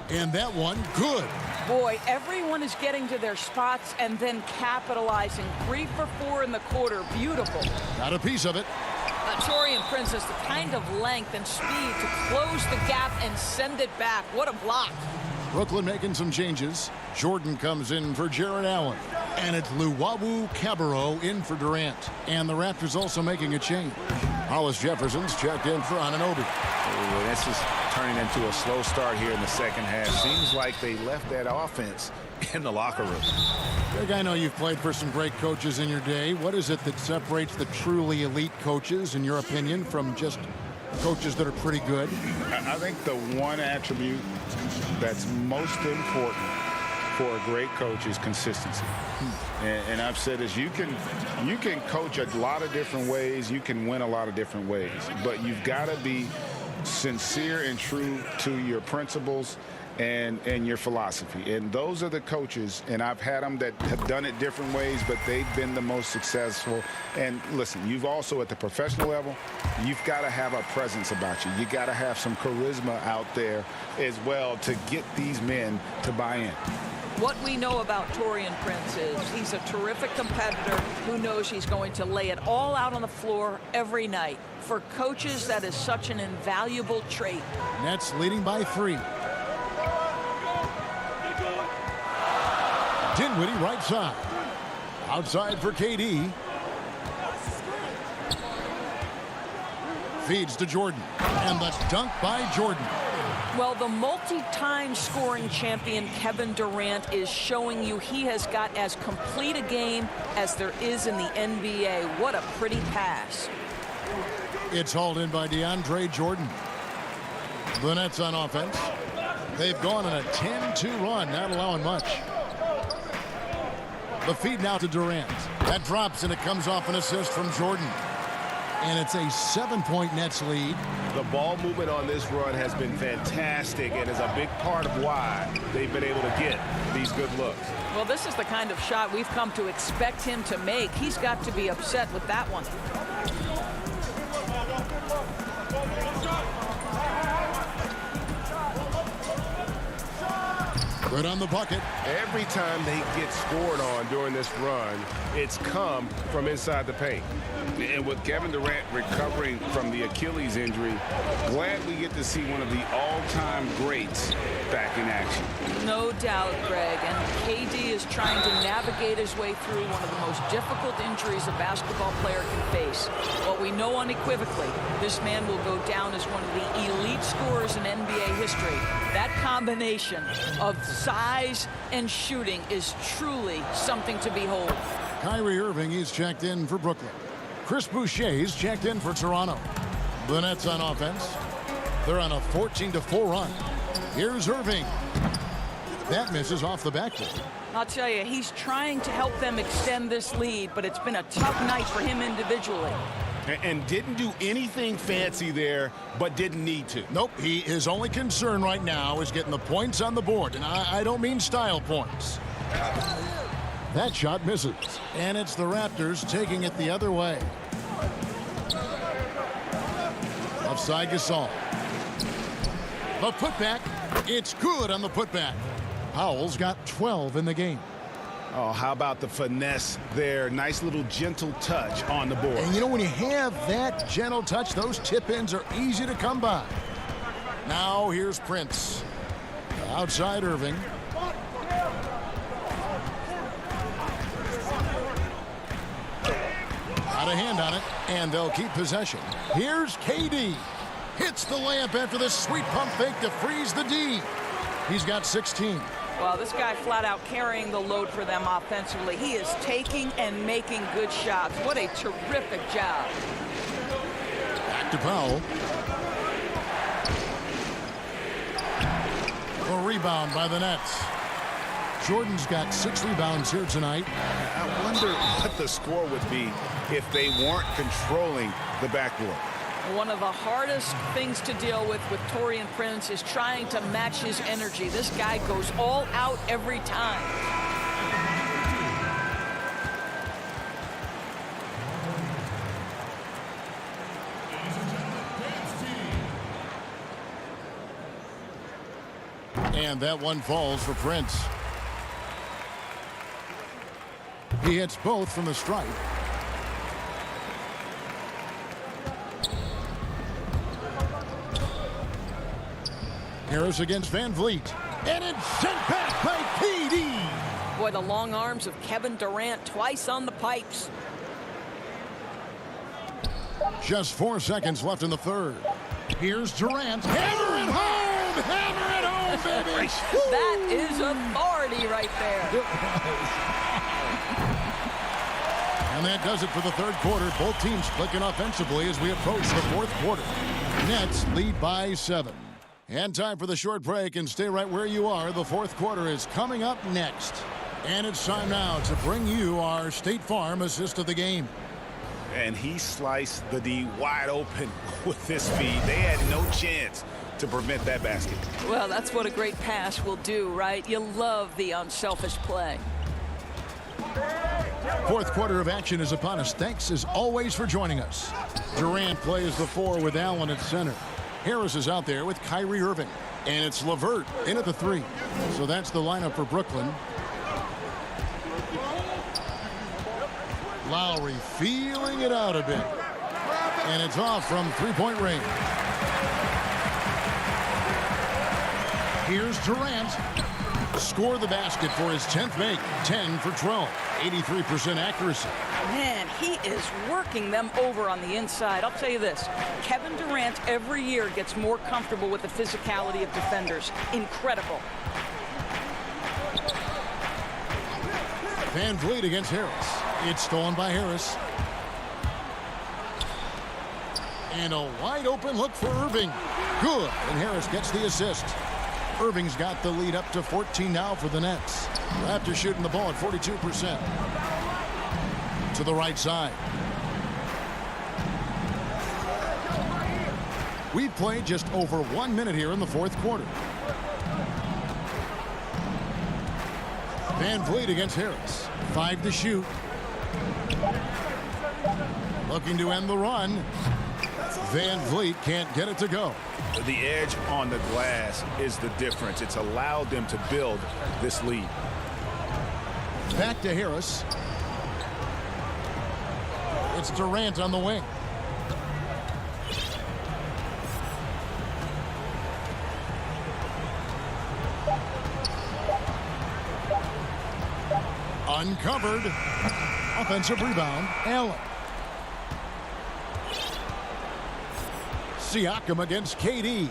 And that one, good. Boy, everyone is getting to their spots and then capitalizing. 3 for 4 in the quarter. Beautiful. Got a piece of it. Taurean Prince has the kind of length and speed to close the gap and send it back. What a block. Brooklyn making some changes. Jordan comes in for Jarrett Allen. And it's Luwawu Cabarrot in for Durant. And the Raptors also making a change. Hollis Jefferson's checked in for Anunoby. Ooh, this is turning into a slow start here in the second half. Seems like they left that offense in the locker room. Greg, I know you've played for some great coaches in your day. What is it that separates the truly elite coaches, in your opinion, from just coaches that are pretty good? I think the one attribute that's most important for a great coach is consistency. And I've said this, you can coach a lot of different ways, you can win a lot of different ways, but you've got to be sincere and true to your principles and your philosophy. And those are the coaches, and I've had them that have done it different ways, but they've been the most successful. And listen, you've also at the professional level, you've got to have a presence about you. You got to have some charisma out there as well to get these men to buy in. What we know about Taurean Prince is he's a terrific competitor who knows he's going to lay it all out on the floor every night. For coaches, that is such an invaluable trait. Nets leading by 3. Dinwiddie right side. Outside for KD. Feeds to Jordan. And the dunk by Jordan. Well, the multi-time scoring champion Kevin Durant is showing you he has got as complete a game as there is in the NBA. What a pretty pass. It's hauled in by DeAndre Jordan. The Nets on offense. They've gone on a 10-2 run, not allowing much. The feed now to Durant. That drops, and it comes off an assist from Jordan. And it's a 7-point Nets lead. The ball movement on this run has been fantastic and is a big part of why they've been able to get these good looks. Well, this is the kind of shot we've come to expect him to make. He's got to be upset with that one. Good on the bucket. Every time they get scored on during this run, it's come from inside the paint. And with Kevin Durant recovering from the Achilles injury, glad we get to see one of the all-time greats back in action. No doubt, Greg. And KD is trying to navigate his way through one of the most difficult injuries a basketball player can face. But we know unequivocally this man will go down as one of the elite scorers in NBA history. That combination of size and shooting is truly something to behold. Kyrie Irving is checked in for Brooklyn. Chris Boucher is checked in for Toronto. The Nets on offense. They're on a 14-4 run. Here's Irving. That misses off the backboard. I'll tell you, he's trying to help them extend this lead, but it's been a tough night for him individually. And didn't do anything fancy there, but didn't need to. Nope, his only concern right now is getting the points on the board, and I don't mean style points. That shot misses, and it's the Raptors taking it the other way. Offside Gasol. The putback, it's good on the putback. Powell's got 12 in the game. Oh, how about the finesse there? Nice little gentle touch on the board. And you know, when you have that gentle touch, those tip-ins are easy to come by. Now here's Prince. Outside Irving. Got a hand on it, and they'll keep possession. Here's KD. Hits the layup after this sweet pump fake to freeze the D. He's got 16. Well, this guy flat out carrying the load for them offensively. He is taking and making good shots. What a terrific job. Back to Powell. A rebound by the Nets. Jordan's got 6 rebounds here tonight. I wonder what the score would be if they weren't controlling the backboard. One of the hardest things to deal with Taurean Prince is trying to match his energy. This guy goes all out every time. And that one falls for Prince. He hits both from the stripe. Harris against Van Vliet. And it's sent back by KD. Boy, the long arms of Kevin Durant twice on the pipes. Just 4 seconds left in the third. Here's Durant. Hammer it home! Hammer it home, baby! That is authority right there. And that does it for the third quarter. Both teams clicking offensively as we approach the fourth quarter. Nets lead by 7. And time for the short break, and stay right where you are. The fourth quarter is coming up next. And it's time now to bring you our State Farm assist of the game. And he sliced the D wide open with his speed. They had no chance to prevent that basket. Well, that's what a great pass will do, right? You love the unselfish play. Fourth quarter of action is upon us. Thanks as always for joining us. Durant plays the 4 with Allen at center. Harris is out there with Kyrie Irving. And it's LeVert in at the 3. So that's the lineup for Brooklyn. Lowry feeling it out a bit. And it's off from three-point range. Here's Durant. Score the basket for his 10th make. 10 for 12. 83% accuracy. Man, he is working them over on the inside. I'll tell you this. Kevin Durant every year gets more comfortable with the physicality of defenders. Incredible. Van Vliet against Harris. It's stolen by Harris. And a wide open look for Irving. Good. And Harris gets the assist. Irving's got the lead up to 14 now for the Nets. Raptors shooting the ball at 42%. To the right side. We've played just over 1 minute here in the fourth quarter. Van Vliet against Harris. 5 to shoot. Looking to end the run. Van Vliet can't get it to go. The edge on the glass is the difference. It's allowed them to build this lead. Back to Harris. It's Durant on the wing. Uncovered. Offensive rebound. Allen. Siakam against KD.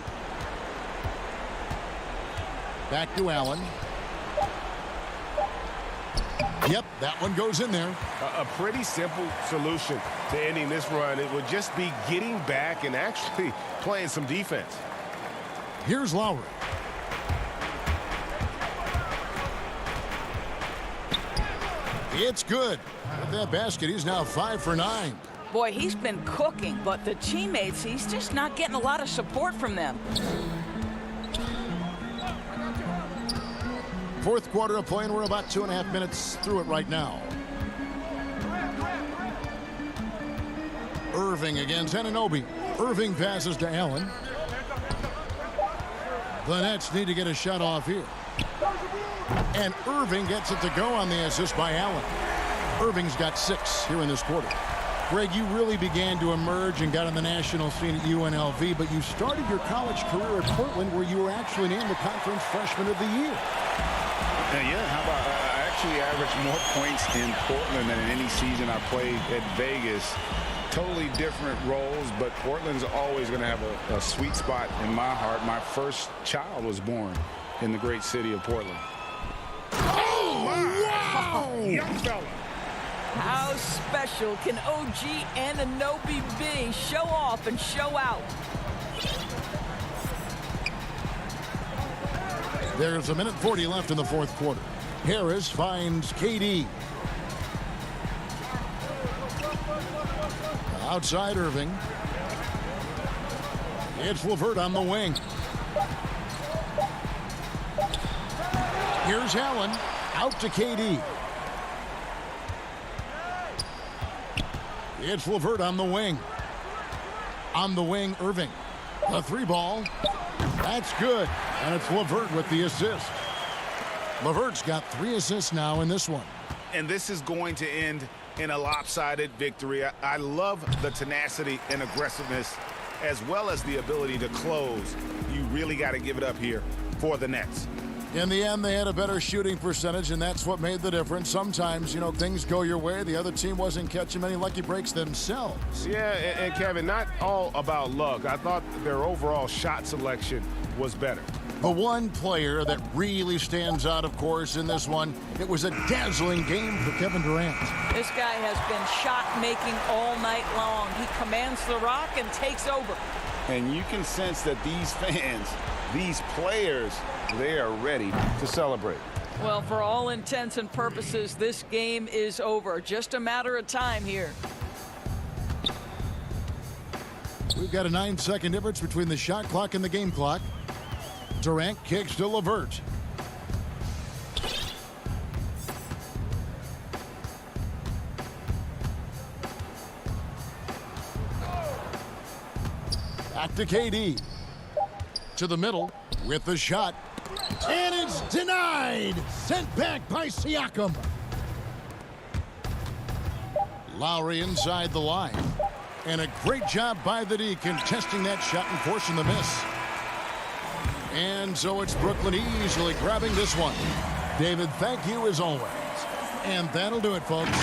Back to Allen. Yep, that one goes in there. A pretty simple solution to ending this run. It would just be getting back and actually playing some defense. Here's Lowry. It's good. With that basket, he's now 5 for 9. Boy, he's been cooking, but the teammates, he's just not getting a lot of support from them. Fourth quarter of play, and we're about 2.5 minutes through it right now. Irving against Anunoby. Irving passes to Allen. The Nets need to get a shot off here. And Irving gets it to go on the assist by Allen. Irving's got 6 here in this quarter. Greg, you really began to emerge and got on the national scene at UNLV, but you started your college career at Portland, where you were actually named the Conference Freshman of the Year. Yeah, how about I actually averaged more points in Portland than in any season I played at Vegas. Totally different roles, but Portland's always going to have a sweet spot in my heart. My first child was born in the great city of Portland. Oh, wow! Young fella. How special can OG Anunoby be? Show off and show out. There's 1:40 left in the fourth quarter. Harris finds KD. Outside Irving. It's LeVert on the wing. Here's Allen. Out to KD. It's LeVert on the wing. On the wing, Irving. The 3-ball. That's good. And it's LeVert with the assist. LeVert's got 3 assists now in this one. And this is going to end in a lopsided victory. I love the tenacity and aggressiveness, as well as the ability to close. You really got to give it up here for the Nets. In the end, they had a better shooting percentage, and that's what made the difference. Sometimes, things go your way. The other team wasn't catching many lucky breaks themselves. Yeah, and Kevin, not all about luck. I thought their overall shot selection was better. The one player that really stands out, of course, in this one, it was a dazzling game for Kevin Durant. This guy has been shot-making all night long. He commands the rock and takes over. And you can sense that these fans, these players, they are ready to celebrate. Well, for all intents and purposes, this game is over. Just a matter of time here. We've got a 9-second difference between the shot clock and the game clock. Durant kicks to LeVert. Back to KD. To the middle with the shot. And it's denied. Sent back by Siakam. Lowry inside the line. And a great job by the D contesting that shot and forcing the miss. And so it's Brooklyn easily grabbing this one. David, thank you as always. And that'll do it, folks.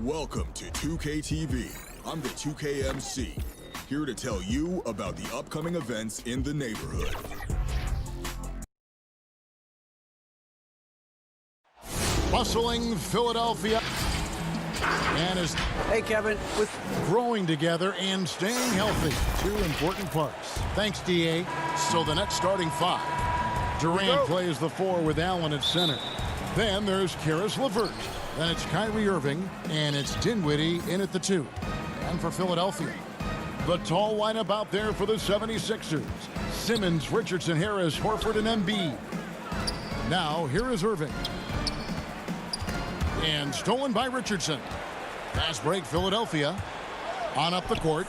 Welcome to 2K TV. I'm the 2K MC, here to tell you about the upcoming events in the neighborhood. Bustling Philadelphia. And is hey, Kevin, with growing together and staying healthy. Two important parts. Thanks, DA. So the next starting five. Durant plays the 4 with Allen at center. Then there's Karis LeVert. Then it's Kyrie Irving, and it's Dinwiddie in at the 2. And for Philadelphia, the tall lineup out there for the 76ers. Simmons, Richardson, Harris, Horford, and Embiid. Now, here is Irving. And stolen by Richardson. Fast break, Philadelphia. On up the court.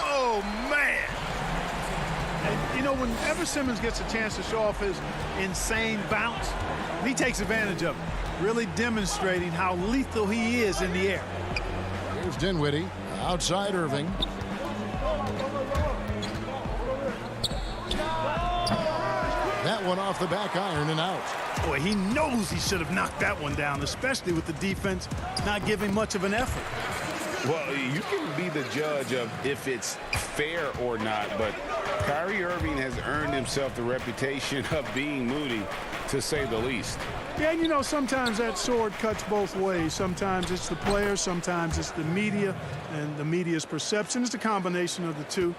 Oh, man. And, you know, whenever Simmons gets a chance to show off his insane bounce, he takes advantage of it, really demonstrating how lethal he is in the air. Here's Dinwiddie. Outside Irving. That one off the back iron and out. Boy, he knows he should have knocked that one down, especially with the defense not giving much of an effort. Well, you can be the judge of if it's fair or not, but Kyrie Irving has earned himself the reputation of being moody, to say the least. Yeah, you know, sometimes that sword cuts both ways. Sometimes it's the player, sometimes it's the media, and the media's perception is the combination of the two.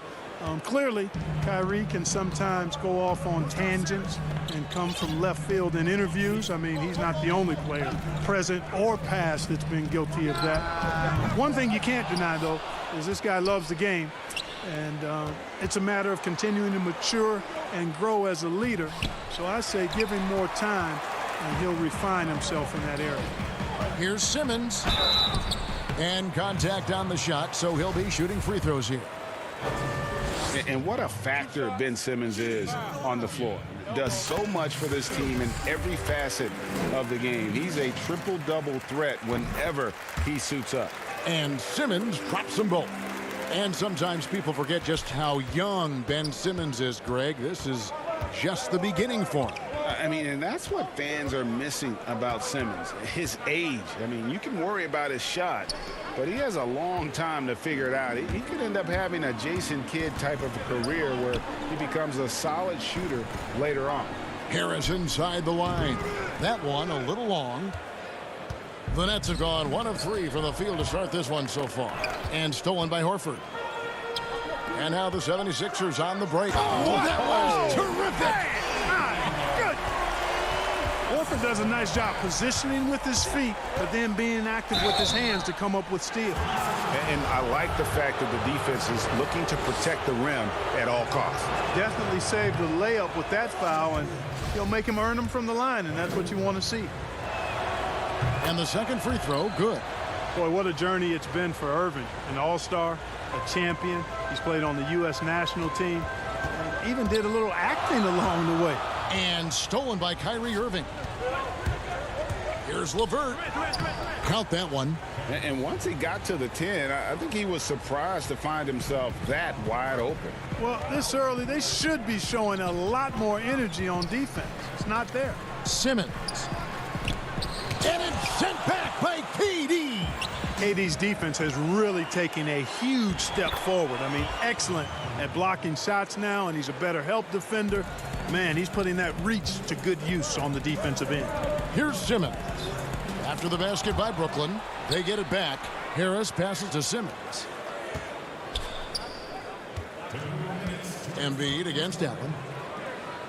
Clearly, Kyrie can sometimes go off on tangents and come from left field in interviews. I mean, he's not the only player, present or past, that's been guilty of that. One thing you can't deny, though, is this guy loves the game. And it's a matter of continuing to mature and grow as a leader. So I say give him more time, and he'll refine himself in that area. Here's Simmons. And contact on the shot, so he'll be shooting free throws here. And what a factor Ben Simmons is on the floor. Does so much for this team in every facet of the game. He's a triple-double threat whenever he suits up. And Simmons drops them both. And sometimes people forget just how young Ben Simmons is, Greg. This is just the beginning for him. I mean, and that's what fans are missing about Simmons, his age. I mean, you can worry about his shot, but he has a long time to figure it out. He could end up having a Jason Kidd type of a career where he becomes a solid shooter later on. Harris inside the line. That one a little long. The Nets have gone 1 of 3 from the field to start this one so far. And stolen by Horford. And now the 76ers on the break. Oh, that was terrific! Horford does a nice job positioning with his feet, but then being active with his hands to come up with steals. And I like the fact that the defense is looking to protect the rim at all costs. Definitely saved the layup with that foul, and he'll make him earn them from the line, and that's what you want to see. And the second free throw, good. Boy, what a journey it's been for Irving. An all-star, a champion. He's played on the U.S. national team, and even did a little acting along the way. And stolen by Kyrie Irving. Here's LeVert. Count that one. And once he got to the 10, I think he was surprised to find himself that wide open. Well, this early, they should be showing a lot more energy on defense. It's not there. Simmons. And it's sent back by KD. KD's defense has really taken a huge step forward. I mean, excellent at blocking shots now, and he's a better help defender. Man, he's putting that reach to good use on the defensive end. Here's Simmons. After the basket by Brooklyn, they get it back. Harris passes to Simmons. Embiid against Allen.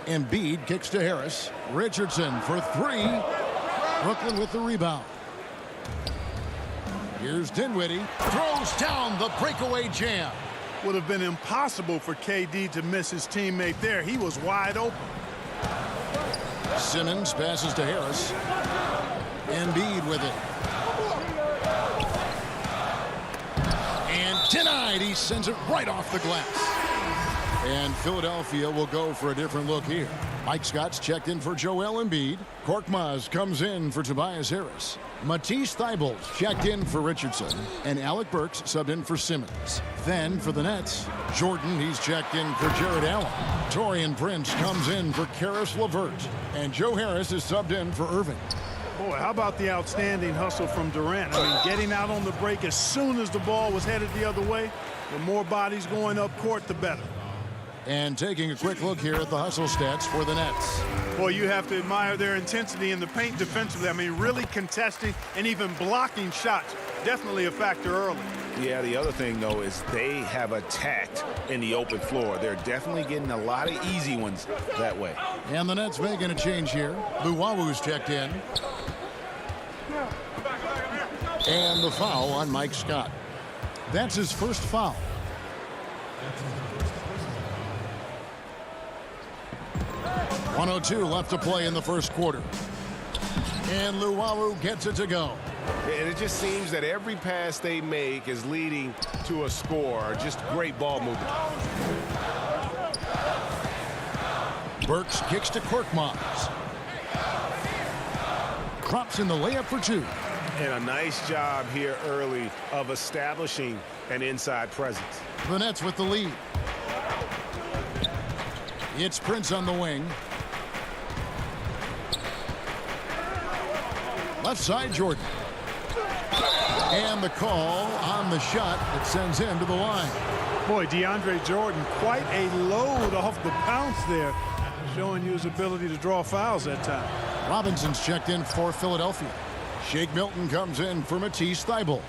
Embiid kicks to Harris. Richardson for 3. Brooklyn with the rebound. Here's Dinwiddie. Throws down the breakaway jam. Would have been impossible for KD to miss his teammate there. He was wide open. Simmons passes to Harris. Embiid with it. And denied. He sends it right off the glass. And Philadelphia will go for a different look here. Mike Scott's checked in for Joel Embiid. Korkmaz comes in for Tobias Harris. Matisse Thybulle checked in for Richardson. And Alec Burks subbed in for Simmons. Then for the Nets, Jordan, he's checked in for Jared Allen. Taurean Prince comes in for Karis LeVert. And Joe Harris is subbed in for Irving. Boy, how about the outstanding hustle from Durant? I mean, getting out on the break as soon as the ball was headed the other way. The more bodies going up court, the better. And taking a quick look here at the hustle stats for the Nets. Boy, you have to admire their intensity in the paint defensively. I mean, really contesting and even blocking shots. Definitely a factor early. Yeah, the other thing, though, is they have attacked in the open floor. They're definitely getting a lot of easy ones that way. And the Nets making a change here. Luwawu's checked in. And the foul on Mike Scott. That's his first foul. .102 left to play in the first quarter. And Luwawu gets it to go. And it just seems that every pass they make is leading to a score. Just great ball movement. Burks kicks to Korkmaz. Drops in the layup for two. And a nice job here early of establishing an inside presence. The Nets with the lead. It's Prince on the wing. Left side, Jordan. And the call on the shot that sends him to the line. Boy, DeAndre Jordan, quite a load off the bounce there, showing you his ability to draw fouls that time. Robinson's checked in for Philadelphia. Shake Milton comes in for Matisse Thybulle.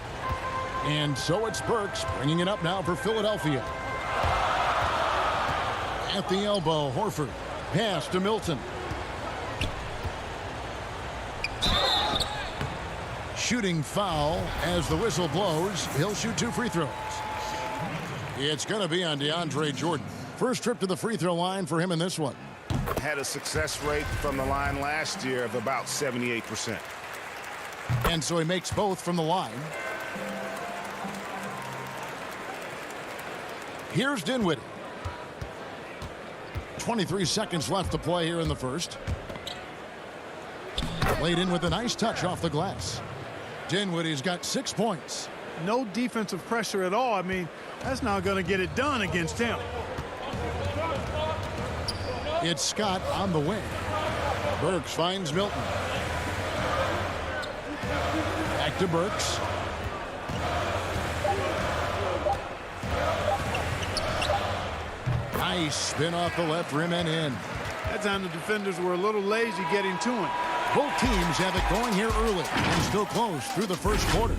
And so it's Burks bringing it up now for Philadelphia. At the elbow, Horford. Pass to Milton. Shooting foul as the whistle blows. He'll shoot 2 free throws. It's going to be on DeAndre Jordan. First trip to the free throw line for him in this one. Had a success rate from the line last year of about 78%. And so he makes both from the line. Here's Dinwiddie. 23 seconds left to play here in the first. Laid in with a nice touch off the glass. Dinwiddie's got 6 points. No defensive pressure at all. I mean, that's not going to get it done against him. It's Scott on the wing. Burks finds Milton. Back to Burks. Nice spin off the left rim and in. That time the defenders were a little lazy getting to him. Both teams have it going here early and still close through the first quarter.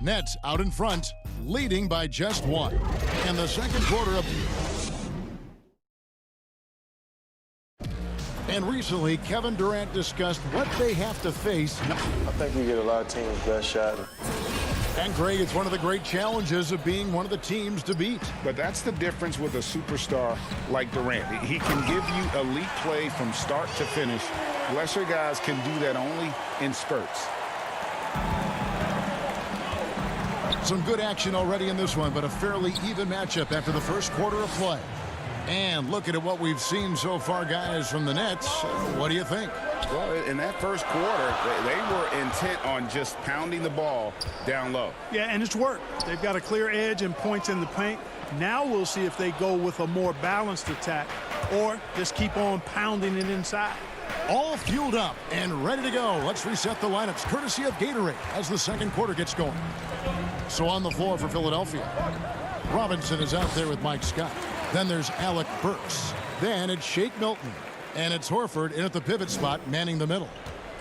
Nets out in front, leading by just 1. And the second quarter of... And recently, Kevin Durant discussed what they have to face. I think we get a lot of teams' best shot. And Greg, it's one of the great challenges of being one of the teams to beat. But that's the difference with a superstar like Durant. He can give you elite play from start to finish. Lesser guys can do that only in spurts. Some good action already in this one, but a fairly even matchup after the first quarter of play. And looking at what we've seen so far, guys, from the Nets, what do you think? Well, in that first quarter, they were intent on just pounding the ball down low. Yeah, and it's worked. They've got a clear edge and points in the paint. Now we'll see if they go with a more balanced attack or just keep on pounding it inside. All fueled up and ready to go. Let's reset the lineups courtesy of Gatorade as the second quarter gets going. So on the floor for Philadelphia, Robinson is out there with Mike Scott. Then there's Alec Burks. Then it's Shake Milton. And it's Horford in at the pivot spot, manning the middle.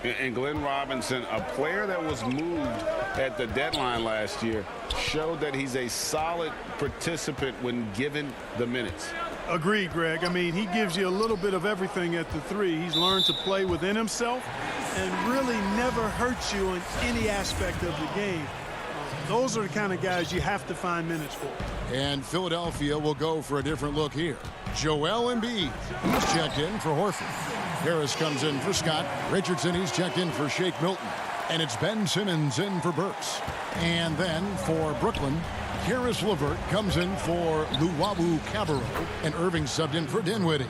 And Glenn Robinson, a player that was moved at the deadline last year, showed that he's a solid participant when given the minutes. Agreed, Greg. I mean, he gives you a little bit of everything at the 3. He's learned to play within himself and really never hurts you in any aspect of the game. Those are the kind of guys you have to find minutes for. And Philadelphia will go for a different look here. Joel Embiid, he's checked in for Horford. Harris comes in for Scott. Richardson, he's checked in for Shake Milton. And it's Ben Simmons in for Burks. And then for Brooklyn, Karis LeVert comes in for Luwawu Cabarrot. And Irving subbed in for Dinwiddie.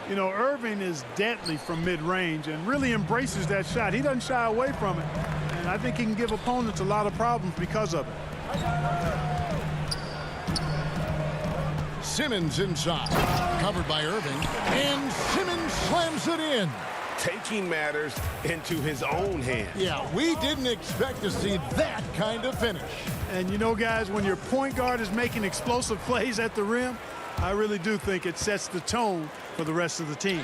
You know, Irving is deadly from mid-range and really embraces that shot. He doesn't shy away from it. And I think he can give opponents a lot of problems because of it. Simmons inside. Covered by Irving. And Simmons slams it in. taking matters into his own hands. Yeah, we didn't expect to see that kind of finish. And you know, guys, when your point guard is making explosive plays at the rim, I really do think it sets the tone for the rest of the team.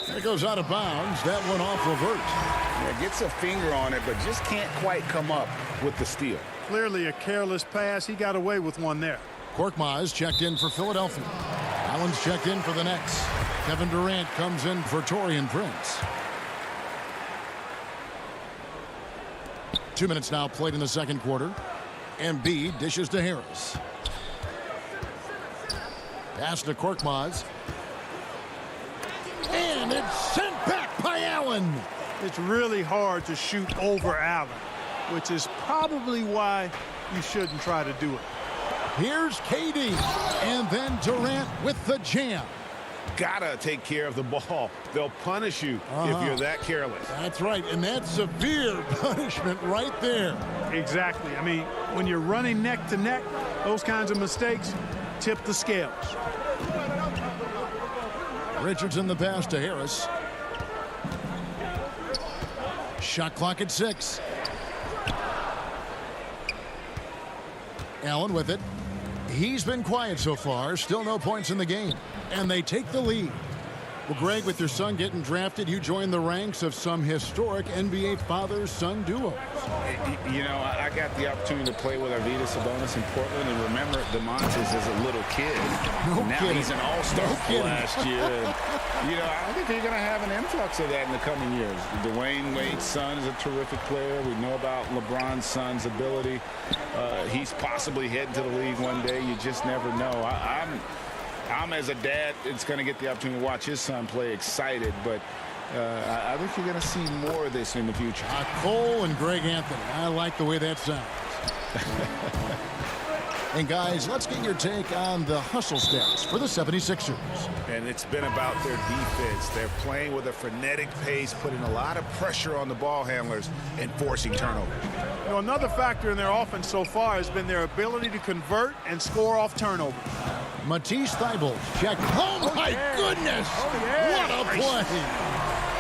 It goes out of bounds. That one off reverse. Yeah, gets a finger on it, but just can't quite come up with the steal. Clearly a careless pass. He got away with one there. Korkmaz checked in for Philadelphia. Allen's checked in for the Nets. Kevin Durant comes in for Taurean Prince. 2 minutes now played in the second quarter. Embiid dishes to Harris. Pass to Korkmaz. And it's sent back by Allen. It's really hard to shoot over Allen, which is probably why you shouldn't try to do it. Here's KD. And then Durant with the jam. Gotta take care of the ball. They'll punish you if you're that careless. That's right, and that's severe punishment right there. Exactly. I mean, when you're running neck to neck, those kinds of mistakes tip the scales. Richardson the pass to Harris. Shot clock at 6. Allen with it. He's been quiet so far. Still no points in the game. And they take the lead. Well, Greg, with your son getting drafted, you joined the ranks of some historic NBA father-son duos. You know, I got the opportunity to play with Arvydas Sabonis in Portland, and remember DeMontis as a little kid. Now he's an all-star last year. And, you know, I think you're going to have an influx of that in the coming years. Dwayne Wade's son is a terrific player. We know about LeBron's son's ability. He's possibly heading to the league one day. You just never know. I'm as a dad, it's going to get the opportunity to watch his son play excited, but I think you're going to see more of this in the future. Cole and Greg Anthony. I like the way that sounds. And guys, let's get your take on the hustle stats for the 76ers. And it's been about their defense. They're playing with a frenetic pace, putting a lot of pressure on the ball handlers and forcing turnovers. You know, another factor in their offense so far has been their ability to convert and score off turnovers. Matisse Thybulle check. Oh my goodness! What a play!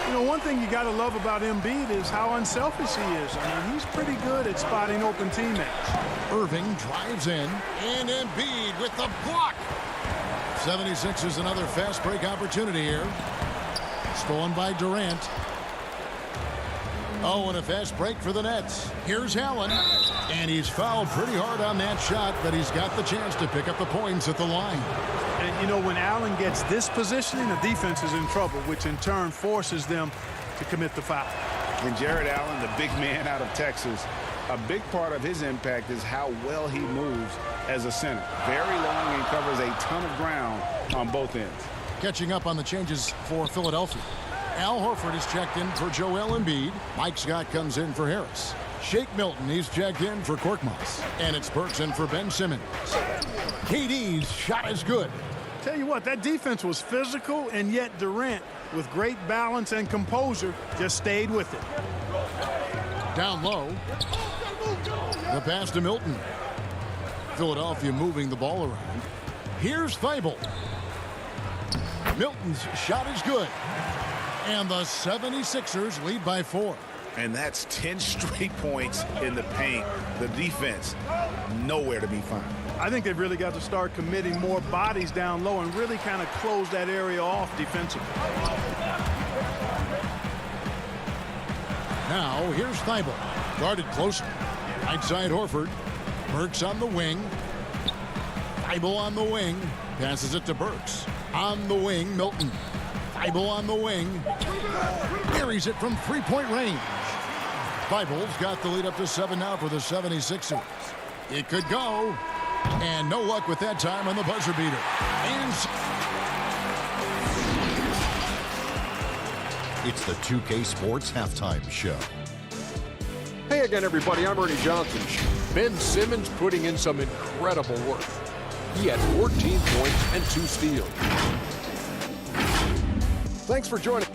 You know, one thing you got to love about Embiid is how unselfish he is. I mean, he's pretty good at spotting open teammates. Irving drives in, and Embiid with the block. 76ers another fast break opportunity here. Stolen by Durant. Oh, and a fast break for the Nets. Here's Allen, and he's fouled pretty hard on that shot, but he's got the chance to pick up the points at the line. And, you know, when Allen gets this positioning, the defense is in trouble, which in turn forces them to commit the foul. And Jared Allen, the big man out of Texas, a big part of his impact is how well he moves as a center. Very long and covers a ton of ground on both ends. Catching up on the changes for Philadelphia. Al Horford is checked in for Joel Embiid. Mike Scott comes in for Harris. Shake Milton, he's checked in for Korkmaz. And it's Burks in for Ben Simmons. KD's shot is good. Tell you what, that defense was physical, and yet Durant, with great balance and composure, just stayed with it. Down low. The pass to Milton. Philadelphia moving the ball around. Here's Thybulle. Milton's shot is good. And the 76ers lead by 4. And that's 10 straight points in the paint. The defense, nowhere to be found. I think they've really got to start committing more bodies down low and really kind of close that area off defensively. Now, here's Thybulle. Guarded closely. Right side Horford. Burks on the wing. Thybulle on the wing. Passes it to Burks. On the wing, Milton. Thybulle on the wing. Carries it from three-point range. Thybulle's got the lead up to 7 now for the 76ers. It could go. And no luck with that time on the buzzer beater. And it's the 2K Sports Halftime Show. Hey again, everybody. I'm Ernie Johnson. Ben Simmons putting in some incredible work. He had 14 points and 2 steals. Thanks for joining.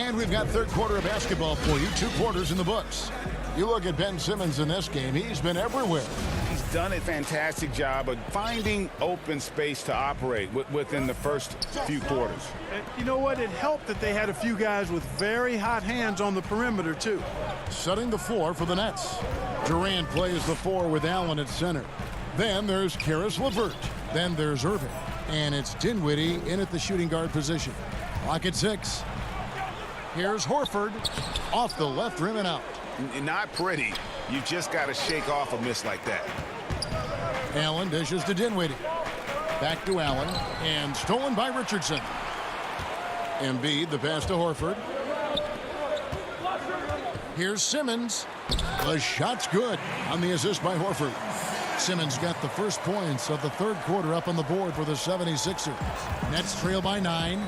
And we've got third quarter of basketball for you. 2 quarters in the books. You look at Ben Simmons in this game. He's been everywhere. He's done a fantastic job of finding open space to operate within the first few quarters. And you know what? It helped that they had a few guys with very hot hands on the perimeter, too. Setting the floor for the Nets. Durant plays the 4 with Allen at center. Then there's Karis LeVert. Then there's Irving. And it's Dinwiddie in at the shooting guard position. Clock at 6. Here's Horford. Off the left rim and out. Not pretty. You just got to shake off a miss like that. Allen dishes to Dinwiddie. Back to Allen. And stolen by Richardson. Embiid, the pass to Horford. Here's Simmons. The shot's good on the assist by Horford. Simmons got the first points of the third quarter up on the board for the 76ers. Nets trail by 9.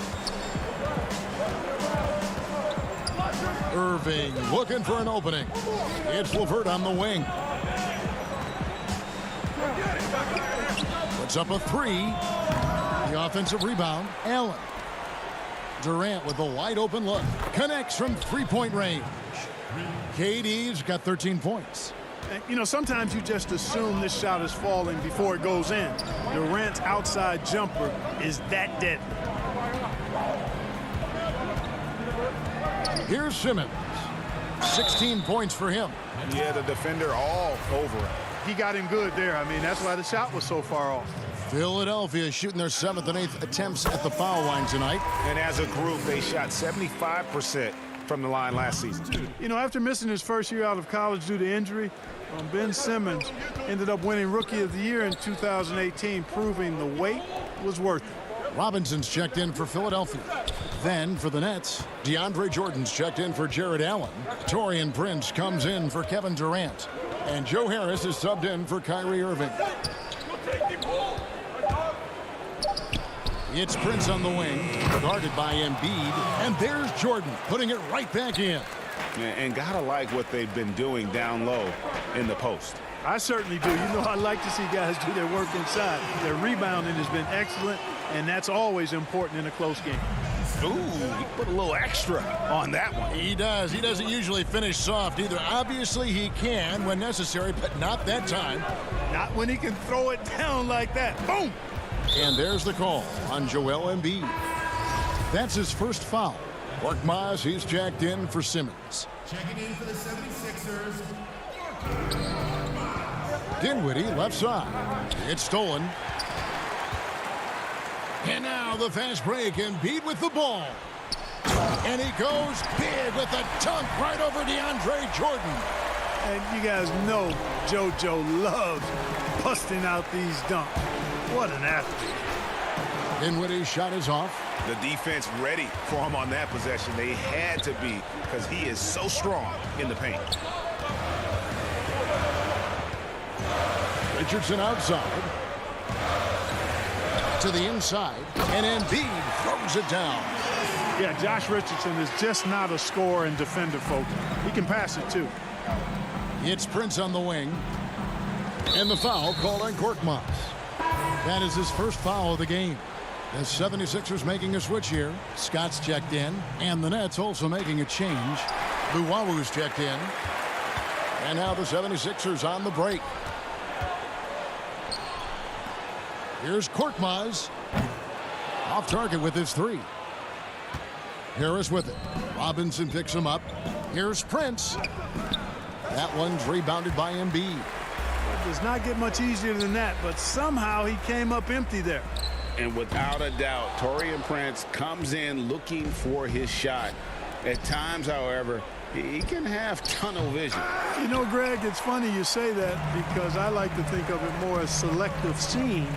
Irving looking for an opening. It's LeVert on the wing. Puts up a 3. The offensive rebound, Allen. Durant with a wide open look. Connects from 3-point range. KD's got 13 points. You know, sometimes you just assume this shot is falling before it goes in. Durant's outside jumper is that deadly. Here's Simmons. 16 points for him. Yeah, the defender all over him. He got him good there. I mean, that's why the shot was so far off. Philadelphia shooting their 7th and 8th attempts at the foul line tonight. And as a group, they shot 75% from the line last season. You know, after missing his first year out of college due to injury, Ben Simmons ended up winning Rookie of the Year in 2018, proving the wait was worth it. Robinson's checked in for Philadelphia. Then for the Nets, DeAndre Jordan's checked in for Jared Allen. Taurean Prince comes in for Kevin Durant. And Joe Harris is subbed in for Kyrie Irving. It's Prince on the wing, guarded by Embiid. And there's Jordan putting it right back in. And gotta like what they've been doing down low in the post. I certainly do. You know, I like to see guys do their work inside. Their rebounding has been excellent, and that's always important in a close game. Ooh, he put a little extra on that one. He does. He doesn't usually finish soft either. Obviously, he can when necessary, but not that time. Not when he can throw it down like that. Boom! And there's the call on Joel Embiid. That's his first foul. Korkmaz, he's jacked in for Simmons. Checking in for the 76ers. Dinwiddie, left side. It's stolen. And now the fast break. Embiid with the ball. And he goes big with a dunk right over DeAndre Jordan. And you guys know JoJo loves busting out these dunks. What an athlete. Dinwiddie's shot is off. The defense ready for him on that possession. They had to be because he is so strong in the paint. Richardson outside. To the inside. And Embiid throws it down. Yeah, Josh Richardson is just not a scorer and defender, folks. He can pass it, too. It's Prince on the wing. And the foul called on Korkmaz. That is his first foul of the game. The 76ers making a switch here. Scott's checked in. And the Nets also making a change. Luwawu's checked in. And now the 76ers on the break. Here's Korkmaz. Off target with his 3. Harris with it. Robinson picks him up. Here's Prince. That one's rebounded by Embiid. It does not get much easier than that, but somehow he came up empty there. And without a doubt, Taurean Prince comes in looking for his shot. At times, however, he can have tunnel vision. You know, Greg, it's funny you say that because I like to think of it more as selective seeing,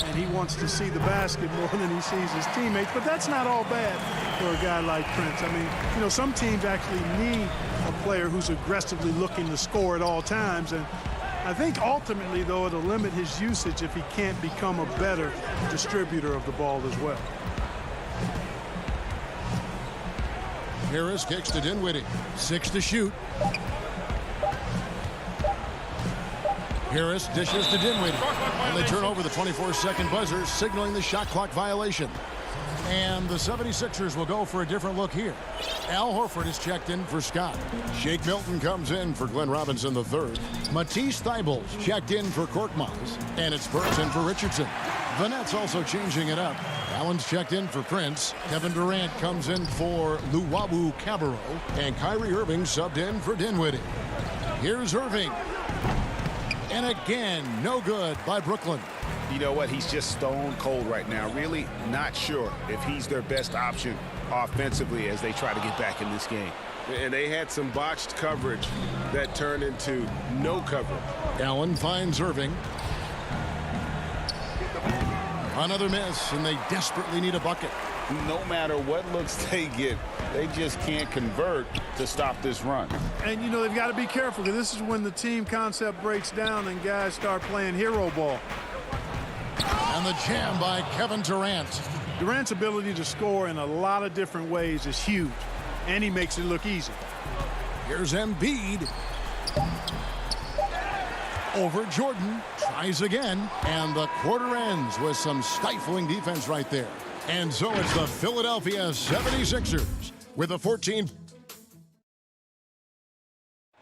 and he wants to see the basket more than he sees his teammates. But that's not all bad for a guy like Prince. I mean, you know, some teams actually need a player who's aggressively looking to score at all times, and I think ultimately, though, it'll limit his usage if he can't become a better distributor of the ball as well. Harris kicks to Dinwiddie. 6 to shoot. Harris dishes to Dinwiddie. And they turn over the 24-second buzzer, signaling the shot clock violation. And the 76ers will go for a different look here. Al Horford is checked in for Scott. Shake Milton comes in for Glenn Robinson III. Matisse Thybulle's checked in for Korkmaz. And it's Burks in for Richardson. The Nets also changing it up. Allen's checked in for Prince. Kevin Durant comes in for Luwawu Cabarro. And Kyrie Irving subbed in for Dinwiddie. Here's Irving. And again, no good by Brooklyn. You know what? He's just stone cold right now. Really not sure if he's their best option offensively as they try to get back in this game. And they had some botched coverage that turned into no cover. Allen finds Irving. Another miss, and they desperately need a bucket. No matter what looks they get, they just can't convert to stop this run. And, you know, they've got to be careful because this is when the team concept breaks down and guys start playing hero ball. And the jam by Kevin Durant. Durant's ability to score in a lot of different ways is huge, and he makes it look easy. Here's Embiid. Over Jordan. Tries again. And the quarter ends with some stifling defense right there. And so it's the Philadelphia 76ers with a 14.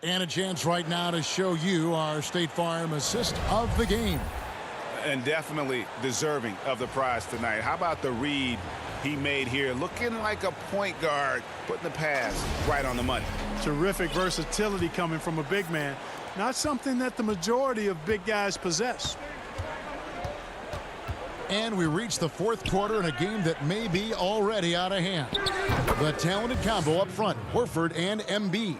And a chance right now to show you our State Farm assist of the game. And definitely deserving of the prize tonight. How about the read he made here? Looking like a point guard, putting the pass right on the money. Terrific versatility coming from a big man. Not something that the majority of big guys possess. And we reach the fourth quarter in a game that may be already out of hand. The talented combo up front, Horford and Embiid.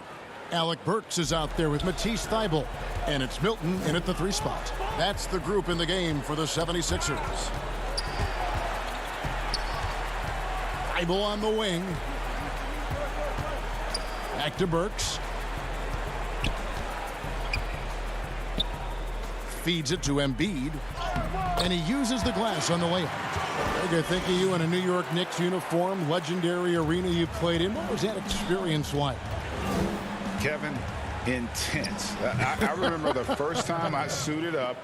Alec Burks is out there with Matisse Thybulle. And it's Milton in at the 3 spot. That's the group in the game for the 76ers. Thybulle on the wing. Back to Burks. Feeds it to Embiid. And he uses the glass on the layup. Greg, I think of you in a New York Knicks uniform, legendary arena you played in. What was that experience like? Kevin, intense. I remember the first time I suited up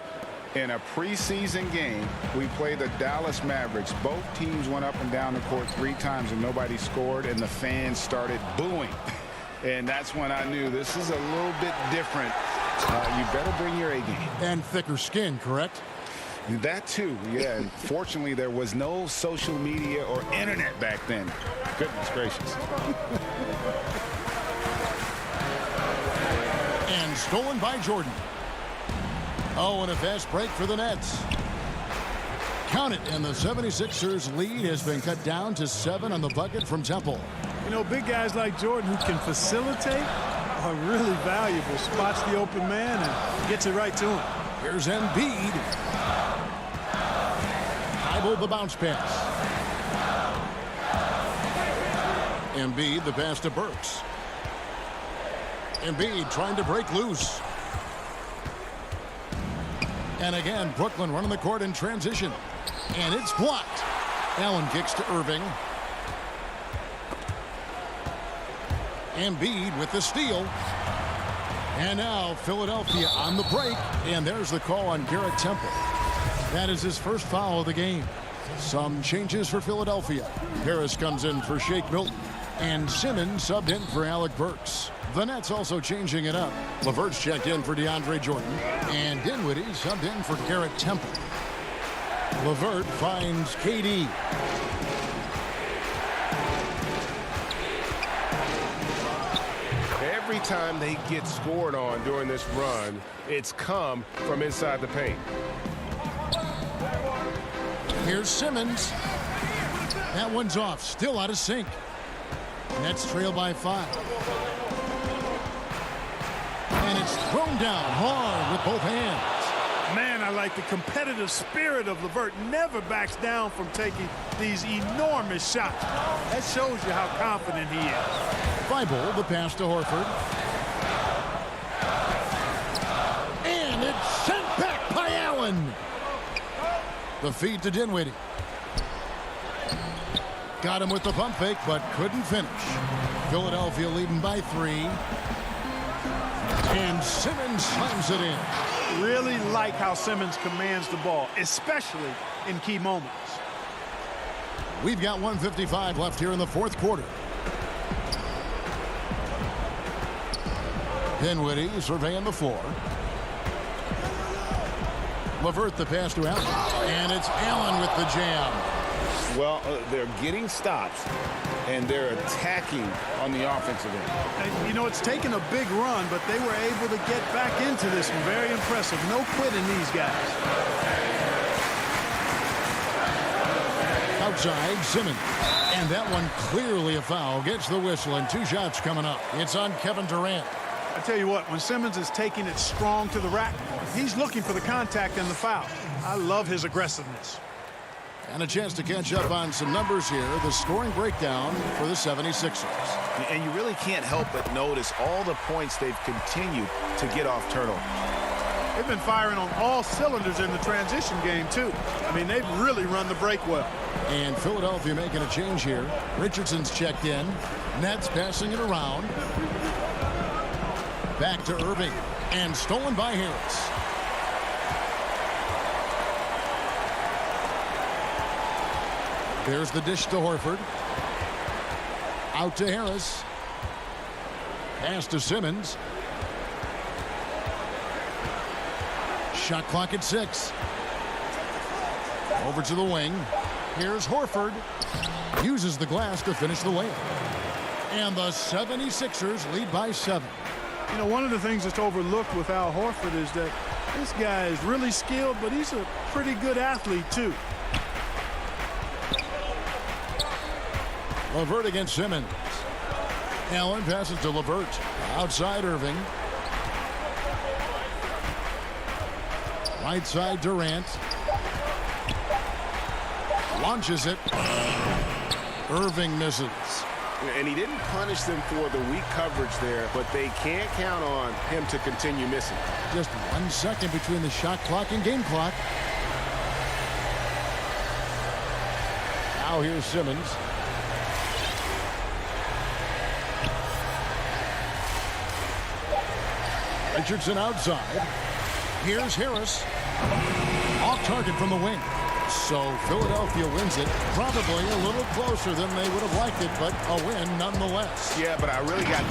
in a preseason game. We played the Dallas Mavericks. Both teams went up and down the court 3 times and nobody scored, and the fans started booing. And that's when I knew this is a little bit different. You better bring your A game. And thicker skin, correct? That too, yeah. And fortunately, there was no social media or internet back then. Goodness gracious. And stolen by Jordan. Oh, and a fast break for the Nets. Count it, and the 76ers lead has been cut down to 7 on the bucket from Temple. You know, big guys like Jordan who can facilitate are really valuable. Spots the open man and gets it right to him. Here's Embiid. Thybulle the bounce pass. Embiid the pass to Burks. Embiid trying to break loose. And again, Brooklyn running the court in transition. And it's blocked. Allen kicks to Irving. Embiid with the steal. And now Philadelphia on the break. And there's the call on Garrett Temple. That is his first foul of the game. Some changes for Philadelphia. Harris comes in for Shake Milton. And Simmons subbed in for Alec Burks. The Nets also changing it up. LeVert's checked in for DeAndre Jordan. And Dinwiddie subbed in for Garrett Temple. LeVert finds KD. Every time they get scored on during this run, it's come from inside the paint. Here's Simmons. That one's off. Still out of sync. Nets trail by 5. And it's thrown down hard with both hands. Man, I like the competitive spirit of LeVert. Never backs down from taking these enormous shots. That shows you how confident he is. Thybulle, the pass to Horford. And it's sent back by Allen. The feed to Dinwiddie. Got him with the pump fake, but couldn't finish. Philadelphia leading by 3. And Simmons slams it in. Really like how Simmons commands the ball, especially in key moments. We've got 1:55 left here in the fourth quarter. Dinwiddie surveying the floor. LeVert the pass to Allen. And it's Allen with the jam. Well, they're getting stops, and they're attacking on the offensive end. And, you know, it's taken a big run, but they were able to get back into this one. Very impressive. No quitting these guys. Outside, Simmons. And that one clearly a foul. Gets the whistle, and 2 shots coming up. It's on Kevin Durant. I tell you what, when Simmons is taking it strong to the rack, he's looking for the contact and the foul. I love his aggressiveness. And a chance to catch up on some numbers here. The scoring breakdown for the 76ers. And you really can't help but notice all the points they've continued to get off turnover. They've been firing on all cylinders in the transition game, too. I mean, they've really run the break well. And Philadelphia making a change here. Richardson's checked in. Nets passing it around. Back to Irving. And stolen by Harris. There's the dish to Horford. Out to Harris. Pass to Simmons. Shot clock at 6. Over to the wing. Here's Horford. Uses the glass to finish the layup. And the 76ers lead by 7. You know, one of the things that's overlooked with Al Horford is that this guy is really skilled, but he's a pretty good athlete, too. LeVert against Simmons. Allen passes to LeVert. Outside Irving. Right side Durant. Launches it. Irving misses. And he didn't punish them for the weak coverage there, but they can't count on him to continue missing. Just 1 second between the shot clock and game clock. Now here's Simmons. Richardson outside. Here's Harris. Off target from the wing. So Philadelphia wins it. Probably a little closer than they would have liked it, but a win nonetheless. Yeah, but I really got